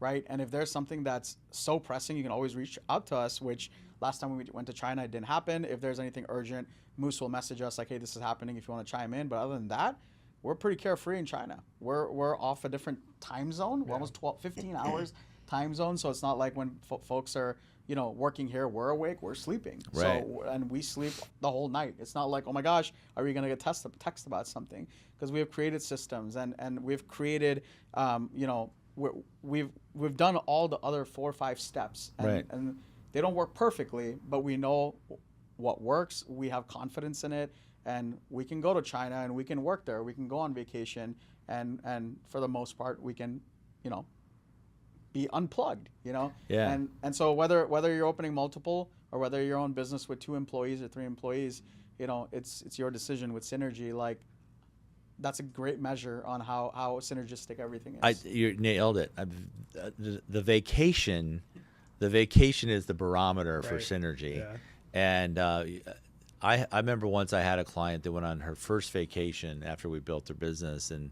right? And if there's something that's so pressing, you can always reach out to us, which last time we went to China, it didn't happen. If there's anything urgent, Moose will message us like, hey, this is happening if you want to chime in. But other than that, we're pretty carefree in China. We're off a different time zone. We're almost 15 hours time zone. So it's not like when folks are, working here, we're awake, we're sleeping. Right. So, and we sleep the whole night. It's not like, oh my gosh, are we going to get text about something? Because we have created systems and we've created, we've done all the other 4 or 5 steps. And they don't work perfectly, but we know what works. We have confidence in it, and we can go to China and we can work there. We can go on vacation, and for the most part, we can, be unplugged. Yeah. And so whether you're opening multiple or whether you're own business with 2 employees or 3 employees, it's your decision with synergy. Like, that's a great measure on how synergistic everything is. You nailed it. The vacation is the barometer for synergy. Yeah. And I remember once I had a client that went on her first vacation after we built their business, and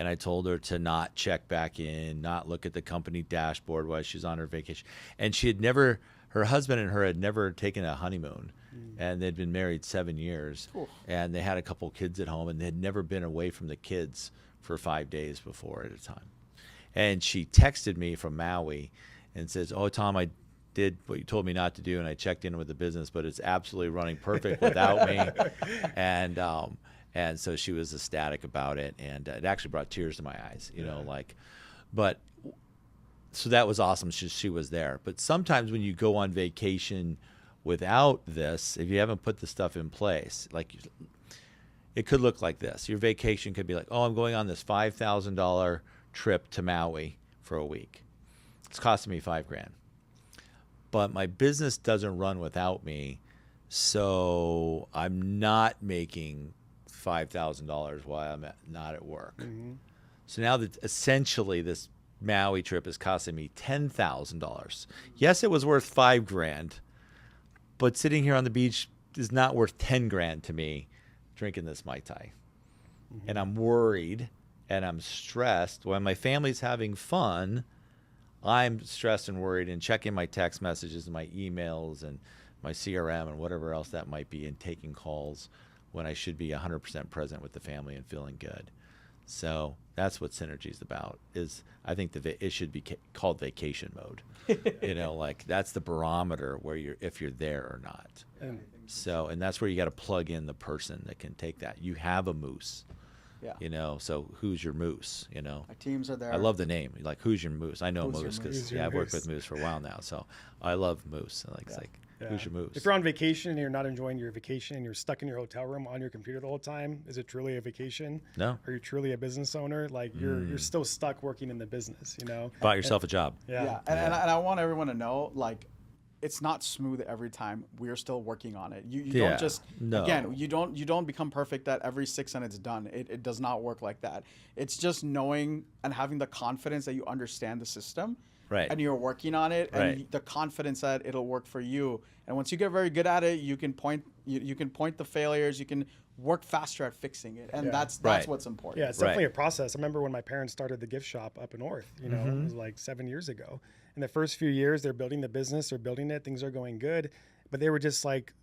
I told her to not check back in, not look at the company dashboard while she's on her vacation. And her husband and her had never taken a honeymoon, and they'd been married 7 years, and they had a couple kids at home, and they'd never been away from the kids for 5 days before at a time. And she texted me from Maui and says, "Oh, Tom, I did what you told me not to do, and I checked in with the business, but it's absolutely running perfect without me." And so she was ecstatic about it, and it actually brought tears to my eyes, but so that was awesome. She was there. But sometimes when you go on vacation without this, if you haven't put the stuff in place, like it could look like this. Your vacation could be like, oh, I'm going on this $5,000 trip to Maui for a week. It's costing me $5,000. But my business doesn't run without me, so I'm not making $5,000 while I'm not at work. Mm-hmm. So now that essentially this Maui trip is costing me $10,000. Yes, it was worth $5,000, but sitting here on the beach is not worth $10,000 to me drinking this Mai Tai. Mm-hmm. And I'm worried and I'm stressed. When my family's having fun, I'm stressed and worried and checking my text messages and my emails and my CRM and whatever else that might be and taking calls when I should be 100% present with the family and feeling good. So that's what synergy is about. Is I think it should be called vacation mode. Like that's the barometer where if you're there or not. And that's where you got to plug in the person that can take that. You have a moose. Yeah. So who's your moose? Our teams are there. I love the name. Like, who's your moose? I know Moose because I've worked with Moose for a while now. So I love Moose. It's like, who's your moose? If you're on vacation and you're not enjoying your vacation and you're stuck in your hotel room on your computer the whole time, is it truly a vacation? No. Are you truly a business owner? Like you're still stuck working in the business, Bought yourself a job. Yeah. And I want everyone to know, like, it's not smooth every time. We're still working on it. You don't just again, you don't become perfect at every 6 and it's done. It does not work like that. It's just knowing and having the confidence that you understand the system. Right. And you're working on it, and the confidence that it'll work for you. And once you get very good at it, you can point the failures. You can work faster at fixing it, and that's what's important. Yeah, it's definitely a process. I remember when my parents started the gift shop up in North. It was like 7 years ago. In the first few years, they're building the business, they're building it, things are going good, but they were just like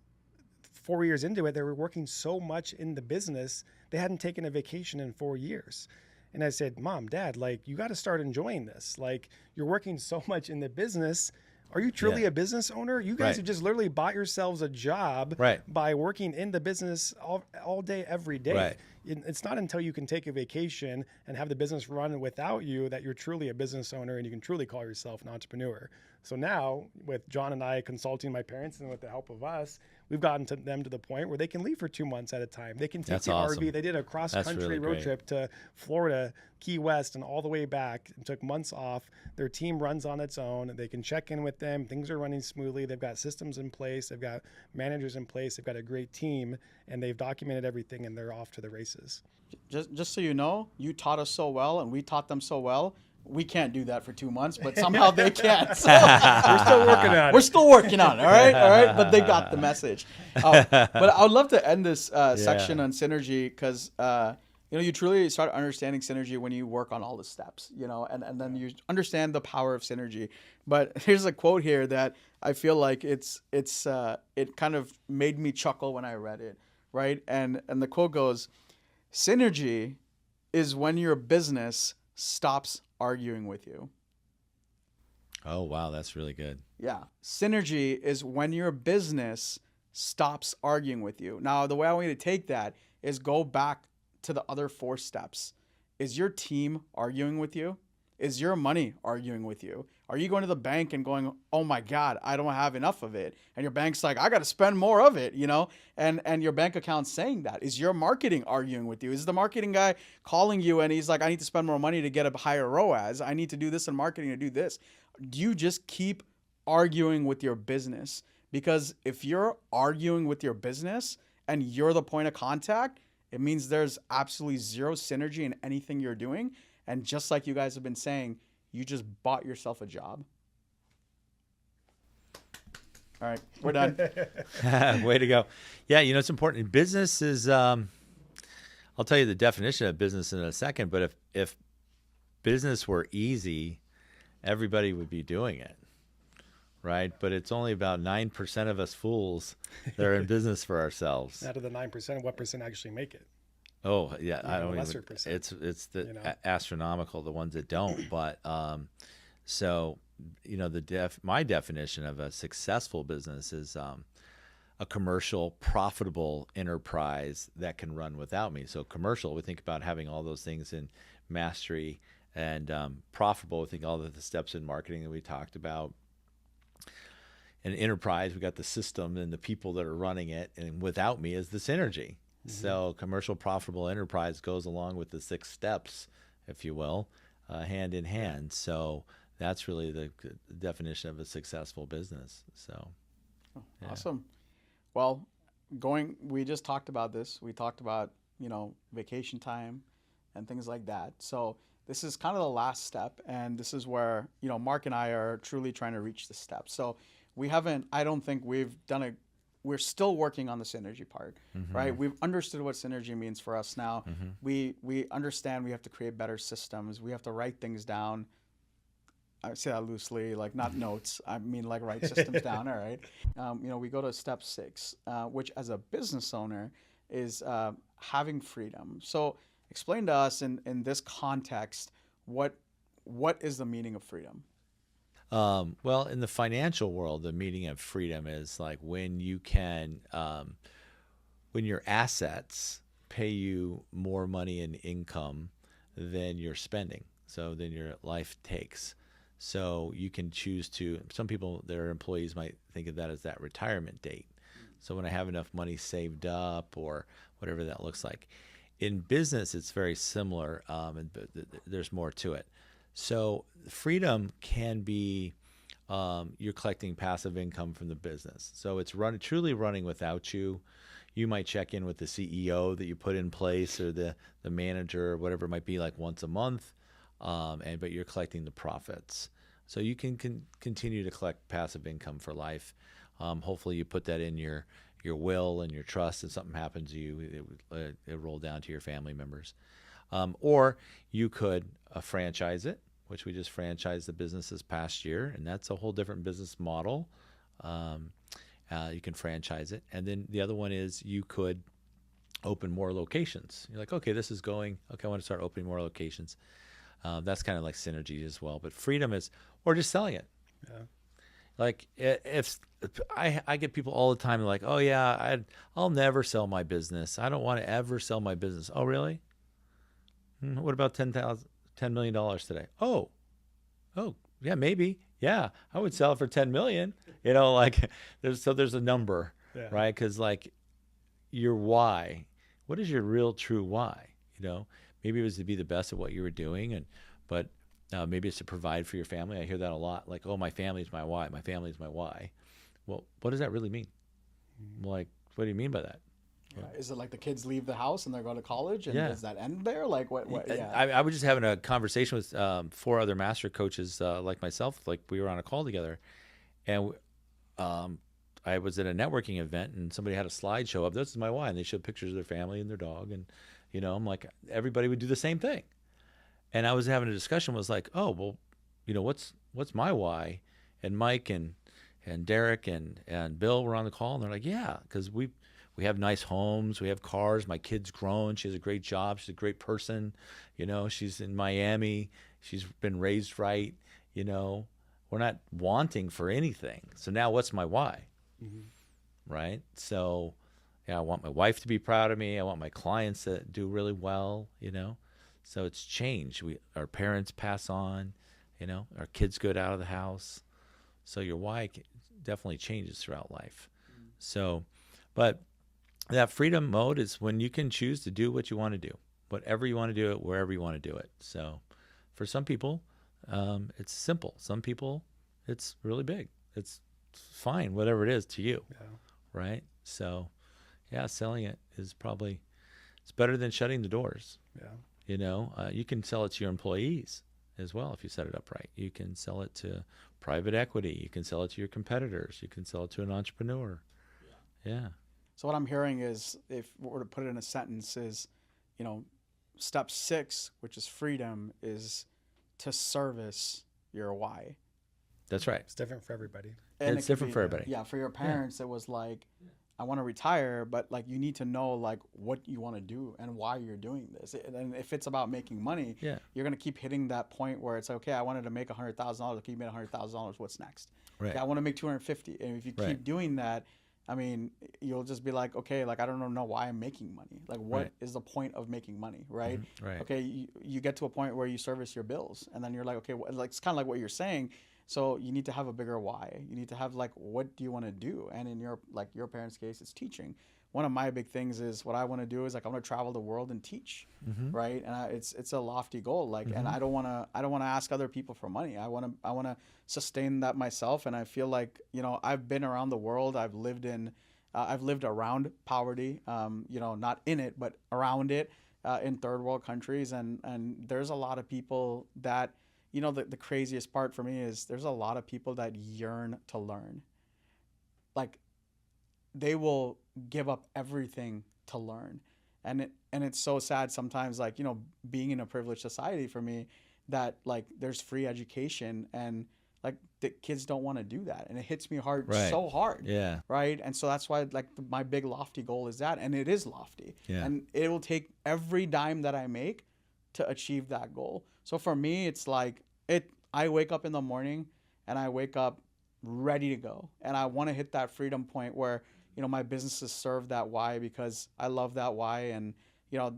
4 years into it. They were working so much in the business, they hadn't taken a vacation in 4 years. And I said, Mom, Dad, like, you got to start enjoying this. Like, you're working so much in the business. Are you truly a business owner? You guys have just literally bought yourselves a job by working in the business all day, every day. Right. It's not until you can take a vacation and have the business run without you that you're truly a business owner and you can truly call yourself an entrepreneur. So now, with John and I consulting my parents and with the help of us, we've gotten them to the point where they can leave for 2 months at a time. They can take the RV. They did a cross-country road trip to Florida, Key West, and all the way back. It took months off. Their team runs on its own. They can check in with them. Things are running smoothly. They've got systems in place. They've got managers in place. They've got a great team, and they've documented everything, and they're off to the races. Just so you know, you taught us so well, and we taught them so well. We can't do that for 2 months, but somehow they can. So we're still working on it. We're still working on it. All right. But they got the message. But I would love to end this section on synergy because you truly start understanding synergy when you work on all the steps. And then you understand the power of synergy. But here's a quote here that I feel like it kind of made me chuckle when I read it. Right. And the quote goes, "Synergy is when your business stops arguing with you." Oh, wow. That's really good. Yeah. Synergy is when your business stops arguing with you. Now, the way I want you to take that is go back to the other 4 steps. Is your team arguing with you? Is your money arguing with you? Are you going to the bank and going, oh my God, I don't have enough of it? And your bank's like, I got to spend more of it, and your bank account's saying that. Is your marketing arguing with you? Is the marketing guy calling you and he's like, I need to spend more money to get a higher ROAS. I need to do this in marketing to do this. Do you just keep arguing with your business? Because if you're arguing with your business and you're the point of contact, it means there's absolutely zero synergy in anything you're doing. And just like you guys have been saying, you just bought yourself a job. All right, we're done. Way to go. Yeah, it's important. Business is, I'll tell you the definition of business in a second, but if business were easy, everybody would be doing it, right? But it's only about 9% of us fools that are in business for ourselves. Out of the 9%, what percent actually make it? Oh yeah, I don't lesser even. percent. It's the astronomical, the ones that don't. But so my definition of a successful business is a commercial, profitable enterprise that can run without me. So commercial, we think about having all those things in mastery and profitable. I think all of the steps in marketing that we talked about. An enterprise, we got the system and the people that are running it, and without me is the synergy. So commercial profitable enterprise goes along with the 6 steps, if you will, hand in hand. So that's really the definition of a successful business. So yeah. Awesome. Well, we just talked about this. We talked about, vacation time and things like that. So this is kind of the last step, and this is where, Mark and I are truly trying to reach this step. So I don't think we've done it. We're still working on the synergy part, right? We've understood what synergy means for us now. We understand we have to create better systems. We have to write things down. I say that loosely, like not notes. I mean, like write systems down, all right? We go to step 6, which as a business owner is having freedom. So explain to us in this context, what is the meaning of freedom? Well, in the financial world, the meaning of freedom is like when you can, when your assets pay you more money in income than you're spending, so than your life takes. So you can choose to, some people, their employees might think of that as that retirement date. So when I have enough money saved up or whatever that looks like. In business, it's very similar, and there's more to it. So freedom can be you're collecting passive income from the business. So it's truly running without you. You might check in with the CEO that you put in place or the manager or whatever it might be, like once a month, but you're collecting the profits. So you can continue to collect passive income for life. Hopefully you put that in your will and your trust, and something happens to you, it roll down to your family members. Or you could franchise it, which we just franchised the business this past year, and that's a whole different business model. You can franchise it. And then the other one is you could open more locations. You're like, okay, this is going, okay, I want to start opening more locations. That's kind of like synergy as well. But freedom is, or just selling it. Yeah. Like if I get people all the time like, oh yeah, I'll never sell my business. I don't want to ever sell my business. Oh really? What about $10 million today? Oh, yeah, maybe. Yeah, I would sell it for 10 million. Like there's a number, right? Because like your why, what is your real true why? Maybe it was to be the best at what you were doing, but maybe it's to provide for your family. I hear that a lot. Like, oh, my family is my why. My family is my why. Well, what does that really mean? Like, what do you mean by that? Yeah. Is it like the kids leave the house and they're going to college, and does that end there? Like what? Yeah. I was just having a conversation with 4 other master coaches like myself. Like we were on a call together, and I was at a networking event, and somebody had a slide show up. This is my why, and they showed pictures of their family and their dog, and I'm like, everybody would do the same thing. And I was having a discussion. Was like, oh well, what's my why? And Mike and Derek and Bill were on the call, and they're like, yeah, because we have nice homes, we have cars, my kid's grown, she has a great job, she's a great person, she's in Miami, she's been raised right, we're not wanting for anything. So now what's my why? Right? So yeah, I want my wife to be proud of me, I want my clients to do really well, so it's changed. Our parents pass on, our kids get out of the house, so your why definitely changes throughout life. So, but that freedom mode is when you can choose to do what you want to do, whatever you want to do it, wherever you want to do it. So for some people, it's simple. Some people, it's really big. It's fine, whatever it is to you, right? So yeah, selling it is probably, it's better than shutting the doors. You can sell it to your employees as well if you set it up right. You can sell it to private equity. You can sell it to your competitors. You can sell it to an entrepreneur. Yeah. So what I'm hearing is, if we were to put it in a sentence, is, step 6, which is freedom, is to service your why. That's right. It's different for everybody. And it's different for everybody. Yeah, for your parents, it was like, I want to retire, but like you need to know like what you want to do and why you're doing this. And if it's about making money, you're gonna keep hitting that point where it's like, okay, I wanted to make $100,000. Okay, you made $100,000. What's next? Right. Okay, I want to make 250. And if you keep doing that, I mean, you'll just be like, okay, like I don't know why I'm making money. Like, what Right. is the point of making money, right? Right. Okay, you get to a point where you service your bills, and then you're like, okay, like it's kind of like what you're saying. So you need to have a bigger why. You need to have like, what do you want to do? And in your parents' case, it's teaching. One of my big things is what I want to do is like I want to travel the world and teach, right? And it's a lofty goal, like, and I don't want to ask other people for money. I want to sustain that myself, and I feel like I've been around the world. I've lived around poverty, not in it but around it, in third world countries, and there's a lot of people that the craziest part for me is there's a lot of people that yearn to learn, like they will give up everything to learn. And it's so sad sometimes, like, being in a privileged society for me, that like there's free education and like the kids don't want to do that. And it hits me hard, Right. so hard. Yeah. Right. And so that's why like my big lofty goal is that, and it is lofty. Yeah. And it will take every dime that I make to achieve that goal. So for me, it's like I wake up in the morning and I wake up ready to go. And I want to hit that freedom point where my businesses serve that why, because I love that why. And,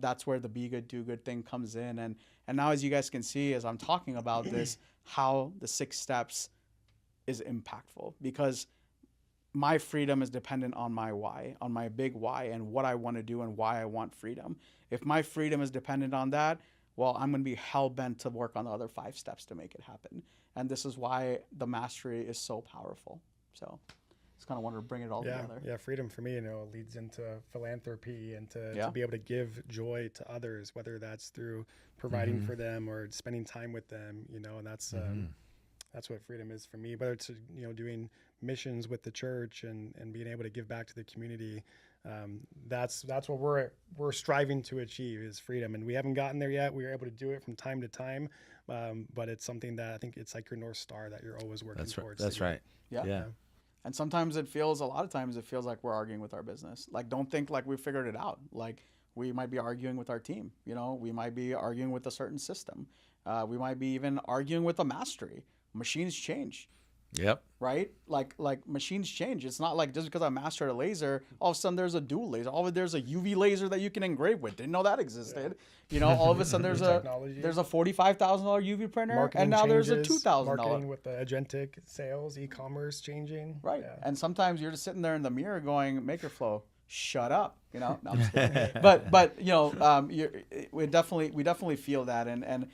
that's where the be good, do good thing comes in. And now, as you guys can see, as I'm talking about this, how the 6 steps is impactful, because my freedom is dependent on my why, on my big why, and what I want to do and why I want freedom. If my freedom is dependent on that, well, I'm going to be hell bent to work on the other 5 steps to make it happen. And this is why the mastery is so powerful. So just kind of wanted to bring it all together. Yeah, freedom for me, leads into philanthropy and to be able to give joy to others, whether that's through providing for them or spending time with them, and that's what freedom is for me. Whether it's doing missions with the church and being able to give back to the community, that's what we're striving to achieve, is freedom. And we haven't gotten there yet. We are able to do it from time to time, but it's something that I think it's like your North Star that you're always working towards. That's right. Yeah. And sometimes a lot of times it feels like we're arguing with our business. Like, don't think like we figured it out. Like, we might be arguing with our team. We might be arguing with a certain system. We might be even arguing with a mastery. Machines change. Yep. Right? Like machines change. It's not like just because I mastered a laser, all of a sudden there's a dual laser. There's a UV laser that you can engrave with. Didn't know that existed. All of a sudden there's a $45,000 UV printer, Marketing and now changes, there's a $2,000. marketing with the agentic sales, e-commerce changing. Right. Yeah. And sometimes you're just sitting there in the mirror going, MakerFlo, shut up. No, I'm just kidding. but we definitely feel that, and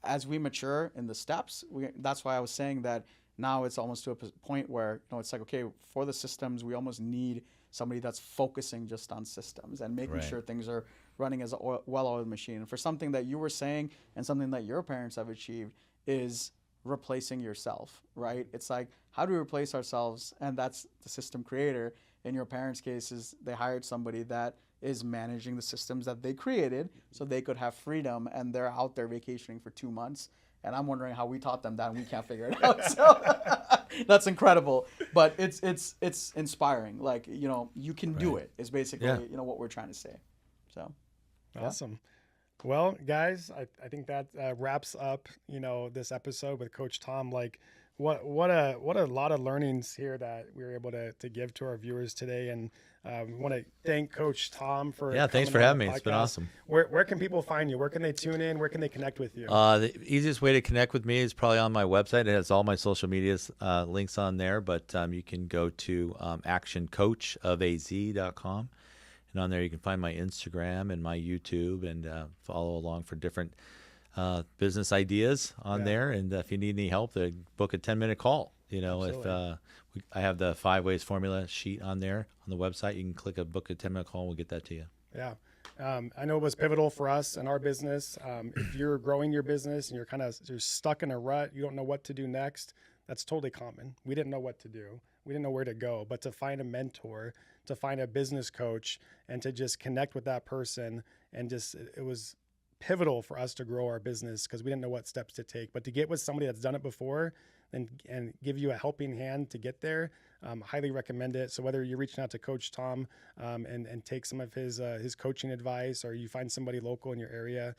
as we mature in the steps, that's why I was saying that now it's almost to a point where it's like, okay, for the systems, we almost need somebody that's focusing just on systems and making sure things are running as a well-oiled machine. And for something that you were saying and something that your parents have achieved is replacing yourself, right? It's like, how do we replace ourselves? And that's the system creator. In your parents' cases, they hired somebody that is managing the systems that they created so they could have freedom, and they're out there vacationing for 2 months. And I'm wondering how we taught them that and we can't figure it out. So that's incredible. But it's inspiring. Like, you can do it is basically, what we're trying to say. So awesome. Well, guys, I think that wraps up, this episode with Coach Tom. Like, what a lot of learnings here that we were able to give to our viewers today. And we want to thank Coach Tom for thanks for having me. It's been awesome. Where can people find you? Where can they tune in? Where can they connect with you? The easiest way to connect with me is probably on my website. It has all my social medias links on there, but you can go to actioncoachofaz.com. And on there, you can find my Instagram and my YouTube, and follow along for different business ideas on there. And if you need any help, book a 10-minute call. I have the 5 ways formula sheet on there on the website. You can click a book a 10-minute call, and we'll get that to you. Yeah. I know it was pivotal for us in our business. If you're growing your business and you're stuck in a rut, you don't know what to do next, that's totally common. We didn't know what to do. We didn't know where to go, but to find a mentor, to find a business coach, and to just connect with that person, and it was pivotal for us to grow our business because we didn't know what steps to take. But to get with somebody that's done it before and give you a helping hand to get there, highly recommend it. So whether you're reaching out to Coach Tom and take some of his coaching advice, or you find somebody local in your area,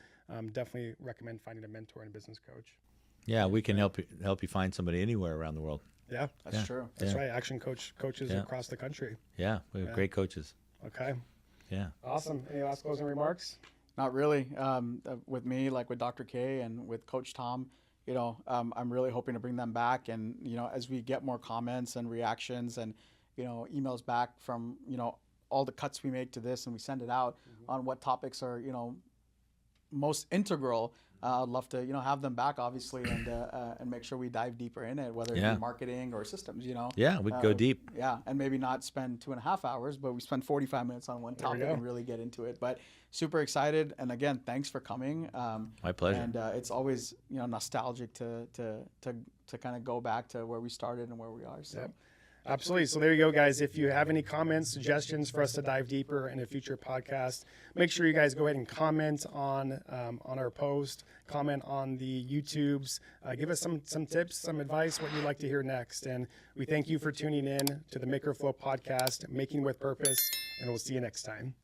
definitely recommend finding a mentor and a business coach. Yeah, we can help you find somebody anywhere around the world. Yeah, That's true. that's right. Action coaches across the country. Yeah, we have great coaches. Okay, Yeah. awesome. Any last closing remarks? Not really. With me, like with Dr. K and with Coach Tom, you know, I'm really hoping to bring them back. And, you know, as we get more comments and reactions and, you know, emails back from, you know, all the cuts we make to this and we send it out on what topics are, you know, most integral. I'd love to, you know, have them back, obviously, and make sure we dive deeper in it, whether it be marketing or systems, you know. Yeah, we go deep. Yeah, and maybe not spend 2.5 hours, but we spend 45 minutes on one topic and really get into it. But super excited, and again, thanks for coming. My pleasure. And it's always, you know, nostalgic to kind of go back to where we started and where we are. So. Yep. Absolutely. So there you go, guys. If you have any comments, suggestions for us to dive deeper in a future podcast, make sure you guys go ahead and comment on our post, comment on the YouTubes, give us some tips, some advice, what you'd like to hear next. And we thank you for tuning in to the MakerFlo podcast, Making with Purpose, and we'll see you next time.